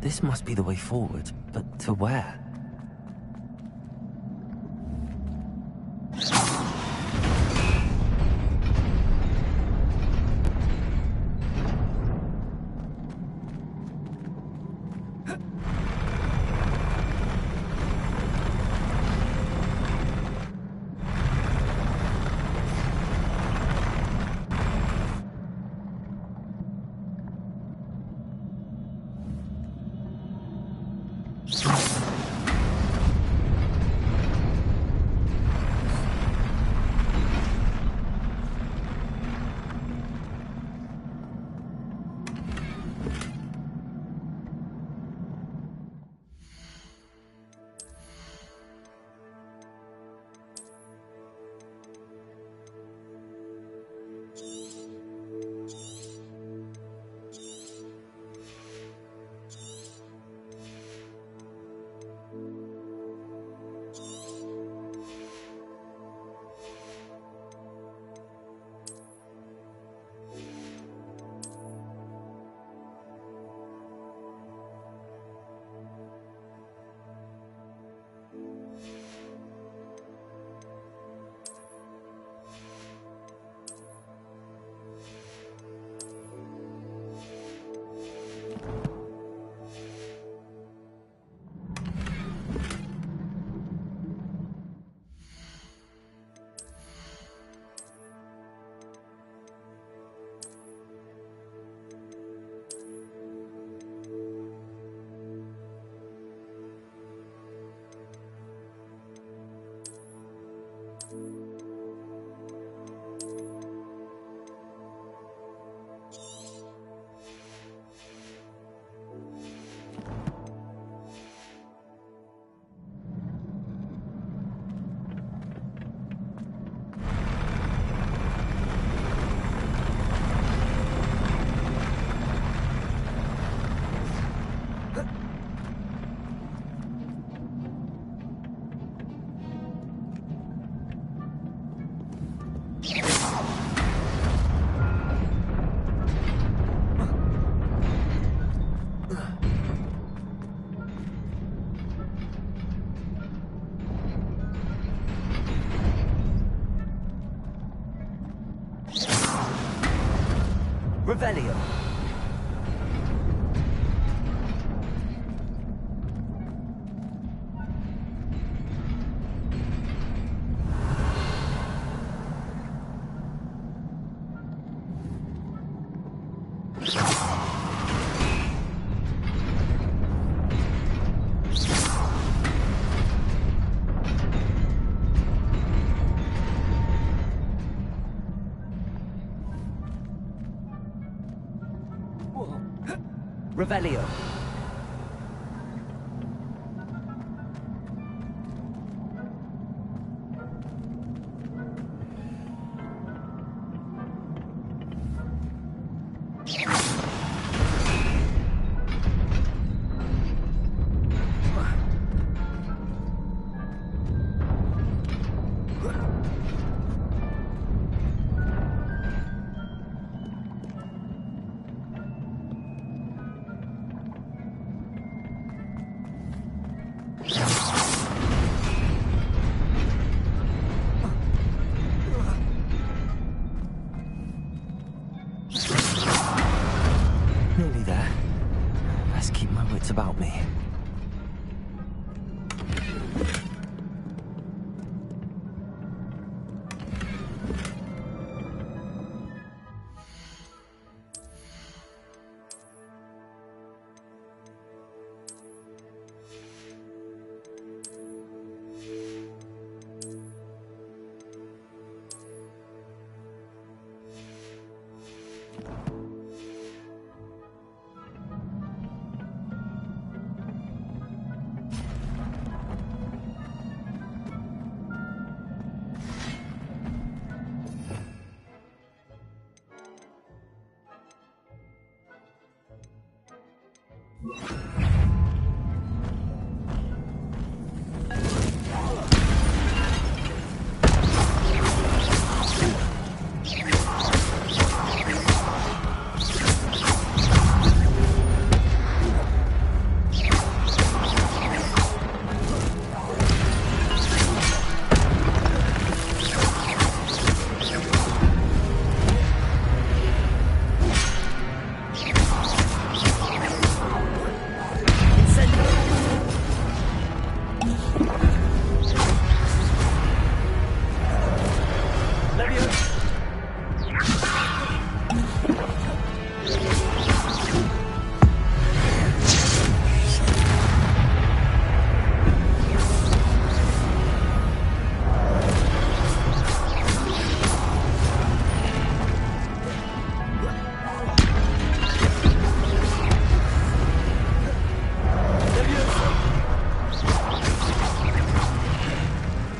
This must be the way forward, but to where? Revelio. Revelio.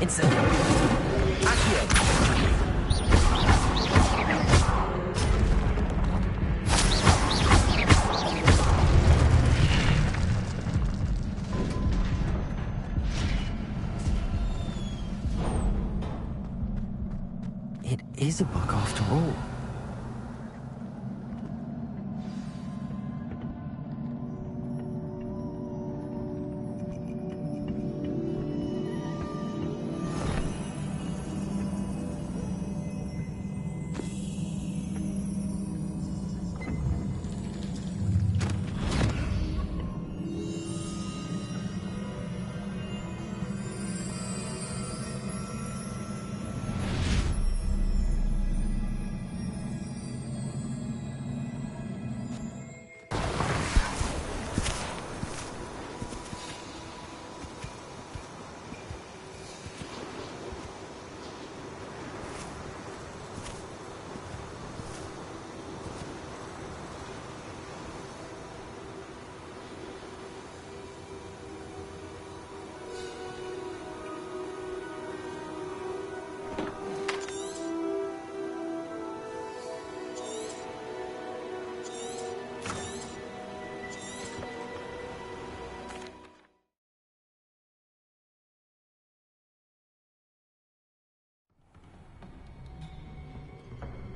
Incendio! Accio! It is a book after all.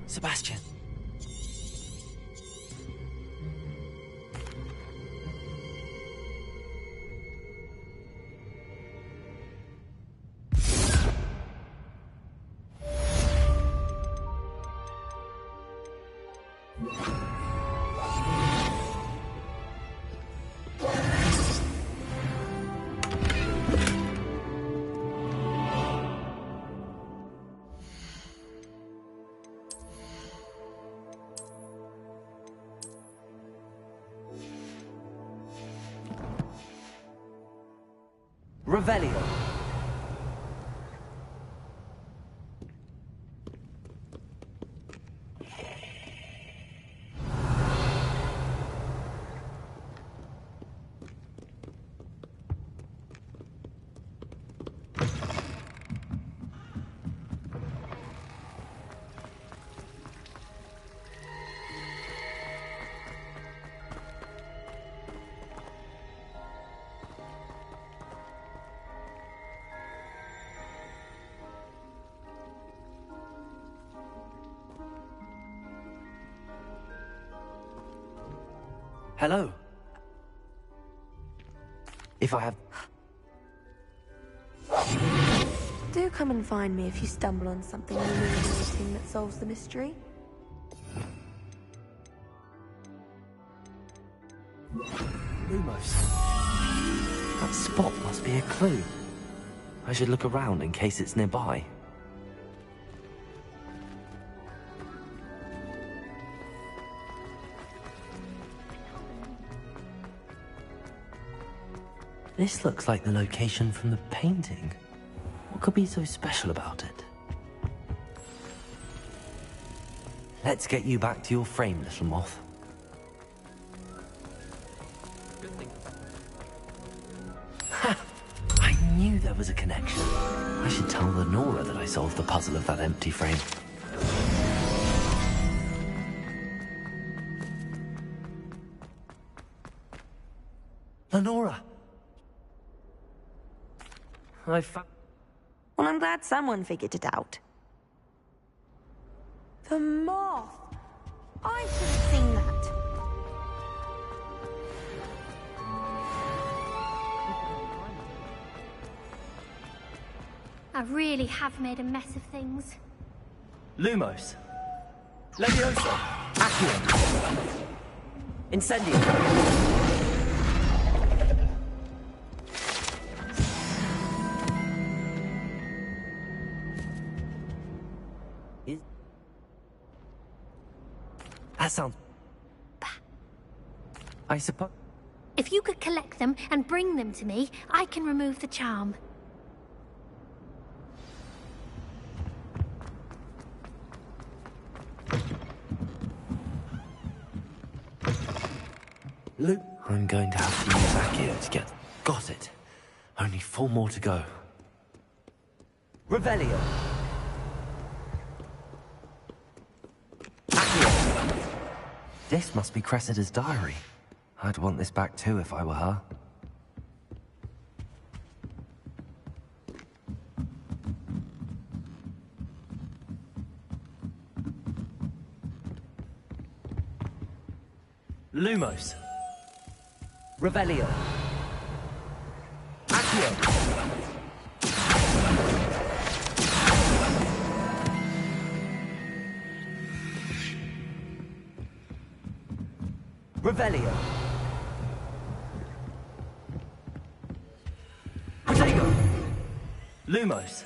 Sebastian. Revelio. Hello. If I have... Do come and find me if you stumble on something illuminating that solves the mystery. Lumos. That spot must be a clue. I should look around in case it's nearby. This looks like the location from the painting. What could be so special about it? Let's get you back to your frame, little moth. Ha! I knew there was a connection. I should tell Lenora that I solved the puzzle of that empty frame. Lenora! I found... Well, I'm glad someone figured it out. The moth! I should have seen that. I really have made a mess of things. Lumos. Levioso. Accio. Incendio. That sounds... I suppose... If you could collect them and bring them to me, I can remove the charm. Luke, I'm going to have to use Accio to get... Got it. Only 4 more to go. Revelio. This must be Cressida's diary. I'd want this back too if I were her. Lumos. Revelio. Accio. Revelio. Protego. Lumos.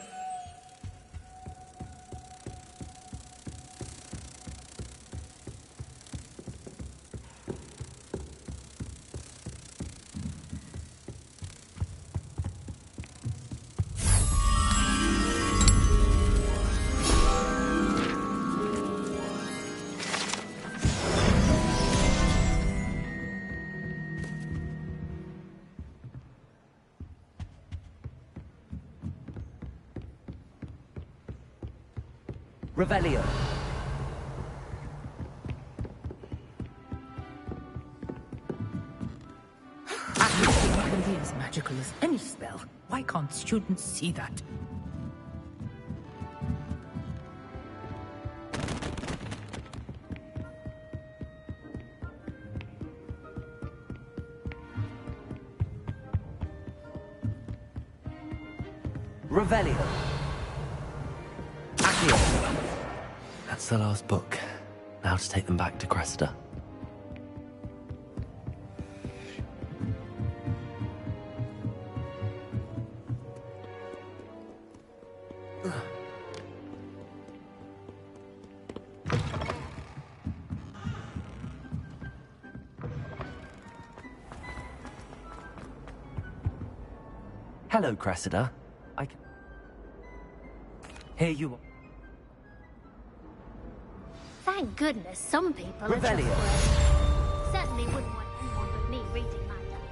Revelio. Everything can be as magical as any spell. Why can't students see that? Revelio. Accio. That's the last book. Now to take them back to Cressida. Hello, Cressida. I can... Here you are. Thank goodness some people are Revelio. trustworthy. Certainly wouldn't want anyone but me reading my diary.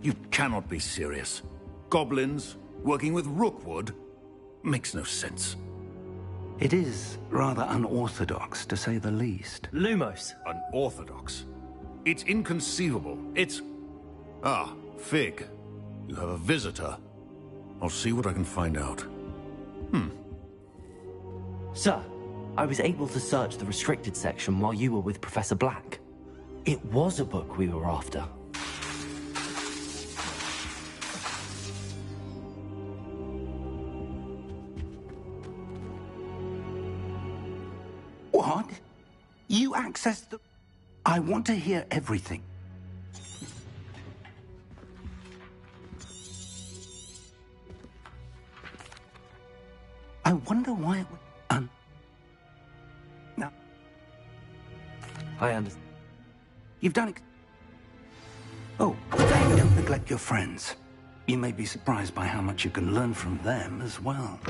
You cannot be serious. Goblins, working with Rookwood? Makes no sense. It is rather unorthodox, to say the least. Lumos. Unorthodox? It's inconceivable. It's... Ah, Fig. You have a visitor. I'll see what I can find out. Sir, I was able to search the restricted section while you were with Professor Black. It was a book we were after. What? You accessed the... I want to hear everything. I wonder why it would... Now... I understand. You've done it... Oh, don't neglect your friends. You may be surprised by how much you can learn from them as well.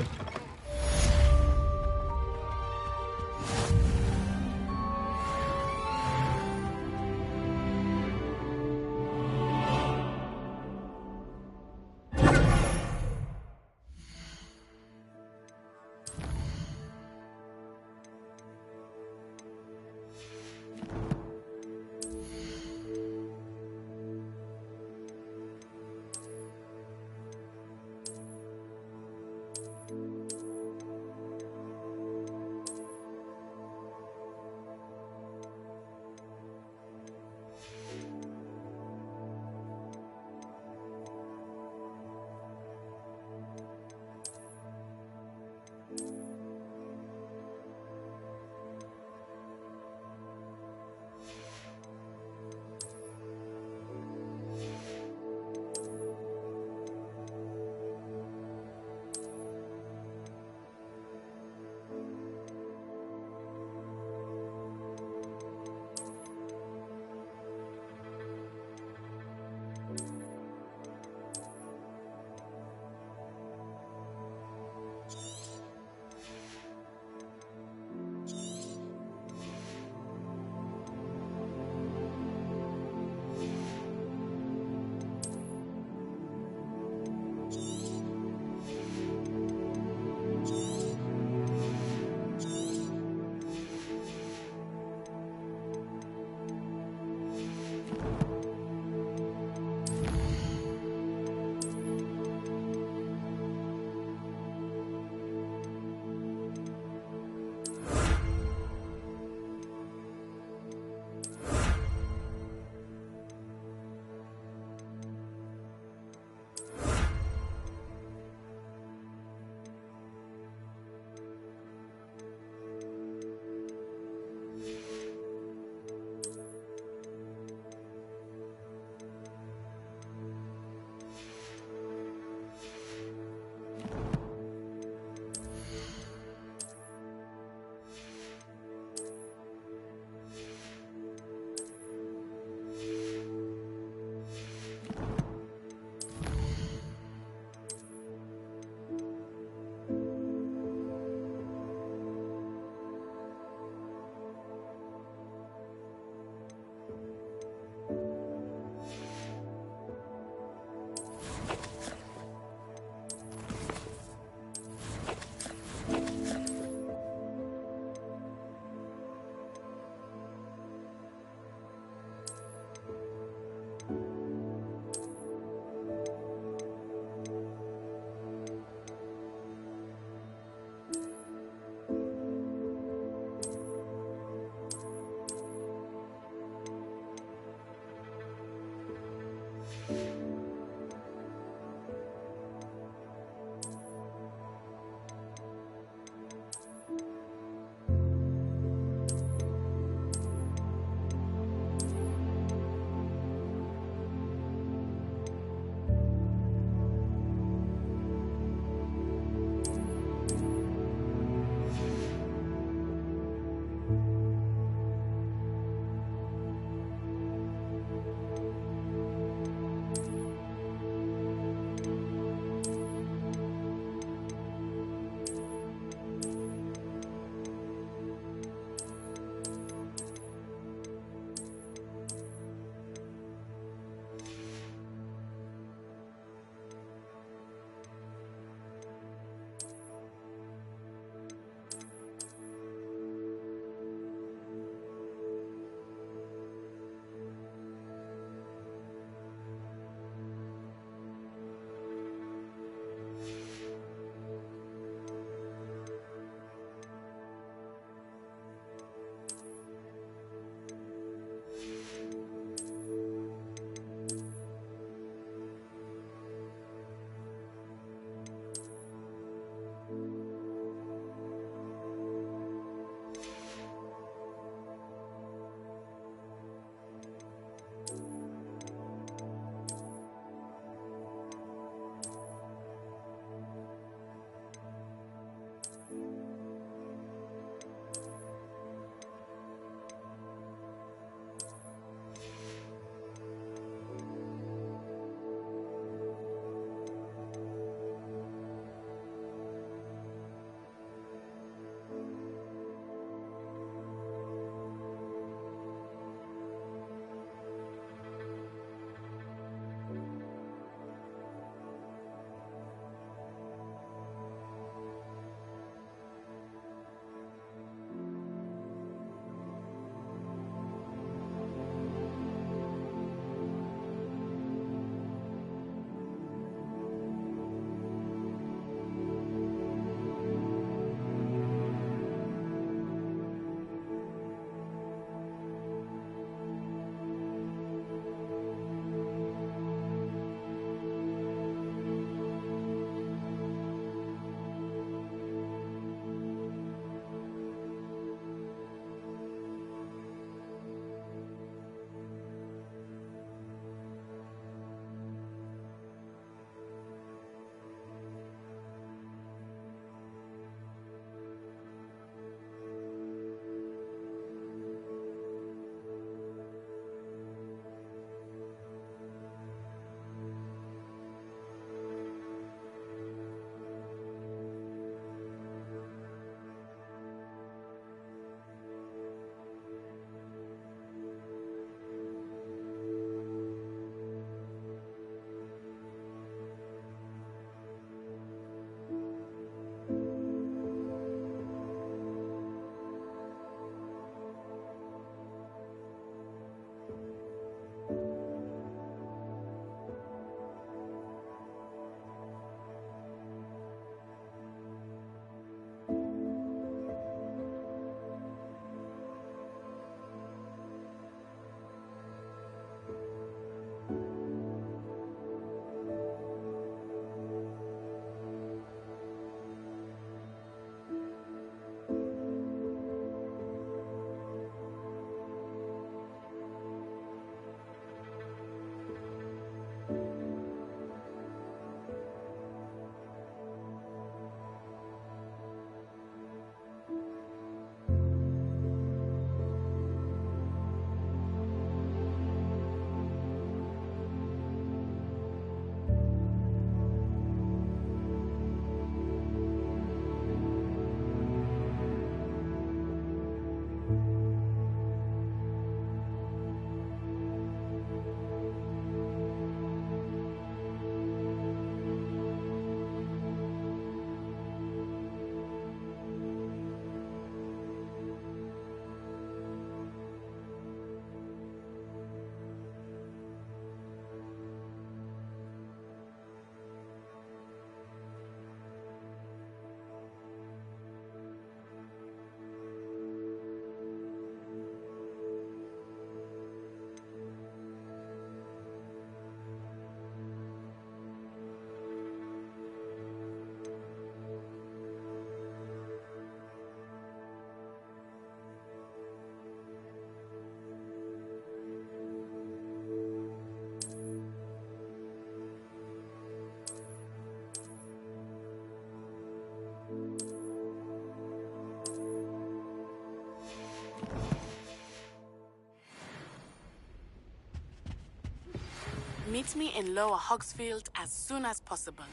Meet me in Lower Hogsfield as soon as possible.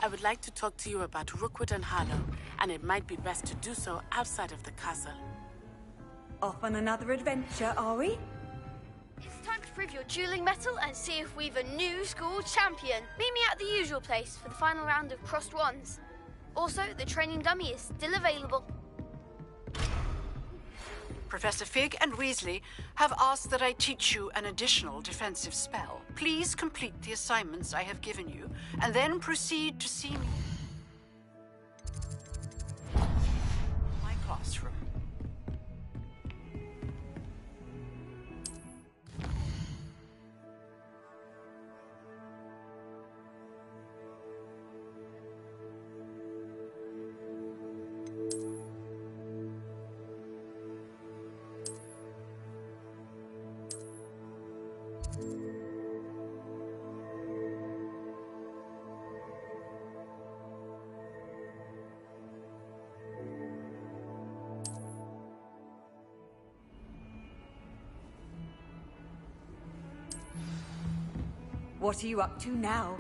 I would like to talk to you about Rookwood and Harlow, and it might be best to do so outside of the castle. Off on another adventure, are we? It's time to prove your dueling mettle and see if we've a new school champion. Meet me at the usual place for the final round of crossed wands. Also, the training dummy is still available. Professor Fig and Weasley have asked that I teach you an additional defensive spell. Please complete the assignments I have given you, and then proceed to see me. My classroom. What are you up to now?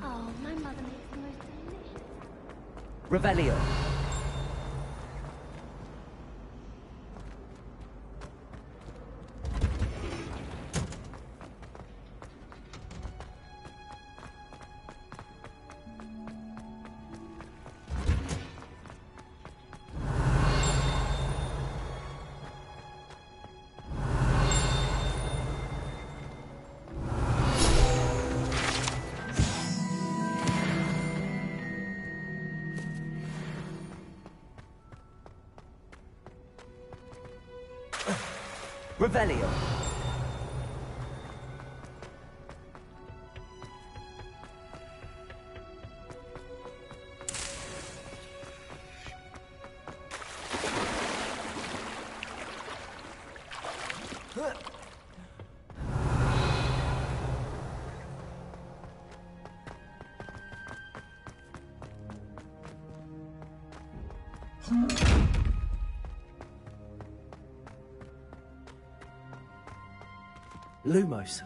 Oh, my mother makes the most delicious. Revelio. Revelio. Lumos.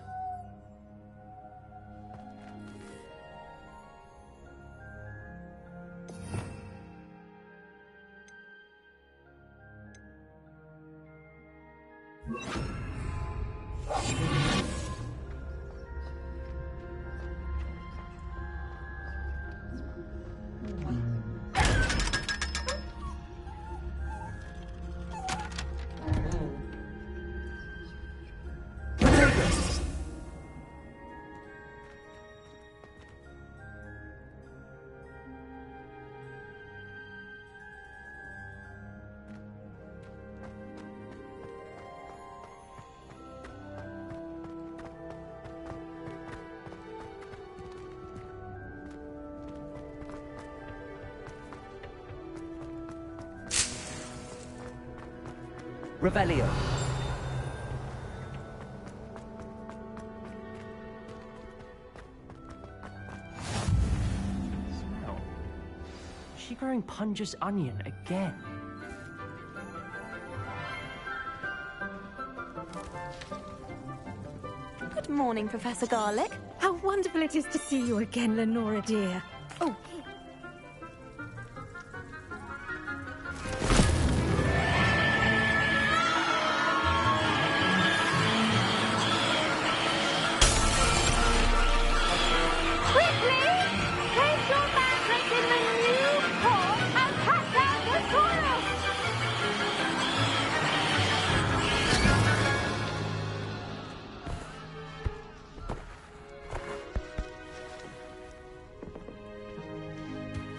Revelio. Smell. Is she growing Punja's onion again? Good morning, Professor Garlick. How wonderful it is to see you again, Lenora dear. Oh, here.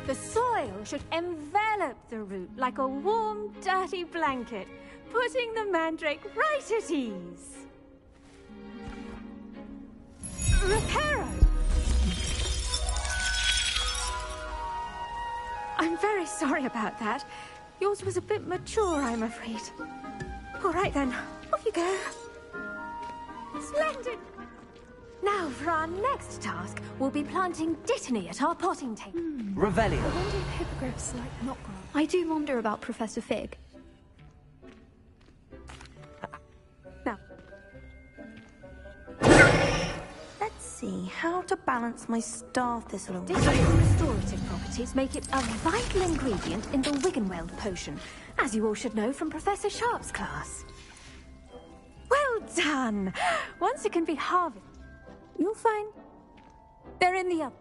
The soil should envelop the root like a warm, dirty blanket, putting the mandrake right at ease. Reparo! I'm very sorry about that. Yours was a bit mature, I'm afraid. All right then, off you go. Splendid! Now, for our next task, we'll be planting Dittany at our potting table. Revelio. I wonder if hippogriffs like knot grass. I do wonder about Professor Fig. Now. Let's see, how to balance my star thistle. Dittany's restorative properties make it a vital ingredient in the Wiggenweld potion, as you all should know from Professor Sharp's class. Well done! Once it can be harvested, you'll find they're in the oven.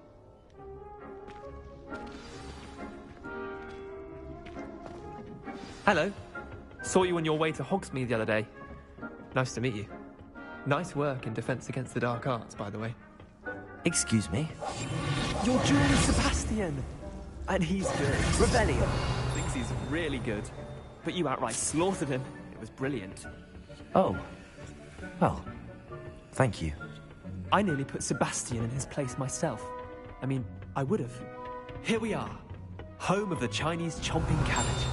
Hello. Saw you on your way to Hogsmeade the other day. Nice to meet you. Nice work in Defense Against the Dark Arts, by the way. Excuse me? You're Julius Sebastian! And he's good. Revelio. Thinks he's really good. But you outright slaughtered him. It was brilliant. Oh. Well, thank you. I nearly put Sebastian in his place myself. I mean, I would have. Here we are. Home of the Chinese chomping cabbage.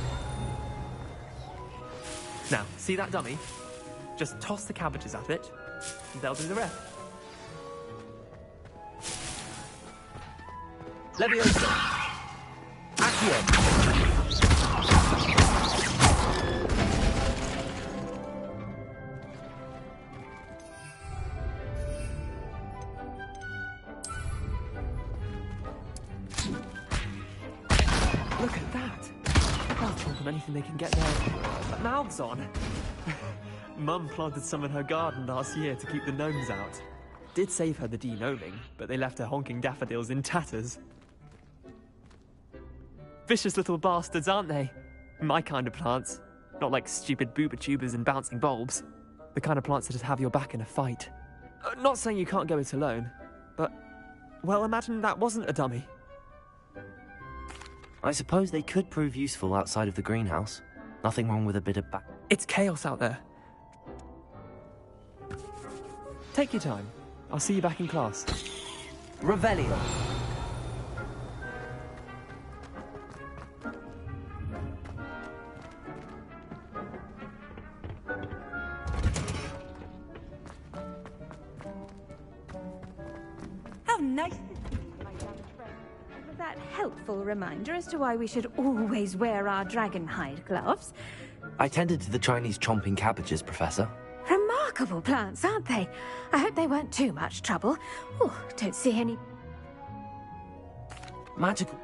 Now, see that dummy? Just toss the cabbages at it, and they'll do the rest. Leviosa! Accio! Look at that! I'll chomp on anything they can get their mouths on. Mum planted some in her garden last year to keep the gnomes out. Did save her the de-gnoming, but they left her honking daffodils in tatters. Vicious little bastards, aren't they? My kind of plants. Not like stupid booba tubers and bouncing bulbs. The kind of plants that just have your back in a fight. Not saying you can't go it alone, but... well, imagine that wasn't a dummy. I suppose they could prove useful outside of the greenhouse. Nothing wrong with a bit of back. It's chaos out there. Take your time. I'll see you back in class. Revelio. How nice to see you, my young friend. With that helpful reminder as to why we should always wear our dragonhide gloves. I tended to the Chinese chomping cabbages, Professor. Remarkable plants, aren't they? I hope they weren't too much trouble. Oh, don't see any... Magical...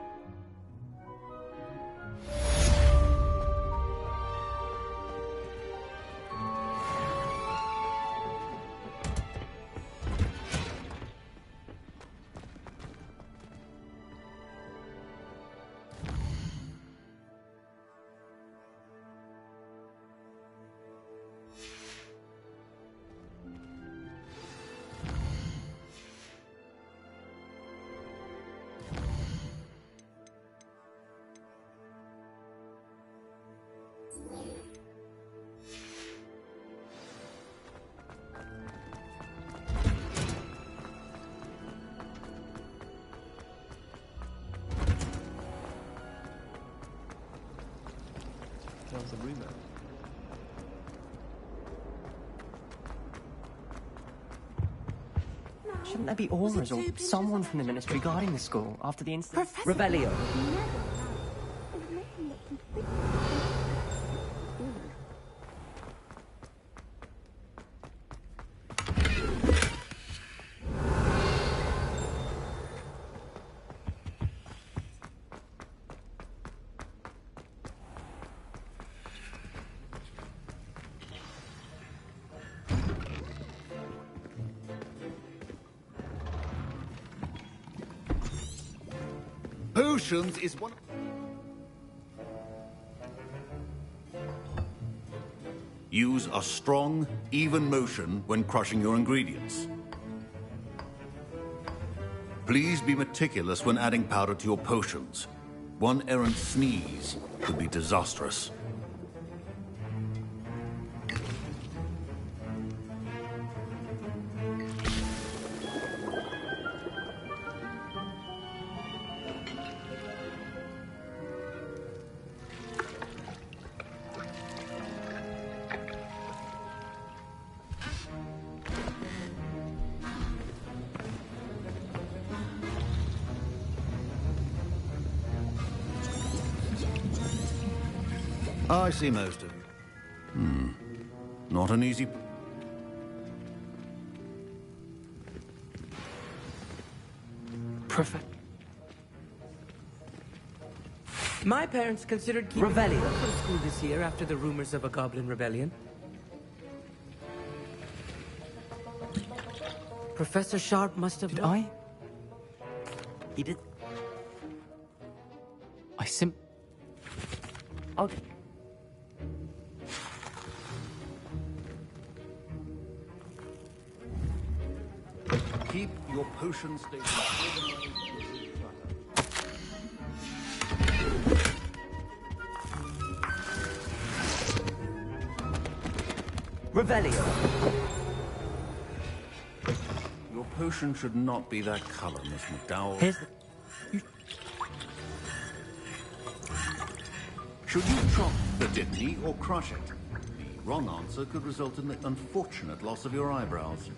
That was a rumor. Shouldn't there be auras or someone from the ministry guarding the school after the incident? Revelio. Potions is one... Use a strong, even motion when crushing your ingredients. Please be meticulous when adding powder to your potions. One errant sneeze could be disastrous. I see most of it. Not an easy... My parents considered keeping me Revelio. from school this year after the rumors of a goblin rebellion. Professor Sharp must have known. He did. Okay. Keep your potion station. Revelio. Your potion should not be that color, Miss McDowell. Here's Should you chop the Dipney or crush it? The wrong answer could result in the unfortunate loss of your eyebrows.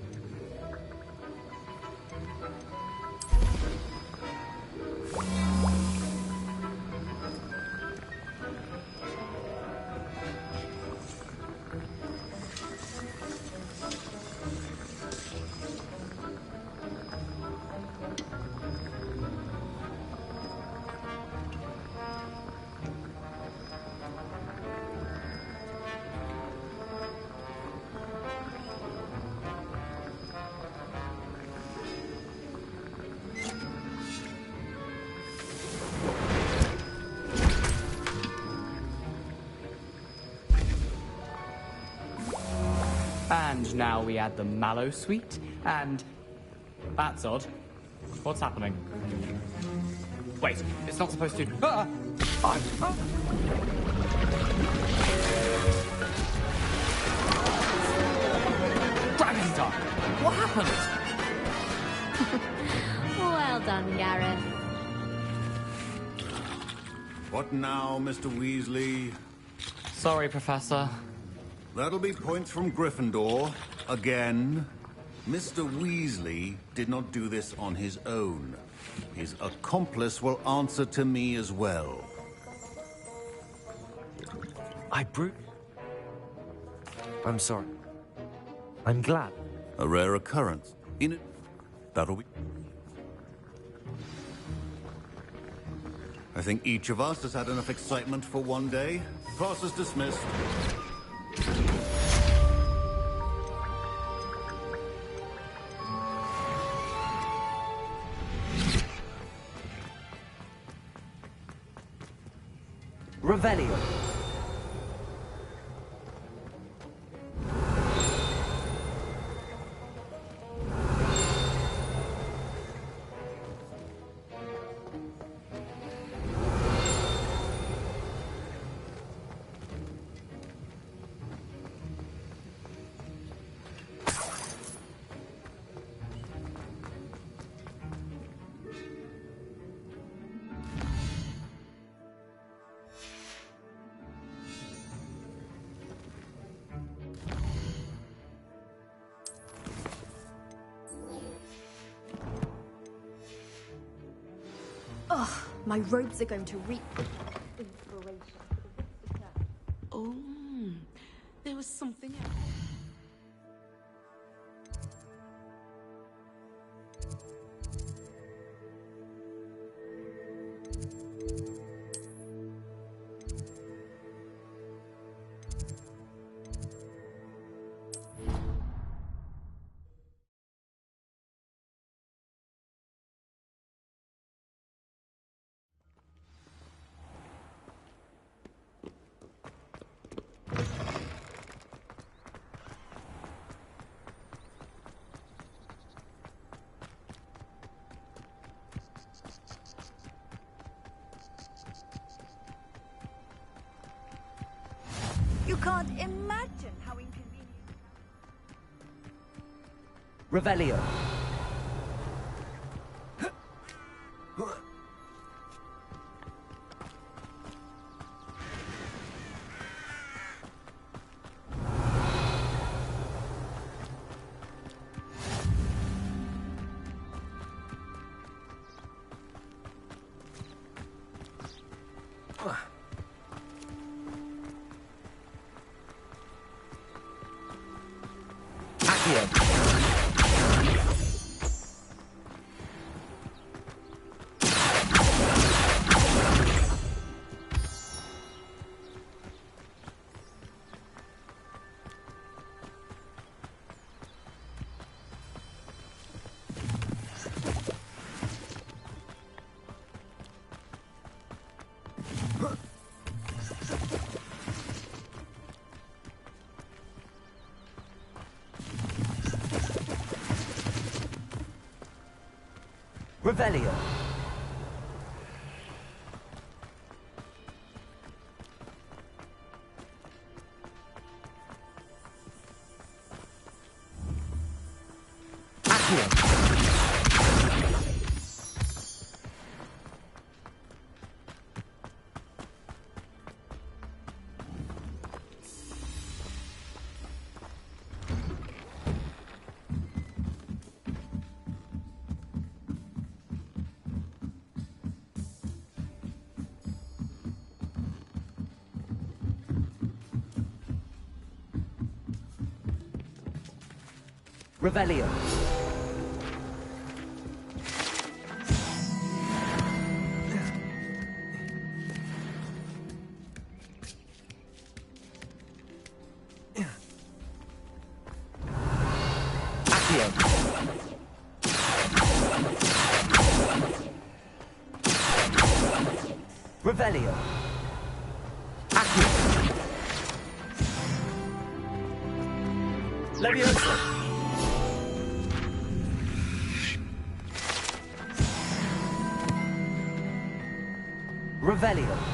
And now we add the mallow sweet, and... That's odd. What's happening? Wait, it's not supposed to... Dragon's Dark! What happened? Well done, Gareth. What now, Mr. Weasley? Sorry, Professor. That'll be points from Gryffindor. Again. Mr. Weasley did not do this on his own. His accomplice will answer to me as well. I'm sorry. I'm glad. A rare occurrence. In it, that'll be... I think each of us has had enough excitement for one day. Class is dismissed. Revelio. Ugh, my robes are going to reap inspiration. Oh, there was something else. You can't imagine how inconvenient... Revelio. Accio. Revelio. Accio. Revelio. Accio. Revelio. Accio. Levioso. Revelio.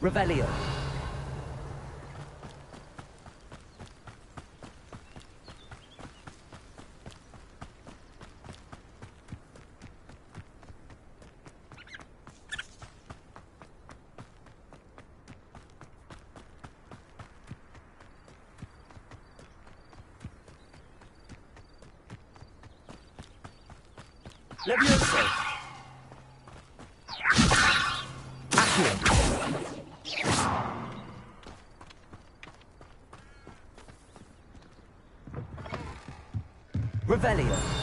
Revelio. Levioso. Accio. Revelio.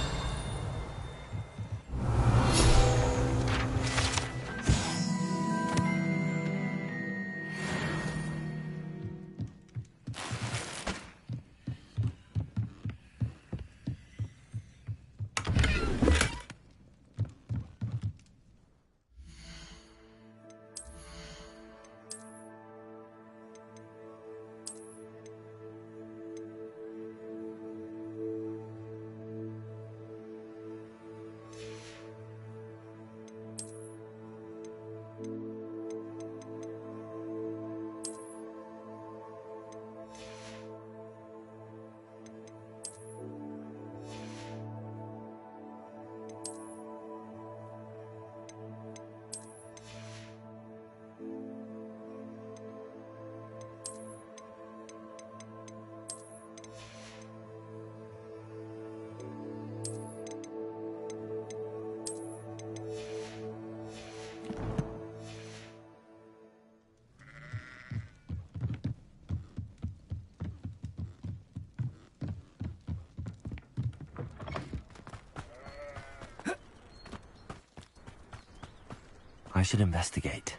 I should investigate.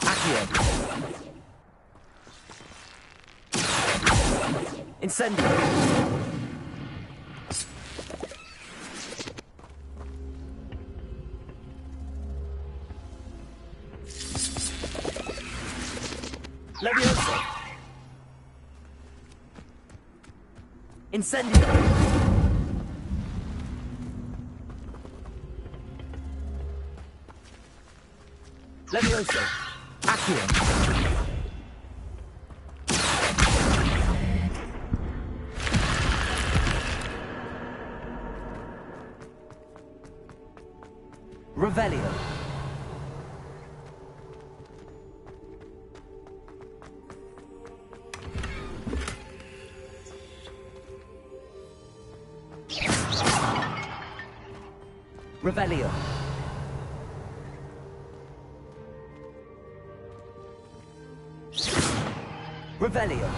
Accio! Incendio! Levioso! Incendio! Levioso! Accio! Revelio! Revelio. Revelio.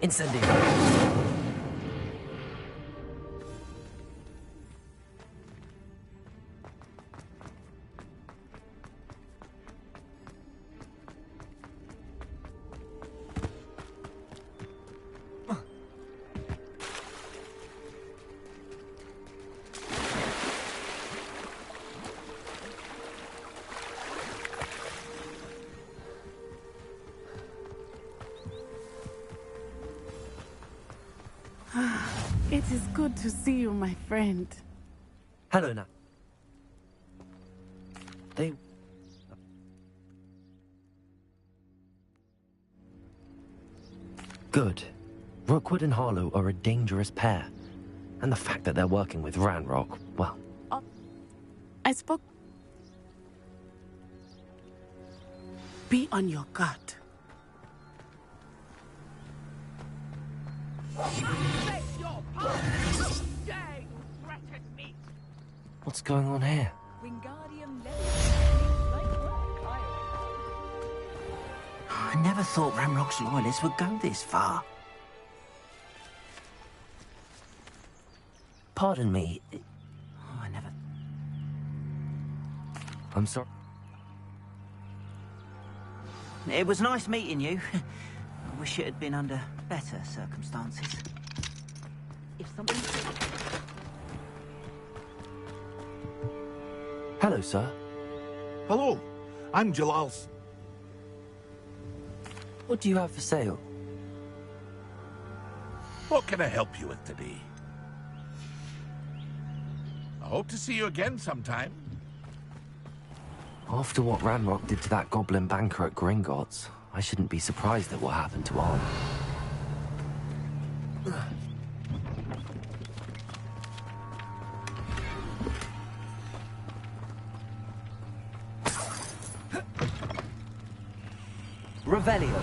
Incendio. It is good to see you, my friend. Hello, now. They... Good. Rookwood and Harlow are a dangerous pair. And the fact that they're working with Ranrock, well... I spoke... Be on your guard. What's going on here? I never thought Ramrock's loyalists would go this far. Pardon me. Oh, I never... I'm sorry. It was nice meeting you. I wish it had been under better circumstances. If something... Hello, sir. Hello. I'm Jalal's. What do you have for sale? What can I help you with today? I hope to see you again sometime. After what Ranrock did to that goblin banker at Gringotts, I shouldn't be surprised at what happened to Arm. Revelio.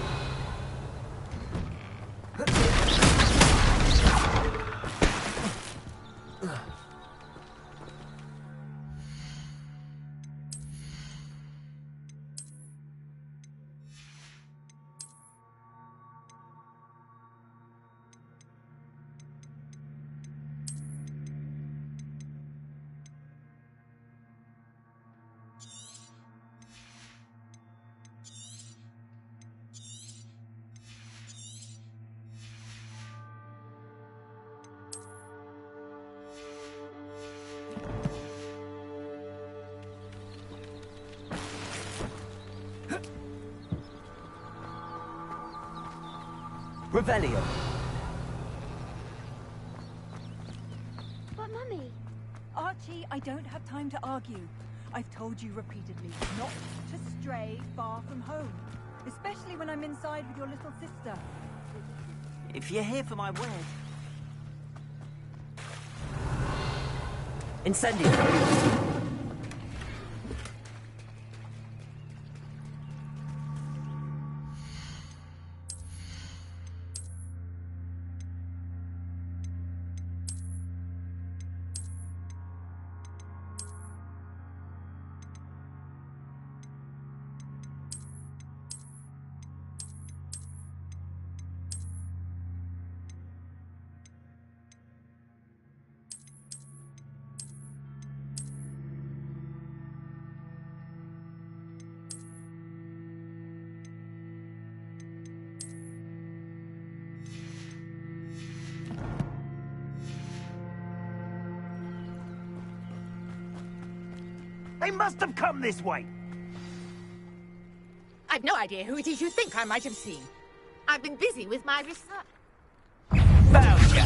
Revelio. But, Mummy... Archie, I don't have time to argue. I've told you repeatedly not to stray far from home. Especially when I'm inside with your little sister. If you're here for my wed... Incendio. They must have come this way. I've no idea who it is you think I might have seen. I've been busy with my research. Found ya.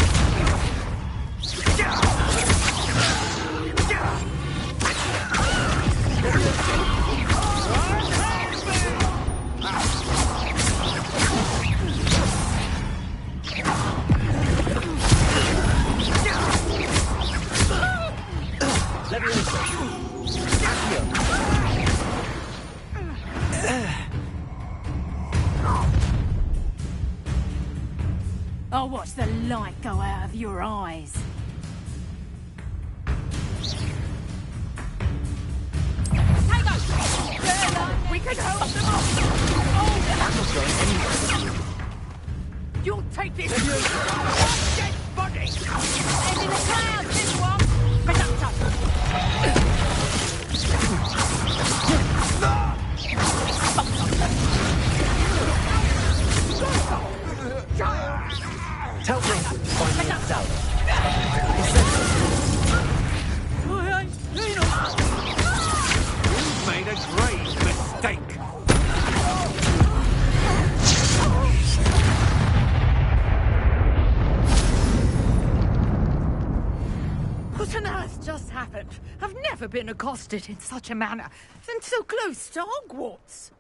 I'll watch the light go out of your eyes. Hang on! We can hold them off! You'll take this! Dead body! End in the clouds, this one! Reductor! Tell me, find me out. You've made a grave mistake. What on earth just happened? I've never been accosted in such a manner, and so close to Hogwarts.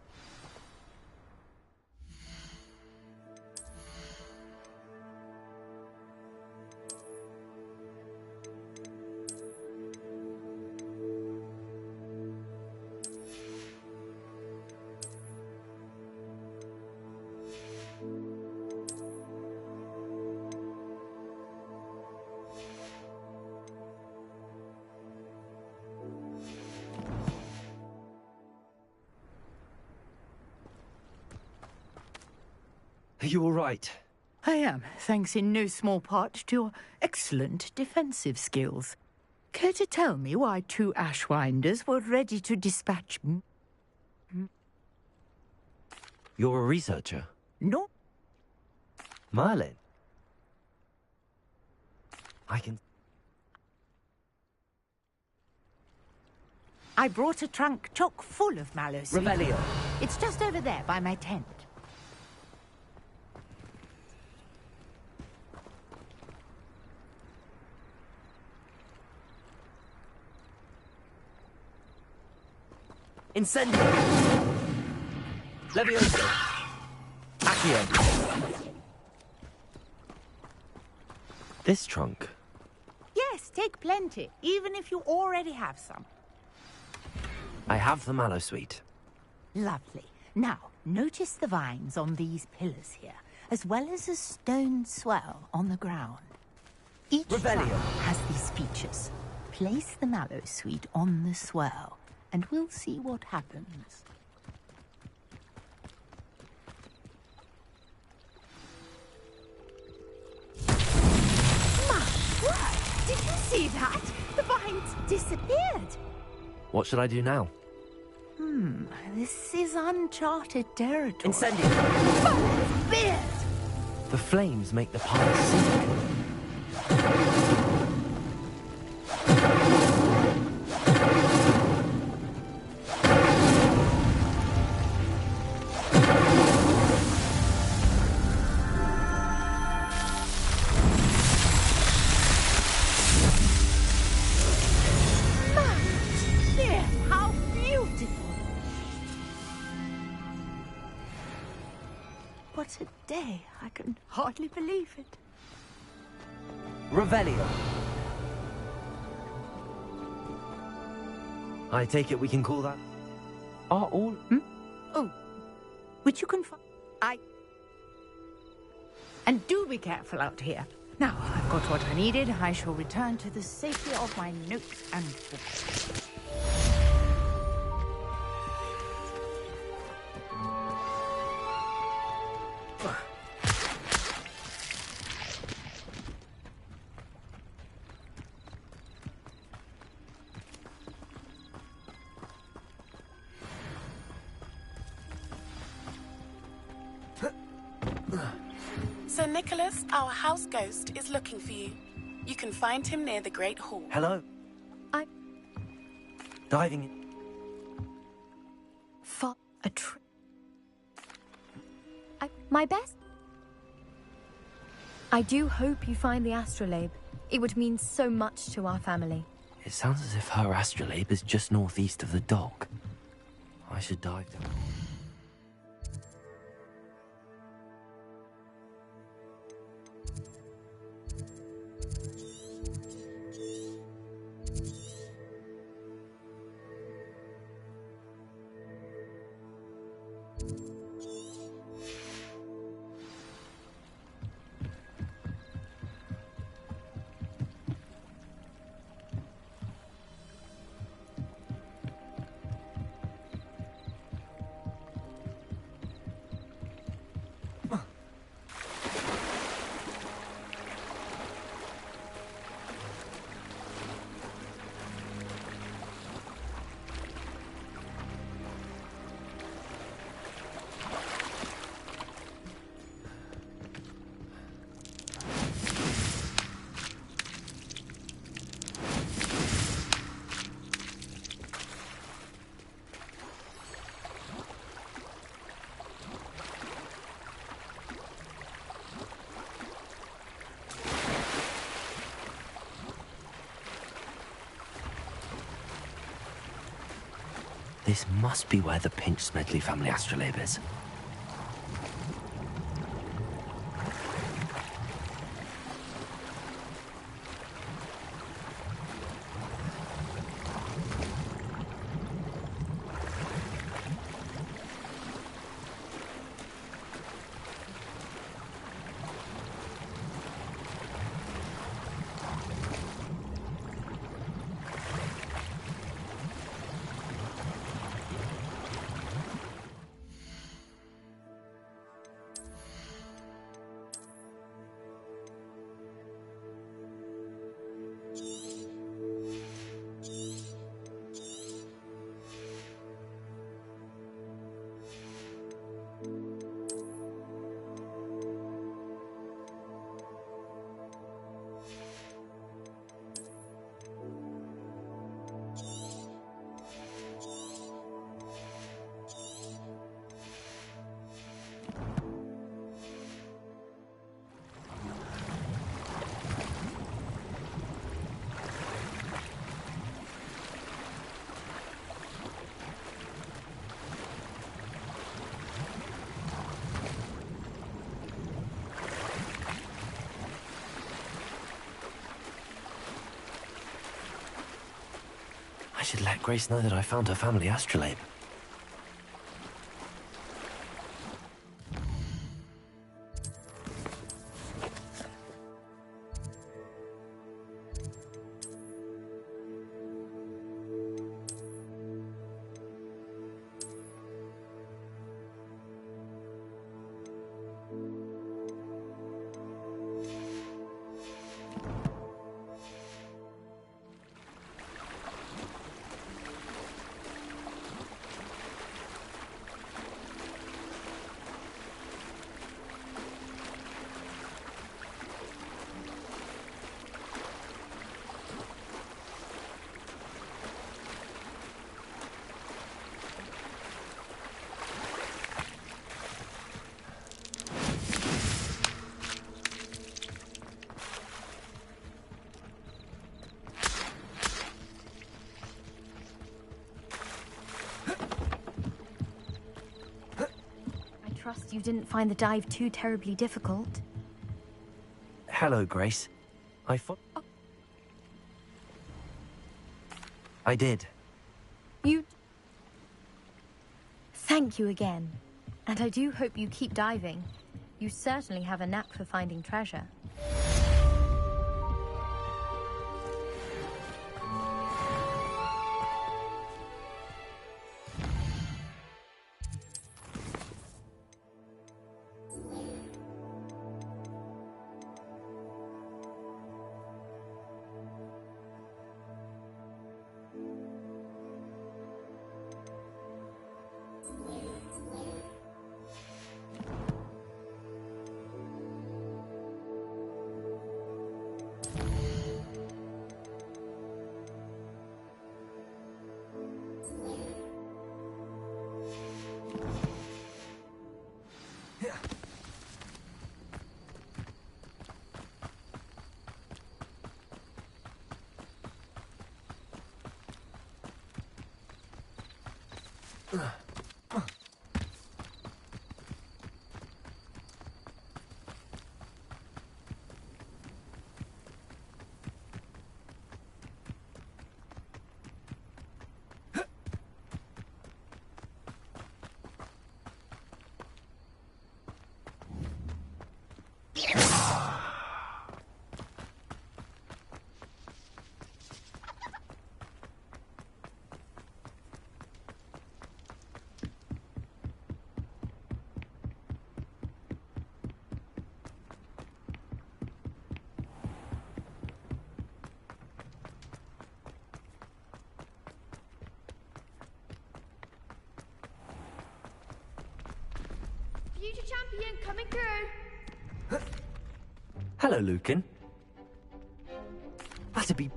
Are you all right? I am, thanks in no small part to your excellent defensive skills. Care to tell me why 2 Ashwinders were ready to dispatch me? You're a researcher? No. Merlin? I brought a trunk chock full of mallow seed. Revelio. It's just over there by my tent. Incendio! Levioso! Accio! This trunk? Yes, take plenty, even if you already have some. I have the mallow sweet. Lovely. Now, notice the vines on these pillars here, as well as a stone swell on the ground. Each vine has these features. Place the mallow sweet on the swell, and we'll see what happens. My word! Did you see that? The vines disappeared. What should I do now? This is uncharted territory. Incendio! Oh, beard! The flames make the path sink. What a day. I can hardly believe it. Revelio. I take it we can call that... Are all... Oh, which you can find... And do be careful out here. Now, I've got what I needed. I shall return to the safety of my notes and books. Sir Nicholas, our house ghost, is looking for you. You can find him near the Great Hall. Hello? Diving in. My best? I do hope you find the astrolabe. It would mean so much to our family. It sounds as if her astrolabe is just northeast of the dock. I should dive down. This must be where the Pinch Smedley family astrolabe is. I should let Grace know that I found her family astrolabe. Trust you didn't find the dive too terribly difficult. Hello, Grace. I did. You... Thank you again. And I do hope you keep diving. You certainly have a knack for finding treasure. Future champion coming through. Hello, Lucan. That'd be...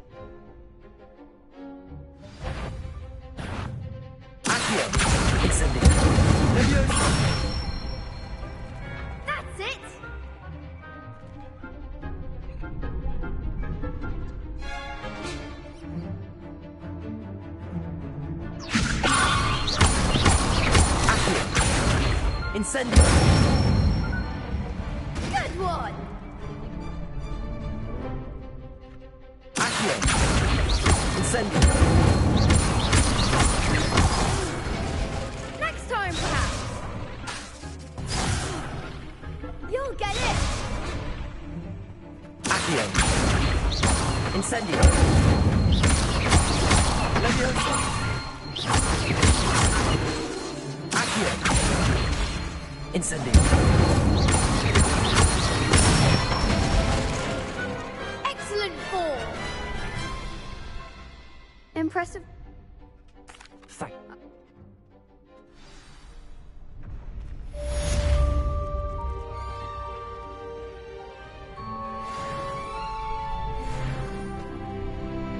Accio! Incendio! Leviosa! That's it! Incendio! Good one! Accio! Incendio! Next time, perhaps! You'll get it! Accio! Incendio! Leviosa! Accio! Incendio! Excellent form! Impressive. Thank...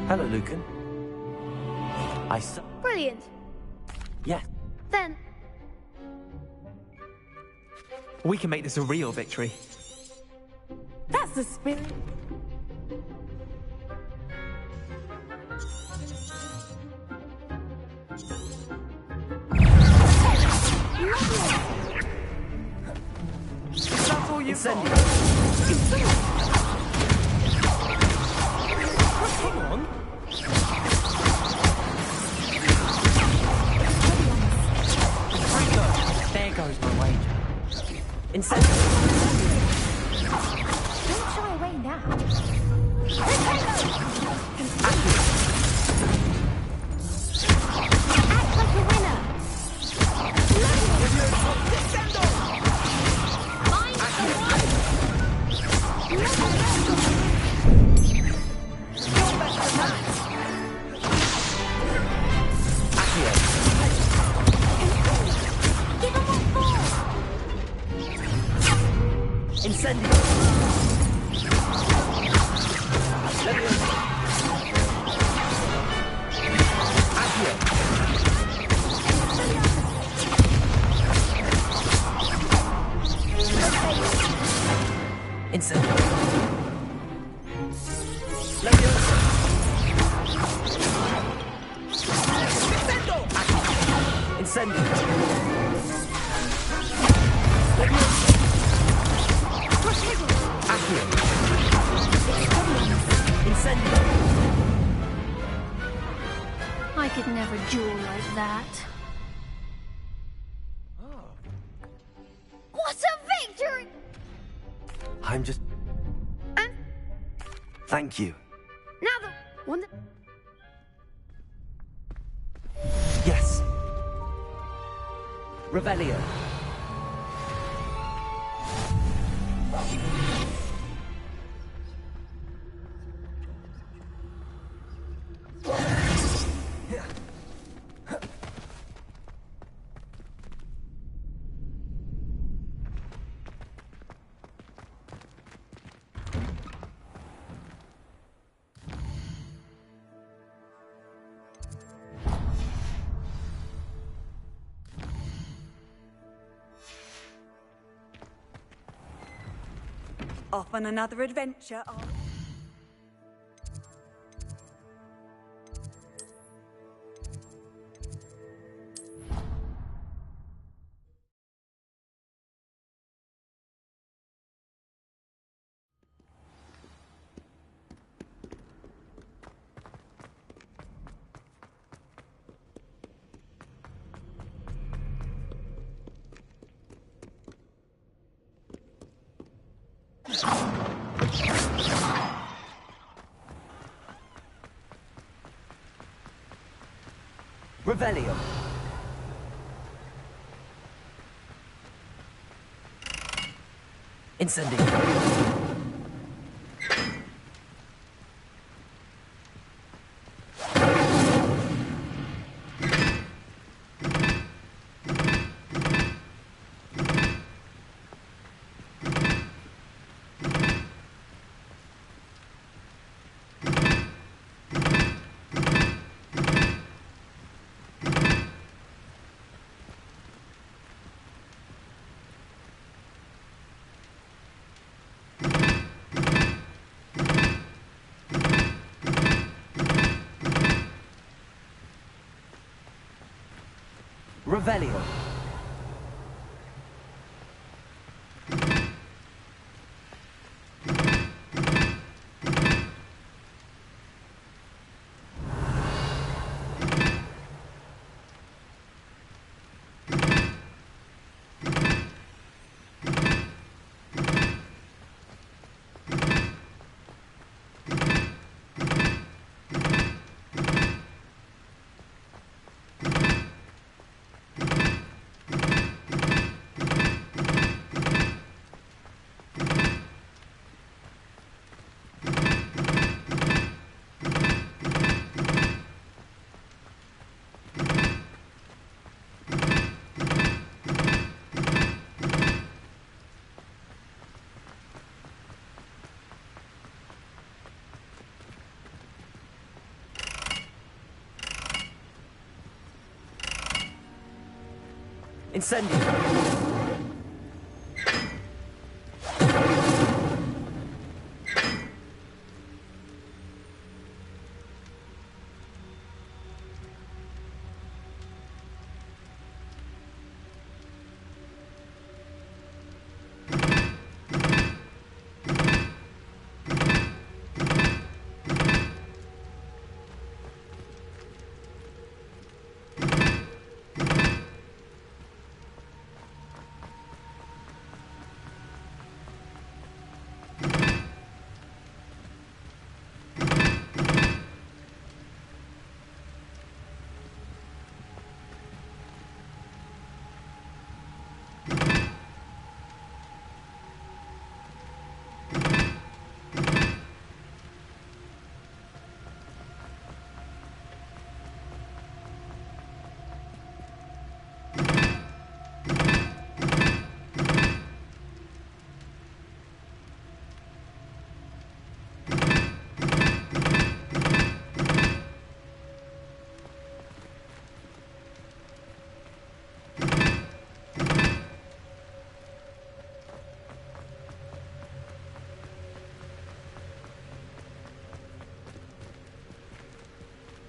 Hello, Lucan. I saw... Brilliant. Yeah. Then, We can make this a real victory. That's the spirit. That's all you've got. Come on. There goes my wager. Incendio! Don't shy away now. Act like a winner. Mind the one. Give him what for. Incendio! Leviosa! Accio! Incendio! Leviosa! Accio! Incendio! Leviosa! Accio! Incendio! I could never duel like that. what a victory! I'm just... Thank you. Now the one that... Yes. Revelio. Off on another adventure. Revelio. Incendio. Revelio. Incendio.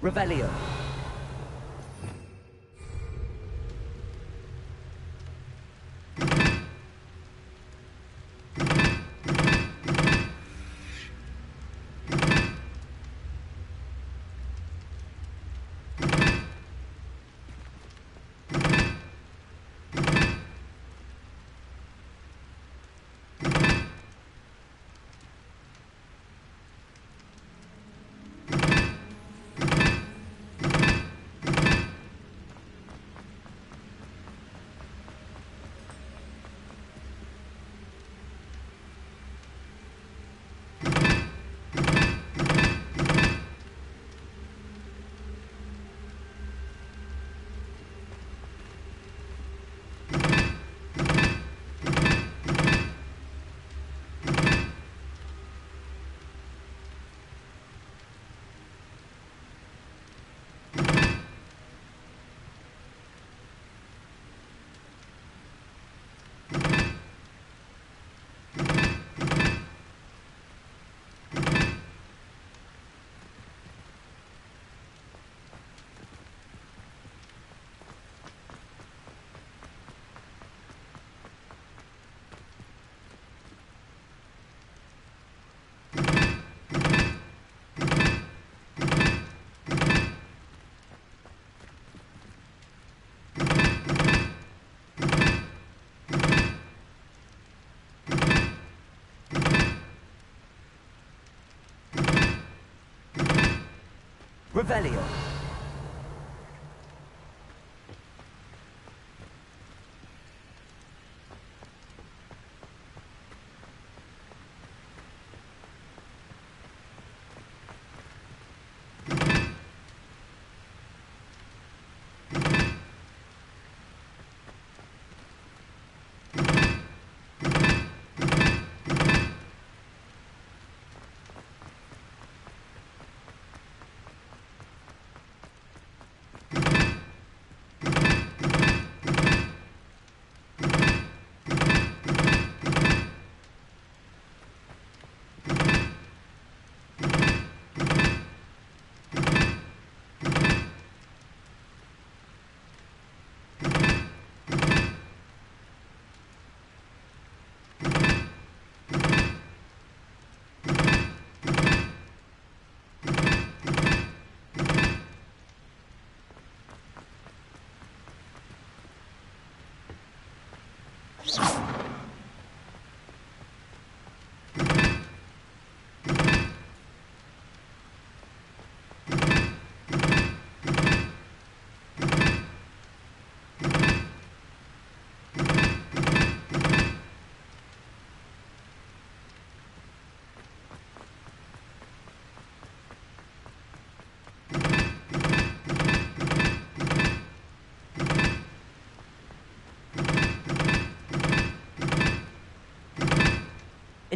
Revelio. Revelio.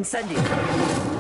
Incendio.